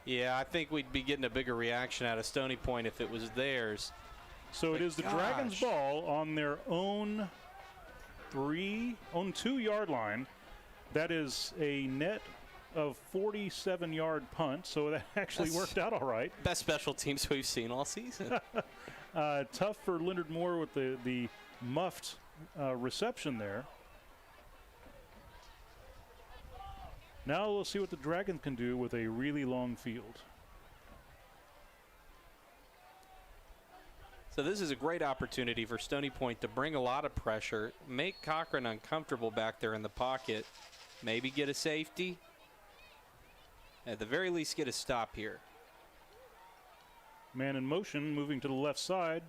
Yeah, I think we'd be getting a bigger reaction out of Stony Point if it was theirs. So it is the Dragons' ball on their own 2-yard line. That is a net of 47-yard punt, so that actually worked out all right. Best special teams we've seen all season. Tough for Leonard Moore with the muffed reception there. Now we'll see what the Dragons can do with a really long field. So this is a great opportunity for Stony Point to bring a lot of pressure, make Cochran uncomfortable back there in the pocket, maybe get a safety, at the very least get a stop here. Man in motion, moving to the left side.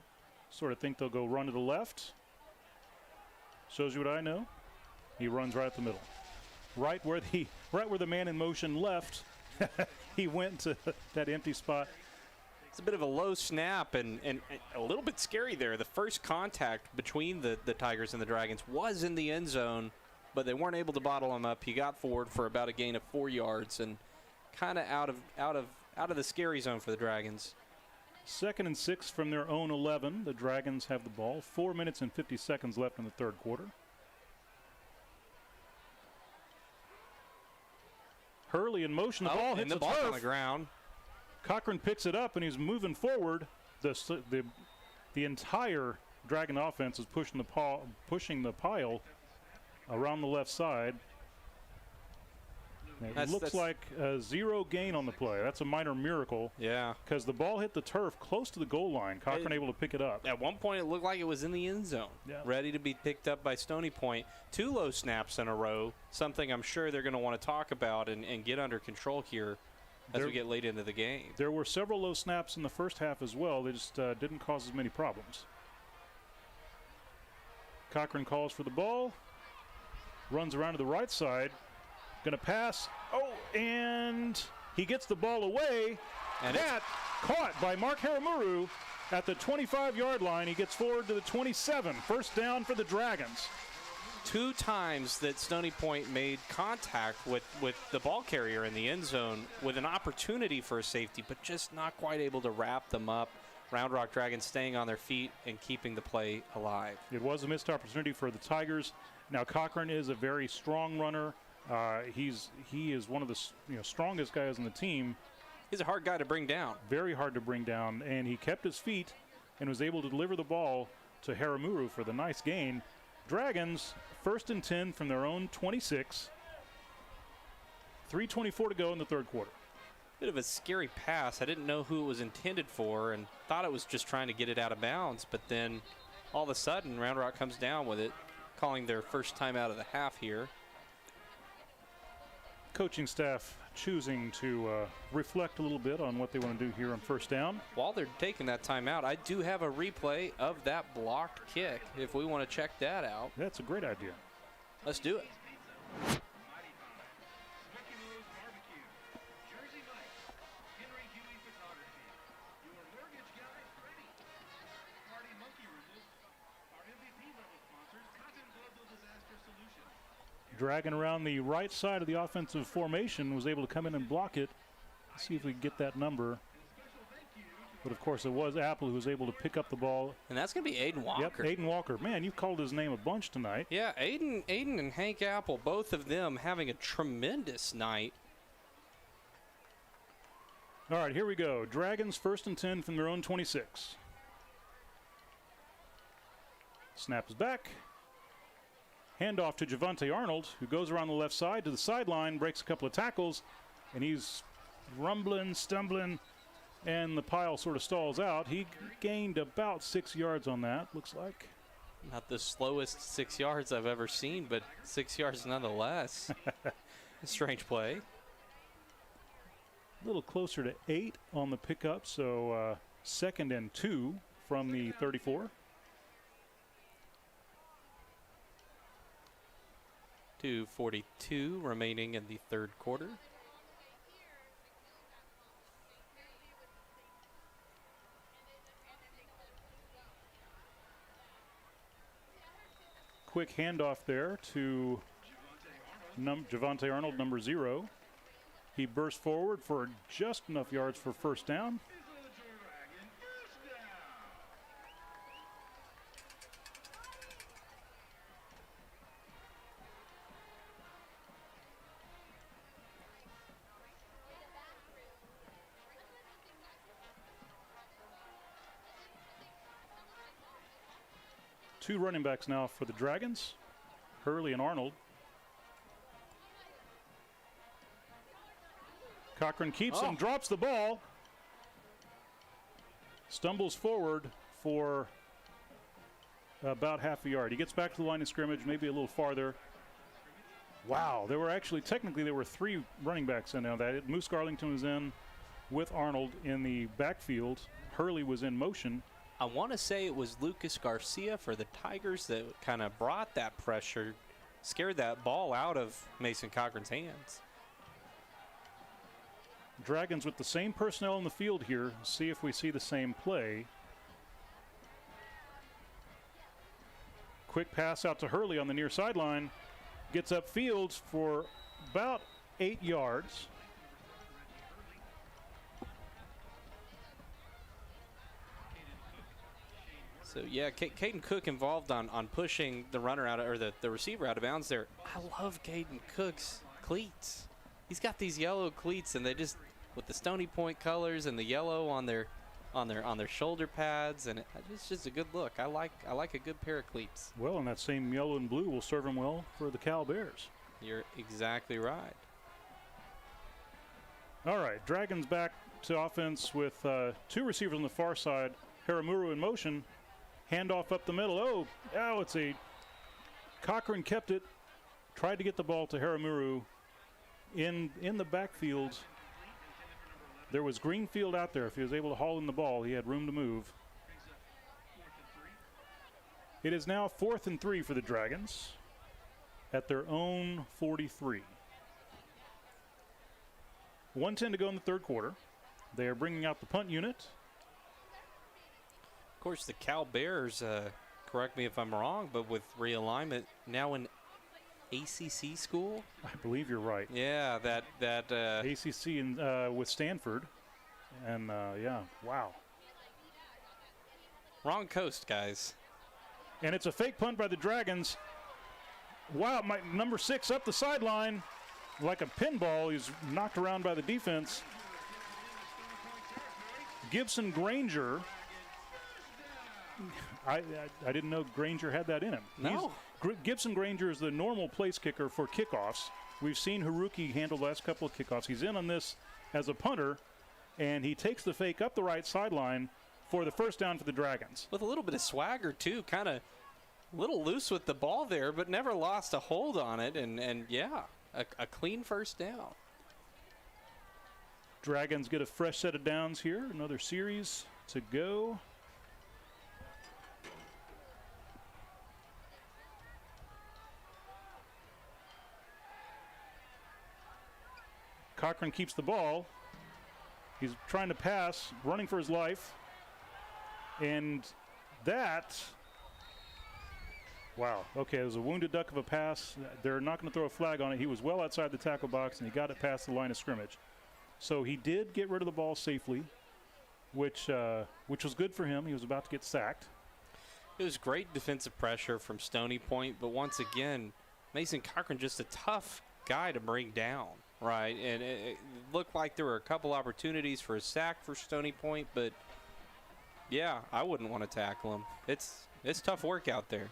Sort of think they'll go run to the left. Shows you what I know. He runs right at the middle. Right where the man in motion left, he went to that empty spot. It's a bit of a low snap and a little bit scary there. The first contact between the Tigers and the Dragons was in the end zone, but they weren't able to bottle him up. He got forward for about a gain of 4 yards and kind of out of the scary zone for the Dragons. 2nd and 6 from their own 11. The Dragons have the ball. 4 minutes and 50 seconds left in the third quarter. Hurley in motion. The ball hits the ball turf on the ground. Cochran picks it up and he's moving forward. The entire Dragon offense is pushing the pile around the left side. It looks like a 0 gain on the play. That's a minor miracle. Yeah. Because the ball hit the turf close to the goal line. Cochran able to pick it up. At one point, it looked like it was in the end zone, ready to be picked up by Stony Point. 2 low snaps in a row, something I'm sure they're going to want to talk about and get under control here as we get late into the game. There were several low snaps in the first half as well. They just didn't cause as many problems. Cochran calls for the ball. Runs around to the right side. Going to pass. Oh, and he gets the ball away. And that caught by Mark Haramuru at the 25-yard line. He gets forward to the 27. First down for the Dragons. 2 times that Stony Point made contact with the ball carrier in the end zone with an opportunity for a safety, but just not quite able to wrap them up. Round Rock Dragons staying on their feet and keeping the play alive. It was a missed opportunity for the Tigers. Now Cochran is a very strong runner. He is one of the strongest guys on the team. He's a hard guy to bring down. Very hard to bring down, and he kept his feet and was able to deliver the ball to Haramuru for the nice gain. Dragons, 1st and 10 from their own 26. 3:24 to go in the third quarter. Bit of a scary pass. I didn't know who it was intended for and thought it was just trying to get it out of bounds, but then all of a sudden Round Rock comes down with it, calling their first time out of the half here. Coaching staff choosing to reflect a little bit on what they want to do here on first down. While they're taking that timeout, I do have a replay of that blocked kick if we want to check that out. That's a great idea. Let's do it. Dragging around the right side of the offensive formation, was able to come in and block it. Let's see if we can get that number. But of course, it was Apple who was able to pick up the ball. And that's going to be Aiden Walker. Yep, Aiden Walker. Man, you've called his name a bunch tonight. Yeah, Aiden and Hank Apple, both of them having a tremendous night. All right, here we go. Dragons 1st and 10 from their own 26. Snap is back. Handoff to Javante Arnold, who goes around the left side to the sideline, breaks a couple of tackles, and he's rumbling, stumbling, and the pile sort of stalls out. He gained about 6 yards on that, looks like. Not the slowest 6 yards I've ever seen, but 6 yards nonetheless. A strange play. A little closer to 8 on the pickup, so 2nd and 2 from the 34. 2:42 remaining in the third quarter. Quick handoff there to Javante Arnold, number 0. He burst forward for just enough yards for first down. Two running backs now for the Dragons, Hurley and Arnold. Cochran keeps him, drops the ball, stumbles forward for about half a yard. He gets back to the line of scrimmage, maybe a little farther. Wow, there were 3 running backs in now. That Moose Garlington was in with Arnold in the backfield. Hurley was in motion. I want to say it was Lucas Garcia for the Tigers that kind of brought that pressure, scared that ball out of Mason Cochran's hands. Dragons with the same personnel in the field here. See if we see the same play. Quick pass out to Hurley on the near sideline. Gets upfield for about 8 yards. So yeah, Caden Cook involved on pushing the runner out of, or the receiver out of bounds there. I love Caden Cook's cleats. He's got these yellow cleats, and they just, with the Stony Point colors and the yellow on their shoulder pads, and it's just a good look. I like a good pair of cleats. Well, and that same yellow and blue will serve him well for the Cal Bears. You're exactly right. All right, Dragons back to offense with 2 receivers on the far side. Haramuru in motion. Handoff up the middle. It's a Cochran kept it. Tried to get the ball to Haramuru in the backfield. There was Greenfield out there. If he was able to haul in the ball, he had room to move. It is now 4th and 3 for the Dragons at their own 43. 1:10 to go in the third quarter. They are bringing out the punt unit. Of course, the Cal Bears, correct me if I'm wrong, but with realignment now in ACC school? I believe you're right. Yeah, that ACC with Stanford. And, wow. Wrong coast, guys. And it's a fake punt by the Dragons. Wow, number 6 up the sideline like a pinball. He's knocked around by the defense. Gibson Granger. I didn't know Granger had that in him. No. Gibson Granger is the normal place kicker for kickoffs. We've seen Haruki handle the last couple of kickoffs. He's in on this as a punter, and he takes the fake up the right sideline for the first down for the Dragons. With a little bit of swagger, too. Kind of a little loose with the ball there, but never lost a hold on it. And yeah, a clean first down. Dragons get a fresh set of downs here. Another series to go. Cochran keeps the ball. He's trying to pass, running for his life. And that, wow, okay, it was a wounded duck of a pass. They're not going to throw a flag on it. He was well outside the tackle box, and he got it past the line of scrimmage. So he did get rid of the ball safely, which was good for him. He was about to get sacked. It was great defensive pressure from Stony Point, but once again, Mason Cochran just a tough guy to bring down, right? And it looked like there were a couple opportunities for a sack for Stony Point, but yeah, I wouldn't want to tackle him. It's tough work out there.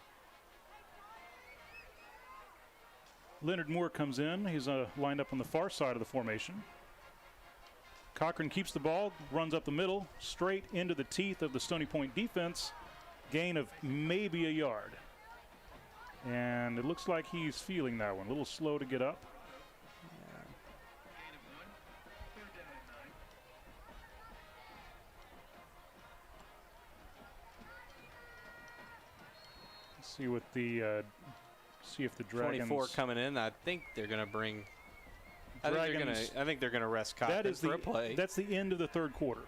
Leonard Moore comes in. He's lined up on the far side of the formation. Cochran keeps the ball, runs up the middle, straight into the teeth of the Stony Point defense. Gain of maybe a yard. And it looks like he's feeling that one. A little slow to get up. Let's see what the see if the Dragons. 24 coming in. I think they're going to bring. I think they're gonna rest Cochran for a play. That's the end of the third quarter.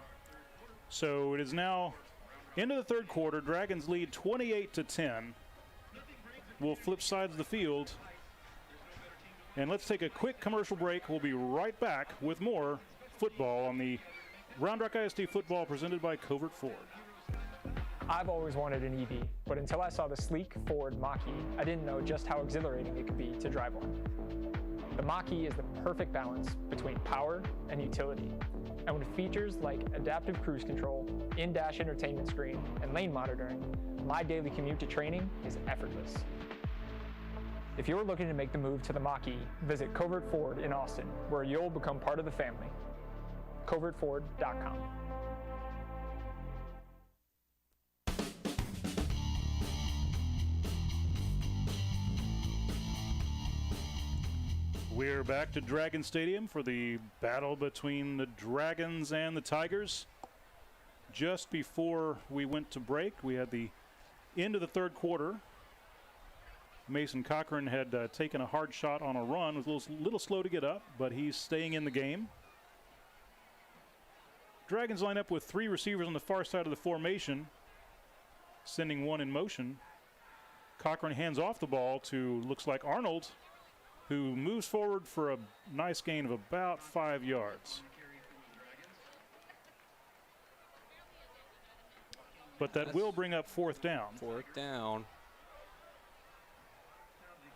So it is now end of the third quarter. Dragons lead 28-10. We'll flip sides of the field. And let's take a quick commercial break. We'll be right back with more football on the Round Rock ISD football presented by Covert Ford. I've always wanted an EV, but until I saw the sleek Ford Mach-E, I didn't know just how exhilarating it could be to drive one. The Mach-E is the perfect balance between power and utility. And with features like adaptive cruise control, in-dash entertainment screen, and lane monitoring, my daily commute to training is effortless. If you're looking to make the move to the Mach-E, visit Covert Ford in Austin, where you'll become part of the family. CovertFord.com. We're back to Dragon Stadium for the battle between the Dragons and the Tigers. Just before we went to break, we had the end of the third quarter. Mason Cochran had taken a hard shot on a run. Was a little slow to get up, but he's staying in the game. Dragons line up with three receivers on the far side of the formation, sending one in motion. Cochran hands off the ball to, looks like Arnold, who moves forward for a nice gain of about 5 yards. But that will bring up fourth down. Fourth down.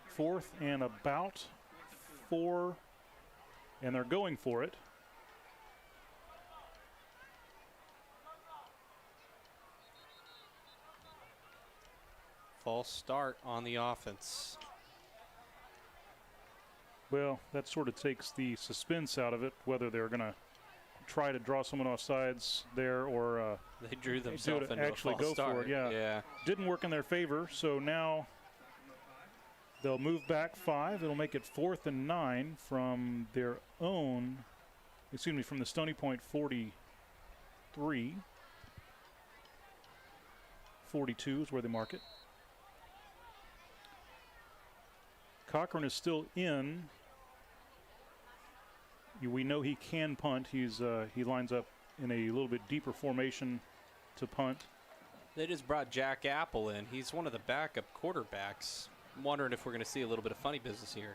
Fourth and about 4, and they're going for it. False start on the offense. Well, that sort of takes the suspense out of it, whether they're going to try to draw someone off sides there or they drew themselves into actually a false go start. for it. Yeah. Didn't work in their favor, so now they'll move back 5. It'll make it 4th and 9 from their own, from the Stony Point 43. 42 is where they mark it. Cochran is still in. We know he can punt. He lines up in a little bit deeper formation to punt. They just brought Jack Apple in. He's one of the backup quarterbacks. I'm wondering if we're going to see a little bit of funny business here.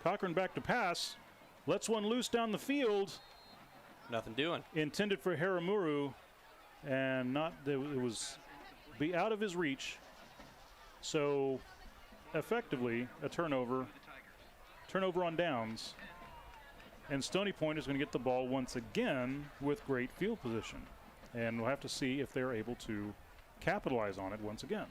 Cochran back to pass. Lets one loose down the field. Nothing doing. Intended for Haramuru, and it was be out of his reach. So effectively a turnover on downs, and Stony Point is going to get the ball once again with great field position. And we'll have to see if they're able to capitalize on it once again.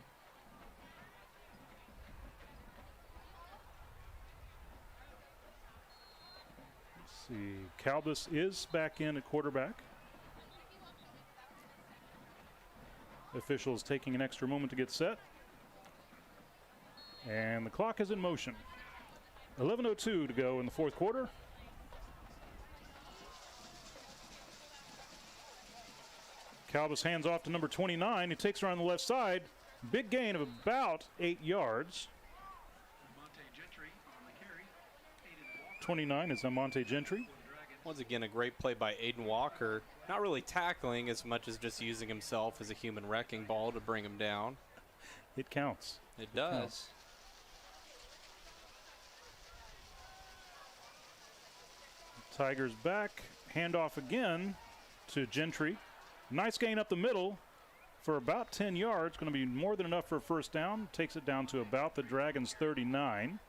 Let's see. Calbus is back in at quarterback. Officials taking an extra moment to get set. And the clock is in motion. 11:02 to go in the fourth quarter. Calbus hands off to number 29. He takes her on the left side. Big gain of about 8 yards. 29 is Amonte Gentry. Once again, a great play by Aiden Walker. Not really tackling as much as just using himself as a human wrecking ball to bring him down. It counts. It does. Counts. Tigers back. Handoff again to Gentry. Nice gain up the middle for about 10 yards. Going to be more than enough for a first down. Takes it down to about the Dragons' 39.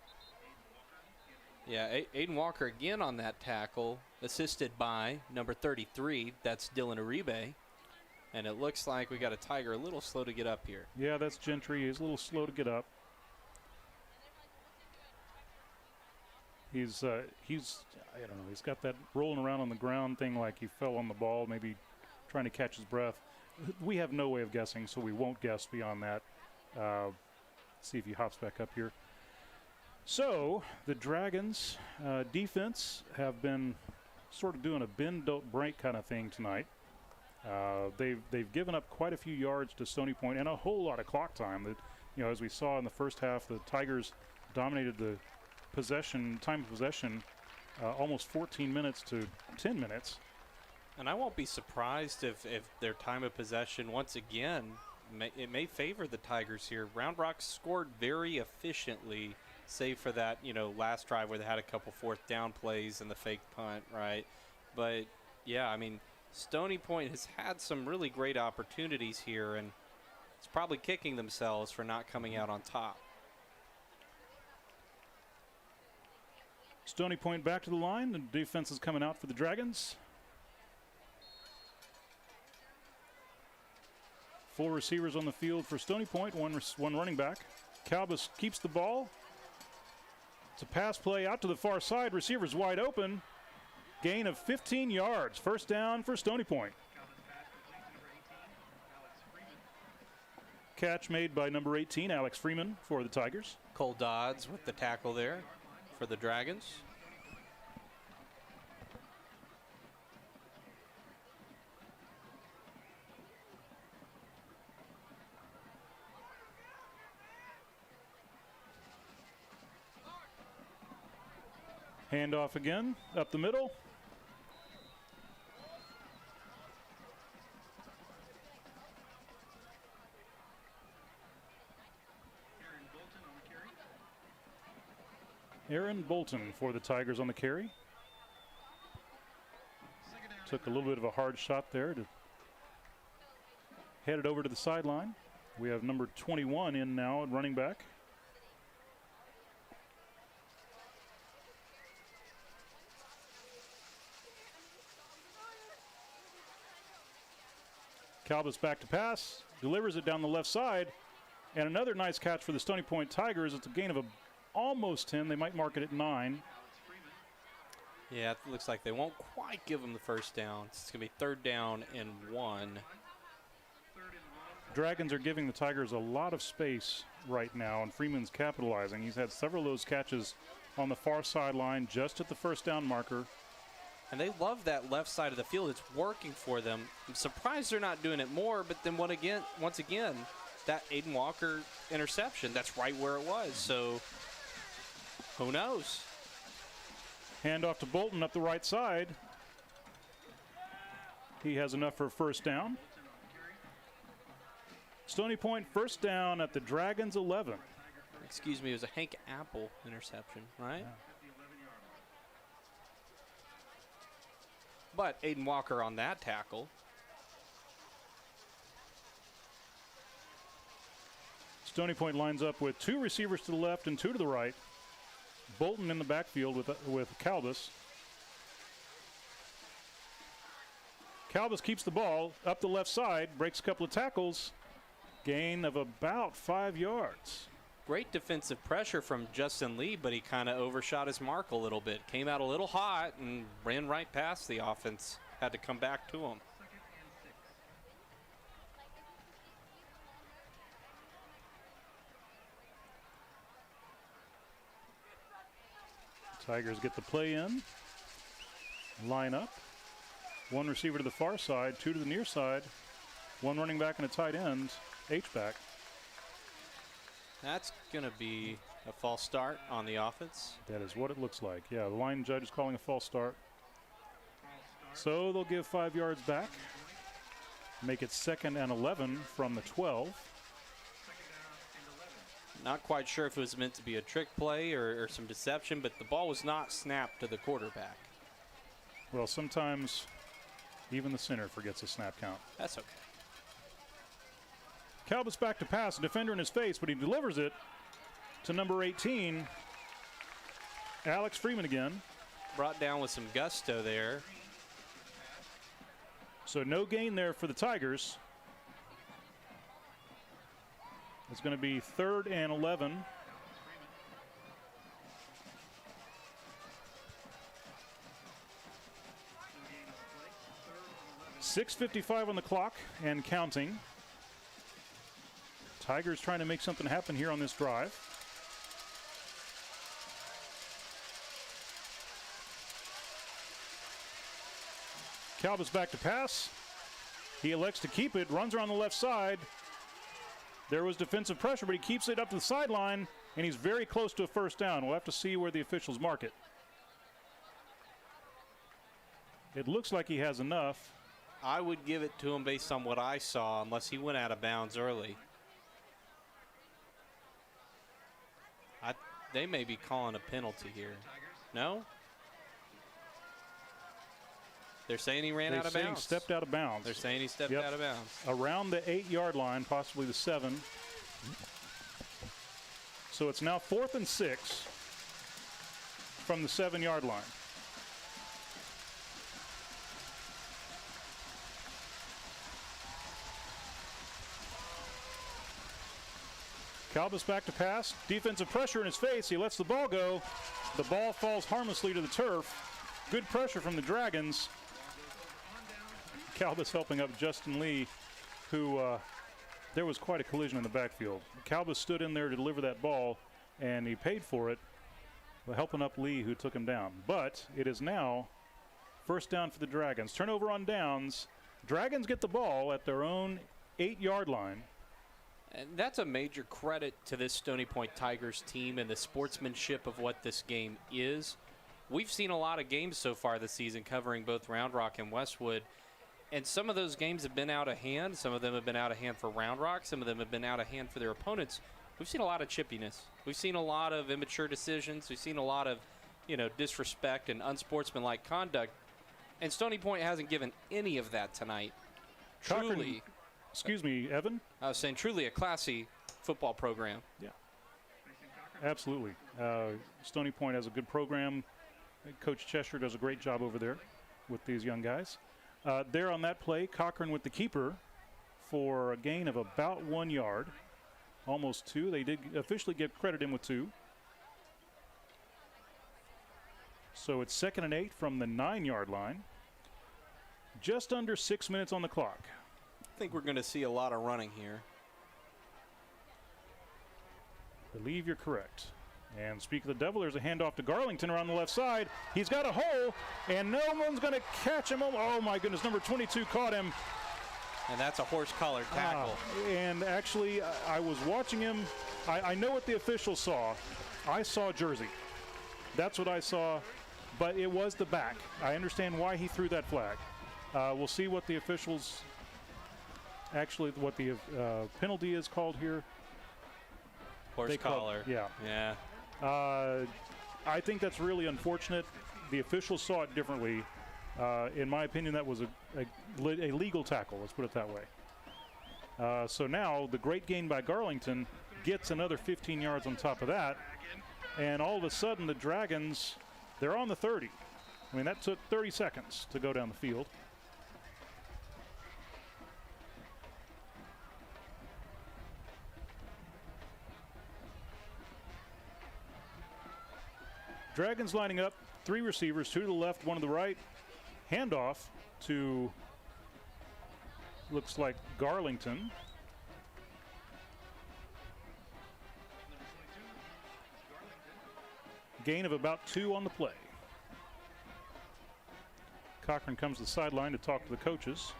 Yeah, Aiden Walker again on that tackle, assisted by number 33. That's Dylan Uribe. And it looks like we got a Tiger a little slow to get up here. Yeah, that's Gentry. He's a little slow to get up. He's I don't know, he's got that rolling around on the ground thing like he fell on the ball, maybe trying to catch his breath. We have no way of guessing, so we won't guess beyond that. See if he hops back up here. So the Dragons defense have been sort of doing a bend don't break kind of thing tonight. They've given up quite a few yards to Stony Point and a whole lot of clock time. That, you know, as we saw in the first half, the Tigers dominated the time of possession almost 14 minutes to 10 minutes. And I won't be surprised if their time of possession once again it may favor the Tigers here. Round Rock scored very efficiently, save for that, you know, last drive where they had a couple fourth down plays and the fake punt, right? But yeah, I mean, Stony Point has had some really great opportunities here, and it's probably kicking themselves for not coming out on top. Stony Point back to the line. The defense is coming out for the Dragons. 4 receivers on the field for Stony Point, one running back. Calbus keeps the ball. It's a pass play out to the far side. Receivers wide open. Gain of 15 yards. First down for Stony Point. Catch made by number 18, Alex Freeman, for the Tigers. Cole Dodds with the tackle there for the Dragons. Handoff again, up the middle. Aaron Bolton for the Tigers on the carry. Took a little bit of a hard shot there to head it over to the sideline. We have number 21 in now at running back. Calbus back to pass, delivers it down the left side, and another nice catch for the Stony Point Tigers. It's a gain of almost 10. They might mark it at 9. Yeah, it looks like they won't quite give them the first down. It's going to be third down and 1. Dragons are giving the Tigers a lot of space right now, and Freeman's capitalizing. He's had several of those catches on the far sideline just at the first down marker. And they love that left side of the field. It's working for them. I'm surprised they're not doing it more, but then once again, that Aiden Walker interception, that's right where it was. So who knows? Handoff to Bolton up the right side. He has enough for a first down. Stony Point first down at the Dragons 11. Excuse me, it was a Hank Apple interception, right? Yeah. But Aiden Walker on that tackle. Stony Point lines up with 2 receivers to the left and 2 to the right. Bolton in the backfield with Calbus. Calvis keeps the ball up the left side, breaks a couple of tackles, gain of about 5 yards. Great defensive pressure from Justin Lee, but he kind of overshot his mark a little bit. Came out a little hot and ran right past the offense. Had to come back to him. Tigers get the play in, line up. One receiver to the far side, two to the near side, one running back and a tight end, H-back. That's going to be a false start on the offense. That is what it looks like. Yeah, the line judge is calling a false start. So they'll give 5 yards back. Make it 2nd and 11 from the 12. Not quite sure if it was meant to be a trick play or some deception, but the ball was not snapped to the quarterback. Well, sometimes even the center forgets a snap count. That's okay. Calvis back to pass, a defender in his face, but he delivers it to number 18, Alex Freeman again. Brought down with some gusto there. So no gain there for the Tigers. It's going to be 3rd and 11. .6:55 on the clock and counting. Tigers trying to make something happen here on this drive. Calvis back to pass. He elects to keep it, runs around the left side. There was defensive pressure, but he keeps it up to the sideline, and he's very close to a first down. We'll have to see where the officials mark it. It looks like he has enough. I would give it to him based on what I saw, unless he went out of bounds early. They may be calling a penalty here. No? They're saying he ran out of bounds. Stepped out of bounds. They're saying he stepped out of bounds. Around the 8-yard line, possibly the 7. So it's now 4th and 6 from the 7-yard line. Calvis back to pass. Defensive pressure in his face. He lets the ball go. The ball falls harmlessly to the turf. Good pressure from the Dragons. Calvis helping up Justin Lee, who there was quite a collision in the backfield. Calvis stood in there to deliver that ball, and he paid for it, helping up Lee, who took him down. But it is now first down for the Dragons. Turnover on downs. Dragons get the ball at their own 8-yard line. And that's a major credit to this Stony Point Tigers team and the sportsmanship of what this game is. We've seen a lot of games so far this season covering both Round Rock and Westwood, and some of those games have been out of hand. Some of them have been out of hand for Round Rock. Some of them have been out of hand for their opponents. We've seen a lot of chippiness. We've seen a lot of immature decisions. We've seen a lot of, disrespect and unsportsmanlike conduct, and Stony Point hasn't given any of that tonight. Truly. Excuse me, Evan? I was saying truly a classy football program. Yeah. Absolutely. Stony Point has a good program. Coach Cheshire does a great job over there with these young guys. There on that play, Cochran with the keeper for a gain of about 1 yard. Almost 2. They did officially get credit in with 2. So it's 2nd and 8 from the 9-yard line. Just under 6 minutes on the clock. I think we're going to see a lot of running here. I believe you're correct. And speak of the devil, there's a handoff to Garlington around the left side. He's got a hole, and no one's going to catch him. Oh, my goodness, number 22 caught him. And that's a horse-collared tackle. And actually, I was watching him. I know what the officials saw. I saw jersey. That's what I saw, but it was the back. I understand why he threw that flag. We'll see what the officials, actually what the penalty is called here. Horse collar. Yeah. I think that's really unfortunate. The officials saw it differently. In my opinion, that was a legal tackle. Let's put it that way. So now the great gain by Garlington gets another 15 yards on top of that. And all of a sudden, the Dragons, they're on the 30. I mean, that took 30 seconds to go down the field. Dragons lining up, 3 receivers, 2 to the left, 1 to the right. Handoff to, looks like Garlington. Gain of about 2 on the play. Cochran comes to the sideline to talk to the coaches.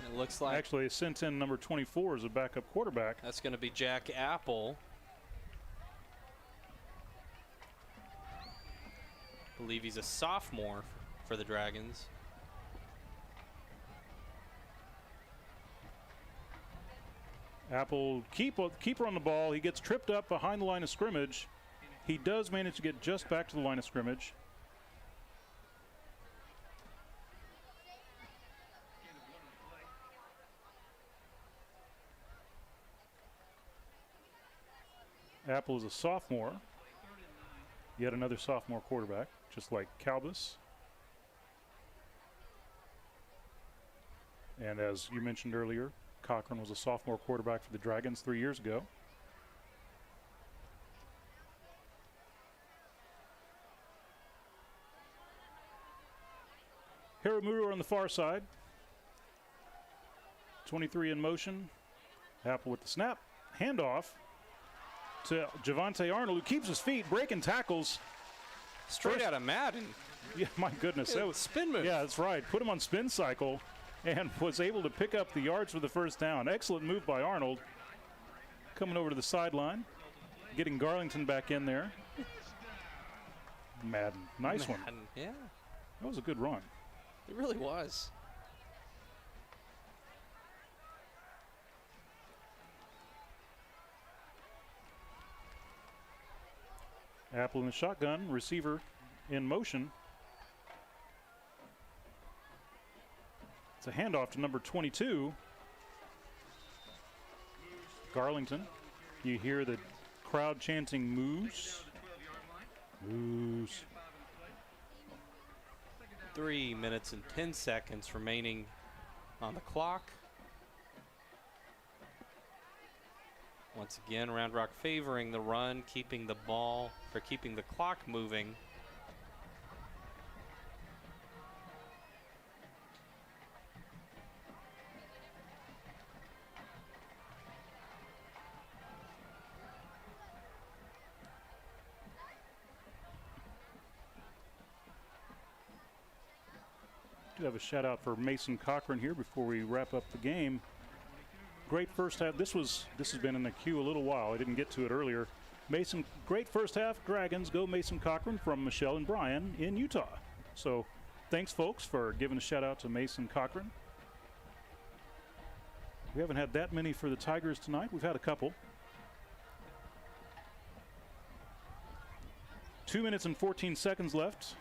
It looks like actually sent in number 24 as a backup quarterback. That's going to be Jack Apple. I believe he's a sophomore for the Dragons. Apple keeper on the ball. He gets tripped up behind the line of scrimmage. He does manage to get just back to the line of scrimmage. Apple is a sophomore. Yet another sophomore quarterback, just like Calbus. And as you mentioned earlier, Cochran was a sophomore quarterback for the Dragons 3 years ago. Hiramura on the far side. 23 in motion. Apple with the snap. Handoff to Javante Arnold, who keeps his feet, breaking tackles. Straight out of Madden. Yeah, my goodness. That was spin move. Yeah, that's right. Put him on spin cycle and was able to pick up the yards for the first down. Excellent move by Arnold. Coming over to the sideline, getting Garlington back in there. Madden. Nice one. Yeah. That was a good run. It really was. Apple in the shotgun, receiver in motion. It's a handoff to number 22. Garlington. You hear the crowd chanting Moose. Moose. 3 minutes and 10 seconds remaining on the clock. Once again, Round Rock favoring the run, keeping the ball, or keeping the clock moving. Do have a shout out for Mason Cochran here before we wrap up the game. Great first half. This has been in the queue a little while. I didn't get to it earlier. Mason, great first half. Dragons go Mason Cochran from Michelle and Brian in Utah. So thanks, folks, for giving a shout out to Mason Cochran. We haven't had that many for the Tigers tonight. We've had a couple. 2 minutes and 14 seconds left.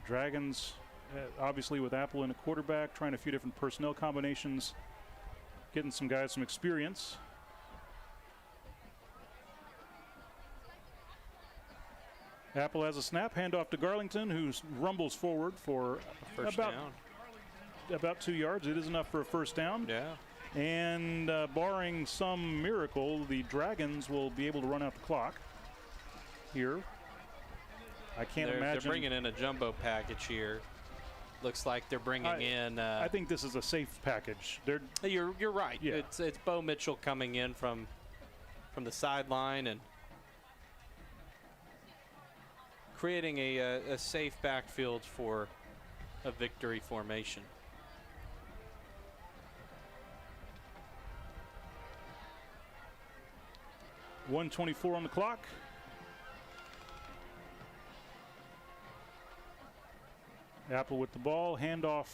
Dragons, obviously with Apple in a quarterback, trying a few different personnel combinations, getting some guys some experience. Apple has a snap, handoff to Garlington, who rumbles forward for about 2 yards. It is enough for a first down. Yeah. And barring some miracle, the Dragons will be able to run out the clock here. I can't imagine. They're bringing in a jumbo package here. Looks like they're bringing in. I think this is a safe package. You're right. Yeah. It's Bo Mitchell coming in from the sideline and creating a safe backfield for a victory formation. .124 on the clock. Apple with the ball, handoff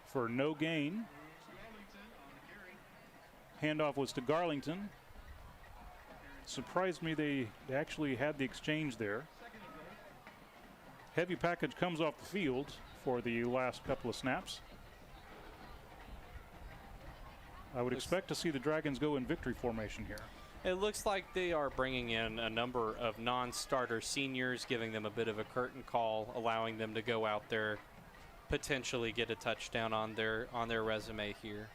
for no gain. Handoff was to Garlington. Surprised me they actually had the exchange there. Heavy package comes off the field for the last couple of snaps. I would expect to see the Dragons go in victory formation here. It looks like they are bringing in a number of non-starter seniors, giving them a bit of a curtain call, allowing them to go out there, potentially get a touchdown on their resume here.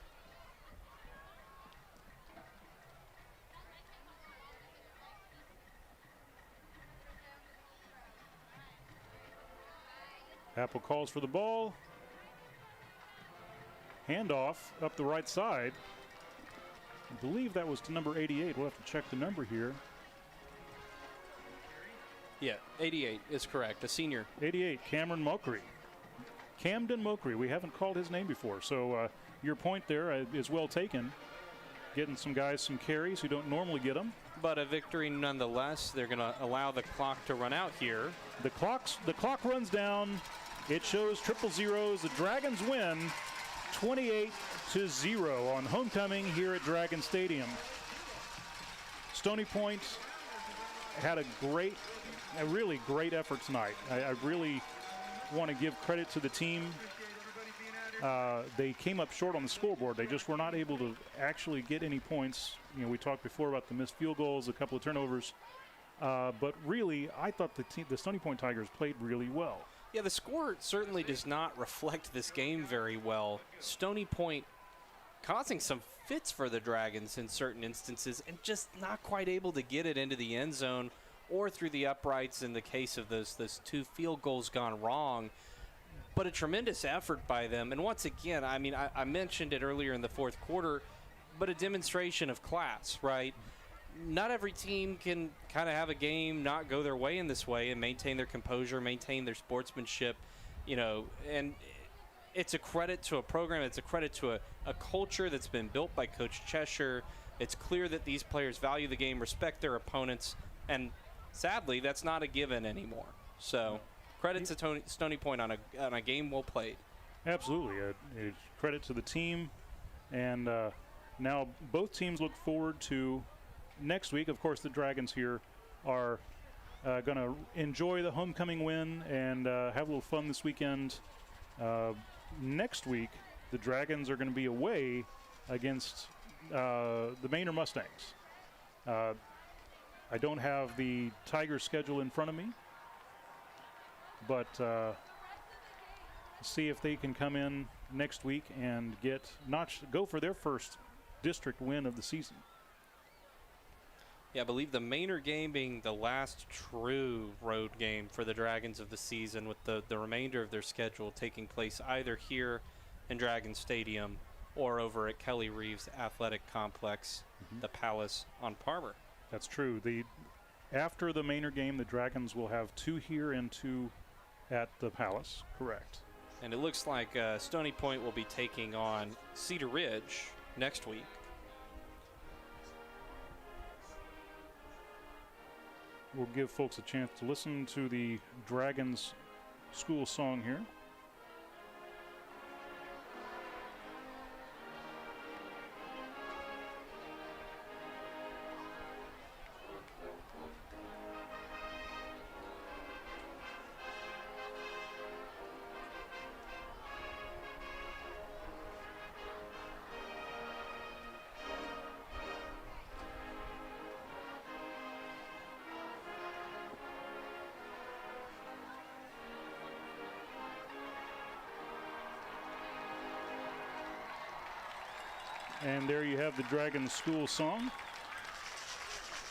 Apple calls for the ball. Handoff up the right side. I believe that was to number 88. We'll have to check the number here. Yeah, 88 is correct. A senior. 88, Camden Mokri. We haven't called his name before, so your point there is well taken. Getting some guys some carries who don't normally get them. But a victory nonetheless. They're going to allow the clock to run out here. The clock runs down. It shows triple zeros. The Dragons win 28-0 on homecoming here at Dragon Stadium. Stony Point had a really great effort tonight. I really want to give credit to the team. They came up short on the scoreboard. They just were not able to actually get any points. You know, we talked before about the missed field goals, a couple of turnovers. But really, I thought the Stony Point Tigers played really well. Yeah, the score certainly does not reflect this game very well. Stony Point causing some fits for the Dragons in certain instances and just not quite able to get it into the end zone or through the uprights in the case of those 2 field goals gone wrong. But a tremendous effort by them. And once again, I mean, I mentioned it earlier in the fourth quarter, but a demonstration of class, right? Not every team can kind of have a game not go their way in this way and maintain their composure, maintain their sportsmanship, you know, and it's a credit to a program. It's a credit to a culture that's been built by Coach Cheshire. It's clear that these players value the game, respect their opponents, and sadly, that's not a given anymore. So credit to Stony Point on a game well played. Absolutely. A credit to the team. And now both teams look forward to next week. Of course, the Dragons here are going to enjoy the homecoming win and have a little fun this weekend. Next week, the Dragons are going to be away against the Manor Mustangs. I don't have the Tigers schedule in front of me, but see if they can come in next week and go for their first district win of the season. Yeah, I believe the Manor game being the last true road game for the Dragons of the season, with the remainder of their schedule taking place either here in Dragon Stadium or over at Kelly Reeves Athletic Complex, the Palace on Palmer. That's true. After the Manor game, the Dragons will have 2 here and 2 at the Palace. Correct. And it looks like Stony Point will be taking on Cedar Ridge next week. We'll give folks a chance to listen to the Dragons school song here. And there you have the Dragons school song.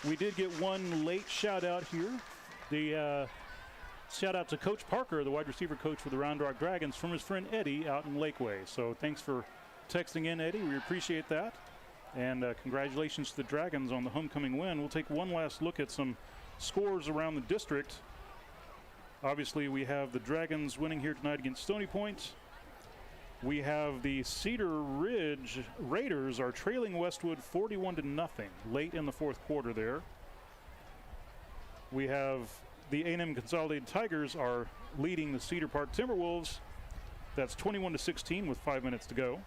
We did get one late shout out here. The shout out to Coach Parker, the wide receiver coach for the Round Rock Dragons, from his friend Eddie out in Lakeway. So thanks for texting in, Eddie. We appreciate that. And congratulations to the Dragons on the homecoming win. We'll take one last look at some scores around the district. Obviously, we have the Dragons winning here tonight against Stony Point. We have the Cedar Ridge Raiders are trailing Westwood 41-0 late in the fourth quarter there. We have the A&M Consolidated Tigers are leading the Cedar Park Timberwolves. That's 21-16 with 5 minutes to go.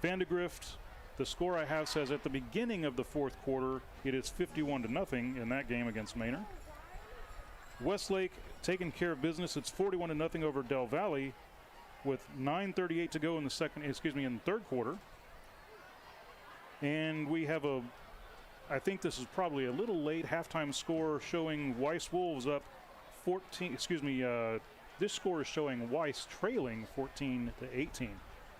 Vandegrift, the score I have says at the beginning of the fourth quarter, it is 51-0 in that game against Manor. Westlake taking care of business. It's 41-0 over Del Valley, with 9:38 to go in the third quarter. And we have I think this is probably a little late halftime score showing Weiss Wolves up 14, this score is showing Weiss trailing 14-18,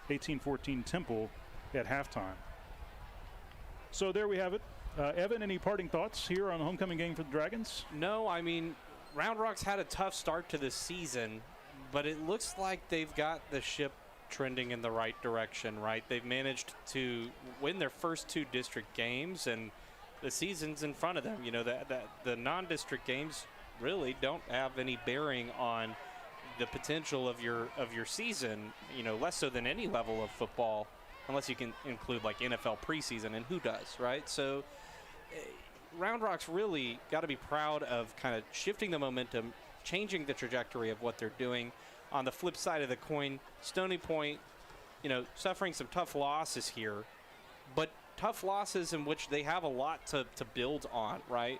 18-14 Temple at halftime. So there we have it. Evan, any parting thoughts here on the homecoming game for the Dragons? No, I mean, Round Rock's had a tough start to this season, but it looks like they've got the ship trending in the right direction, right? They've managed to win their first 2 district games, and the season's in front of them. You know, the non-district games really don't have any bearing on the potential of your season, you know, less so than any level of football, unless you can include like NFL preseason, and who does, right? So Round Rock's really got to be proud of kind of shifting the momentum, changing the trajectory of what they're doing. On the flip side of the coin, Stony Point, you know, suffering some tough losses here, but tough losses in which they have a lot to build on, right?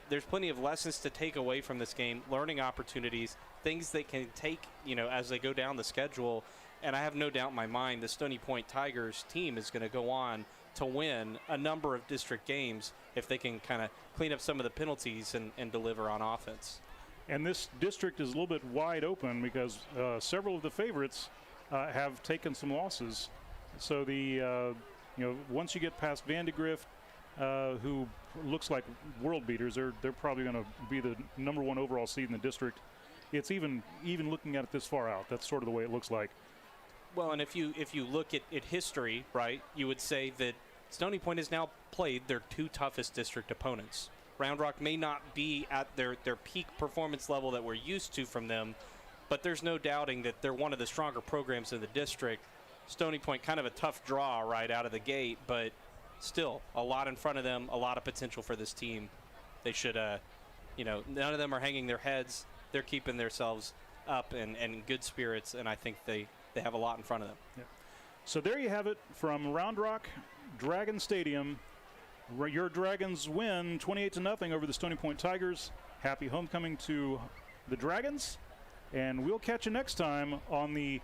There's plenty of lessons to take away from this game, learning opportunities, things they can take, you know, as they go down the schedule. And I have no doubt in my mind the Stony Point Tigers team is going to go on to win a number of district games if they can kind of clean up some of the penalties and deliver on offense. And this district is a little bit wide open because several of the favorites have taken some losses. So the once you get past Vandegrift, who looks like world beaters, they're probably going to be the number 1 overall seed in the district. It's even looking at it this far out. That's sort of the way it looks like. Well, and if you look at history, right, you would say that Stony Point has now played their 2 toughest district opponents. Round Rock may not be at their peak performance level that we're used to from them, but there's no doubting that they're one of the stronger programs in the district. Stony Point kind of a tough draw right out of the gate, but still a lot in front of them, a lot of potential for this team. They should, none of them are hanging their heads. They're keeping themselves up and in good spirits, and I think they have a lot in front of them. Yeah. So there you have it from Round Rock Dragon Stadium. Your Dragons win 28-0 over the Stony Point Tigers. Happy homecoming to the Dragons. And we'll catch you next time on the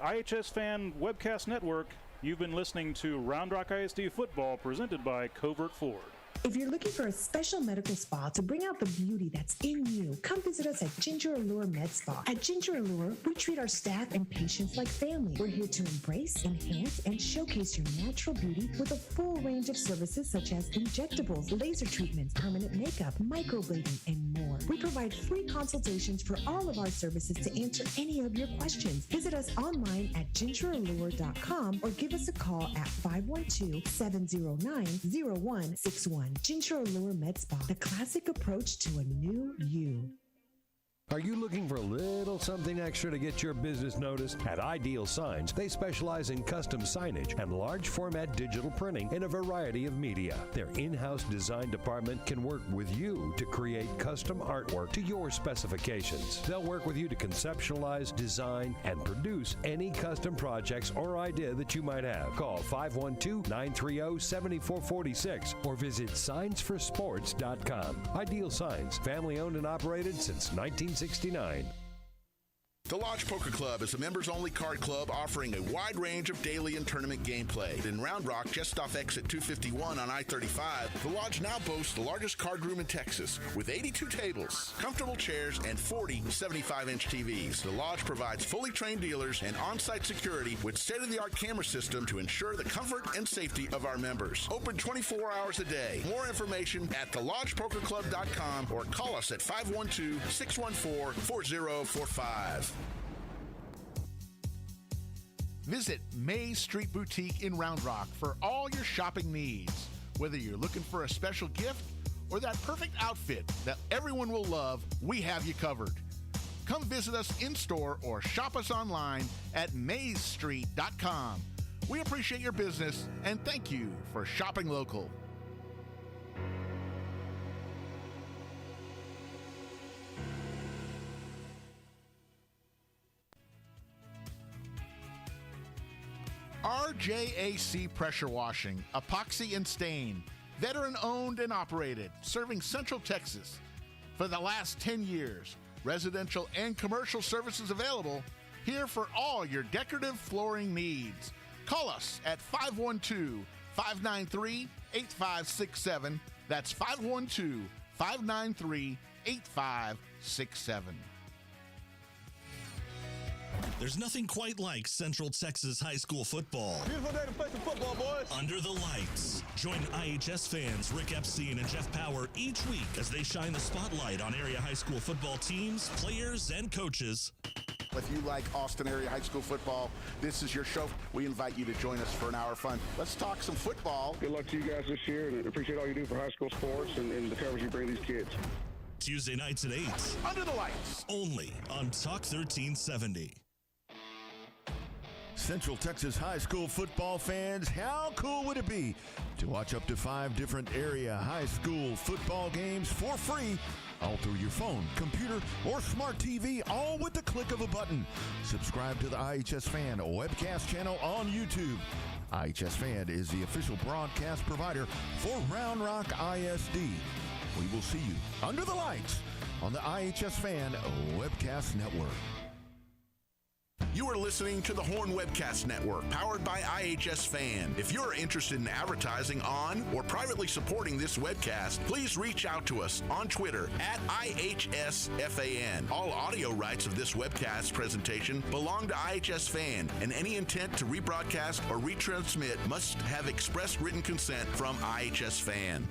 iHSFAN Webcast Network. You've been listening to Round Rock ISD Football presented by Covert Ford. If you're looking for a special medical spa to bring out the beauty that's in you, come visit us at Ginger Allure Med Spa. At Ginger Allure, we treat our staff and patients like family. We're here to embrace, enhance, and showcase your natural beauty with a full range of services such as injectables, laser treatments, permanent makeup, microblading, and more. We provide free consultations for all of our services to answer any of your questions. Visit us online at gingerallure.com or give us a call at 512-709-0161. Ginger Allure Med Spa, the classic approach to a new you. Are you looking for a little something extra to get your business noticed? At Ideal Signs, they specialize in custom signage and large format digital printing in a variety of media. Their in-house design department can work with you to create custom artwork to your specifications. They'll work with you to conceptualize, design, and produce any custom projects or idea that you might have. Call 512-930-7446 or visit signsforsports.com. Ideal Signs, family owned and operated since 1969. The Lodge Poker Club is a members-only card club offering a wide range of daily and tournament gameplay. In Round Rock, just off exit 251 on I-35, the Lodge now boasts the largest card room in Texas with 82 tables, comfortable chairs, and 40 75-inch TVs. The Lodge provides fully trained dealers and on-site security with state-of-the-art camera system to ensure the comfort and safety of our members. Open 24 hours a day. More information at thelodgepokerclub.com or call us at 512-614-4045. Visit Maze Street Boutique in Round Rock for all your shopping needs. Whether you're looking for a special gift or that perfect outfit that everyone will love, we have you covered. Come visit us in-store or shop us online at mazestreet.com. We appreciate your business and thank you for shopping local. RJAC Pressure Washing, Epoxy and Stain, veteran owned and operated, serving Central Texas. For the last 10 years, residential and commercial services available, here for all your decorative flooring needs. Call us at 512-593-8567. That's 512-593-8567. There's nothing quite like Central Texas high school football. Beautiful day to play some football, boys. Under the lights. Join IHS fans Rick Epstein and Jeff Power each week as they shine the spotlight on area high school football teams, players, and coaches. If you like Austin area high school football, this is your show. We invite you to join us for an hour of fun. Let's talk some football. Good luck to you guys this year, and appreciate all you do for high school sports and the coverage you bring these kids. Tuesday nights at 8. Under the lights. Only on Talk 1370. Central Texas high school football fans, how cool would it be to watch up to 5 different area high school football games for free, all through your phone, computer, or smart TV, all with the click of a button? Subscribe to the iHSFAN Webcast channel on YouTube. iHSFAN is the official broadcast provider for Round Rock ISD. We will see you under the lights on the iHSFAN Webcast Network. You are listening to the Horn Webcast Network, powered by iHSFAN. If you're interested in advertising on or privately supporting this webcast, please reach out to us on Twitter at iHSFAN. All audio rights of this webcast presentation belong to iHSFAN, and any intent to rebroadcast or retransmit must have express written consent from iHSFAN.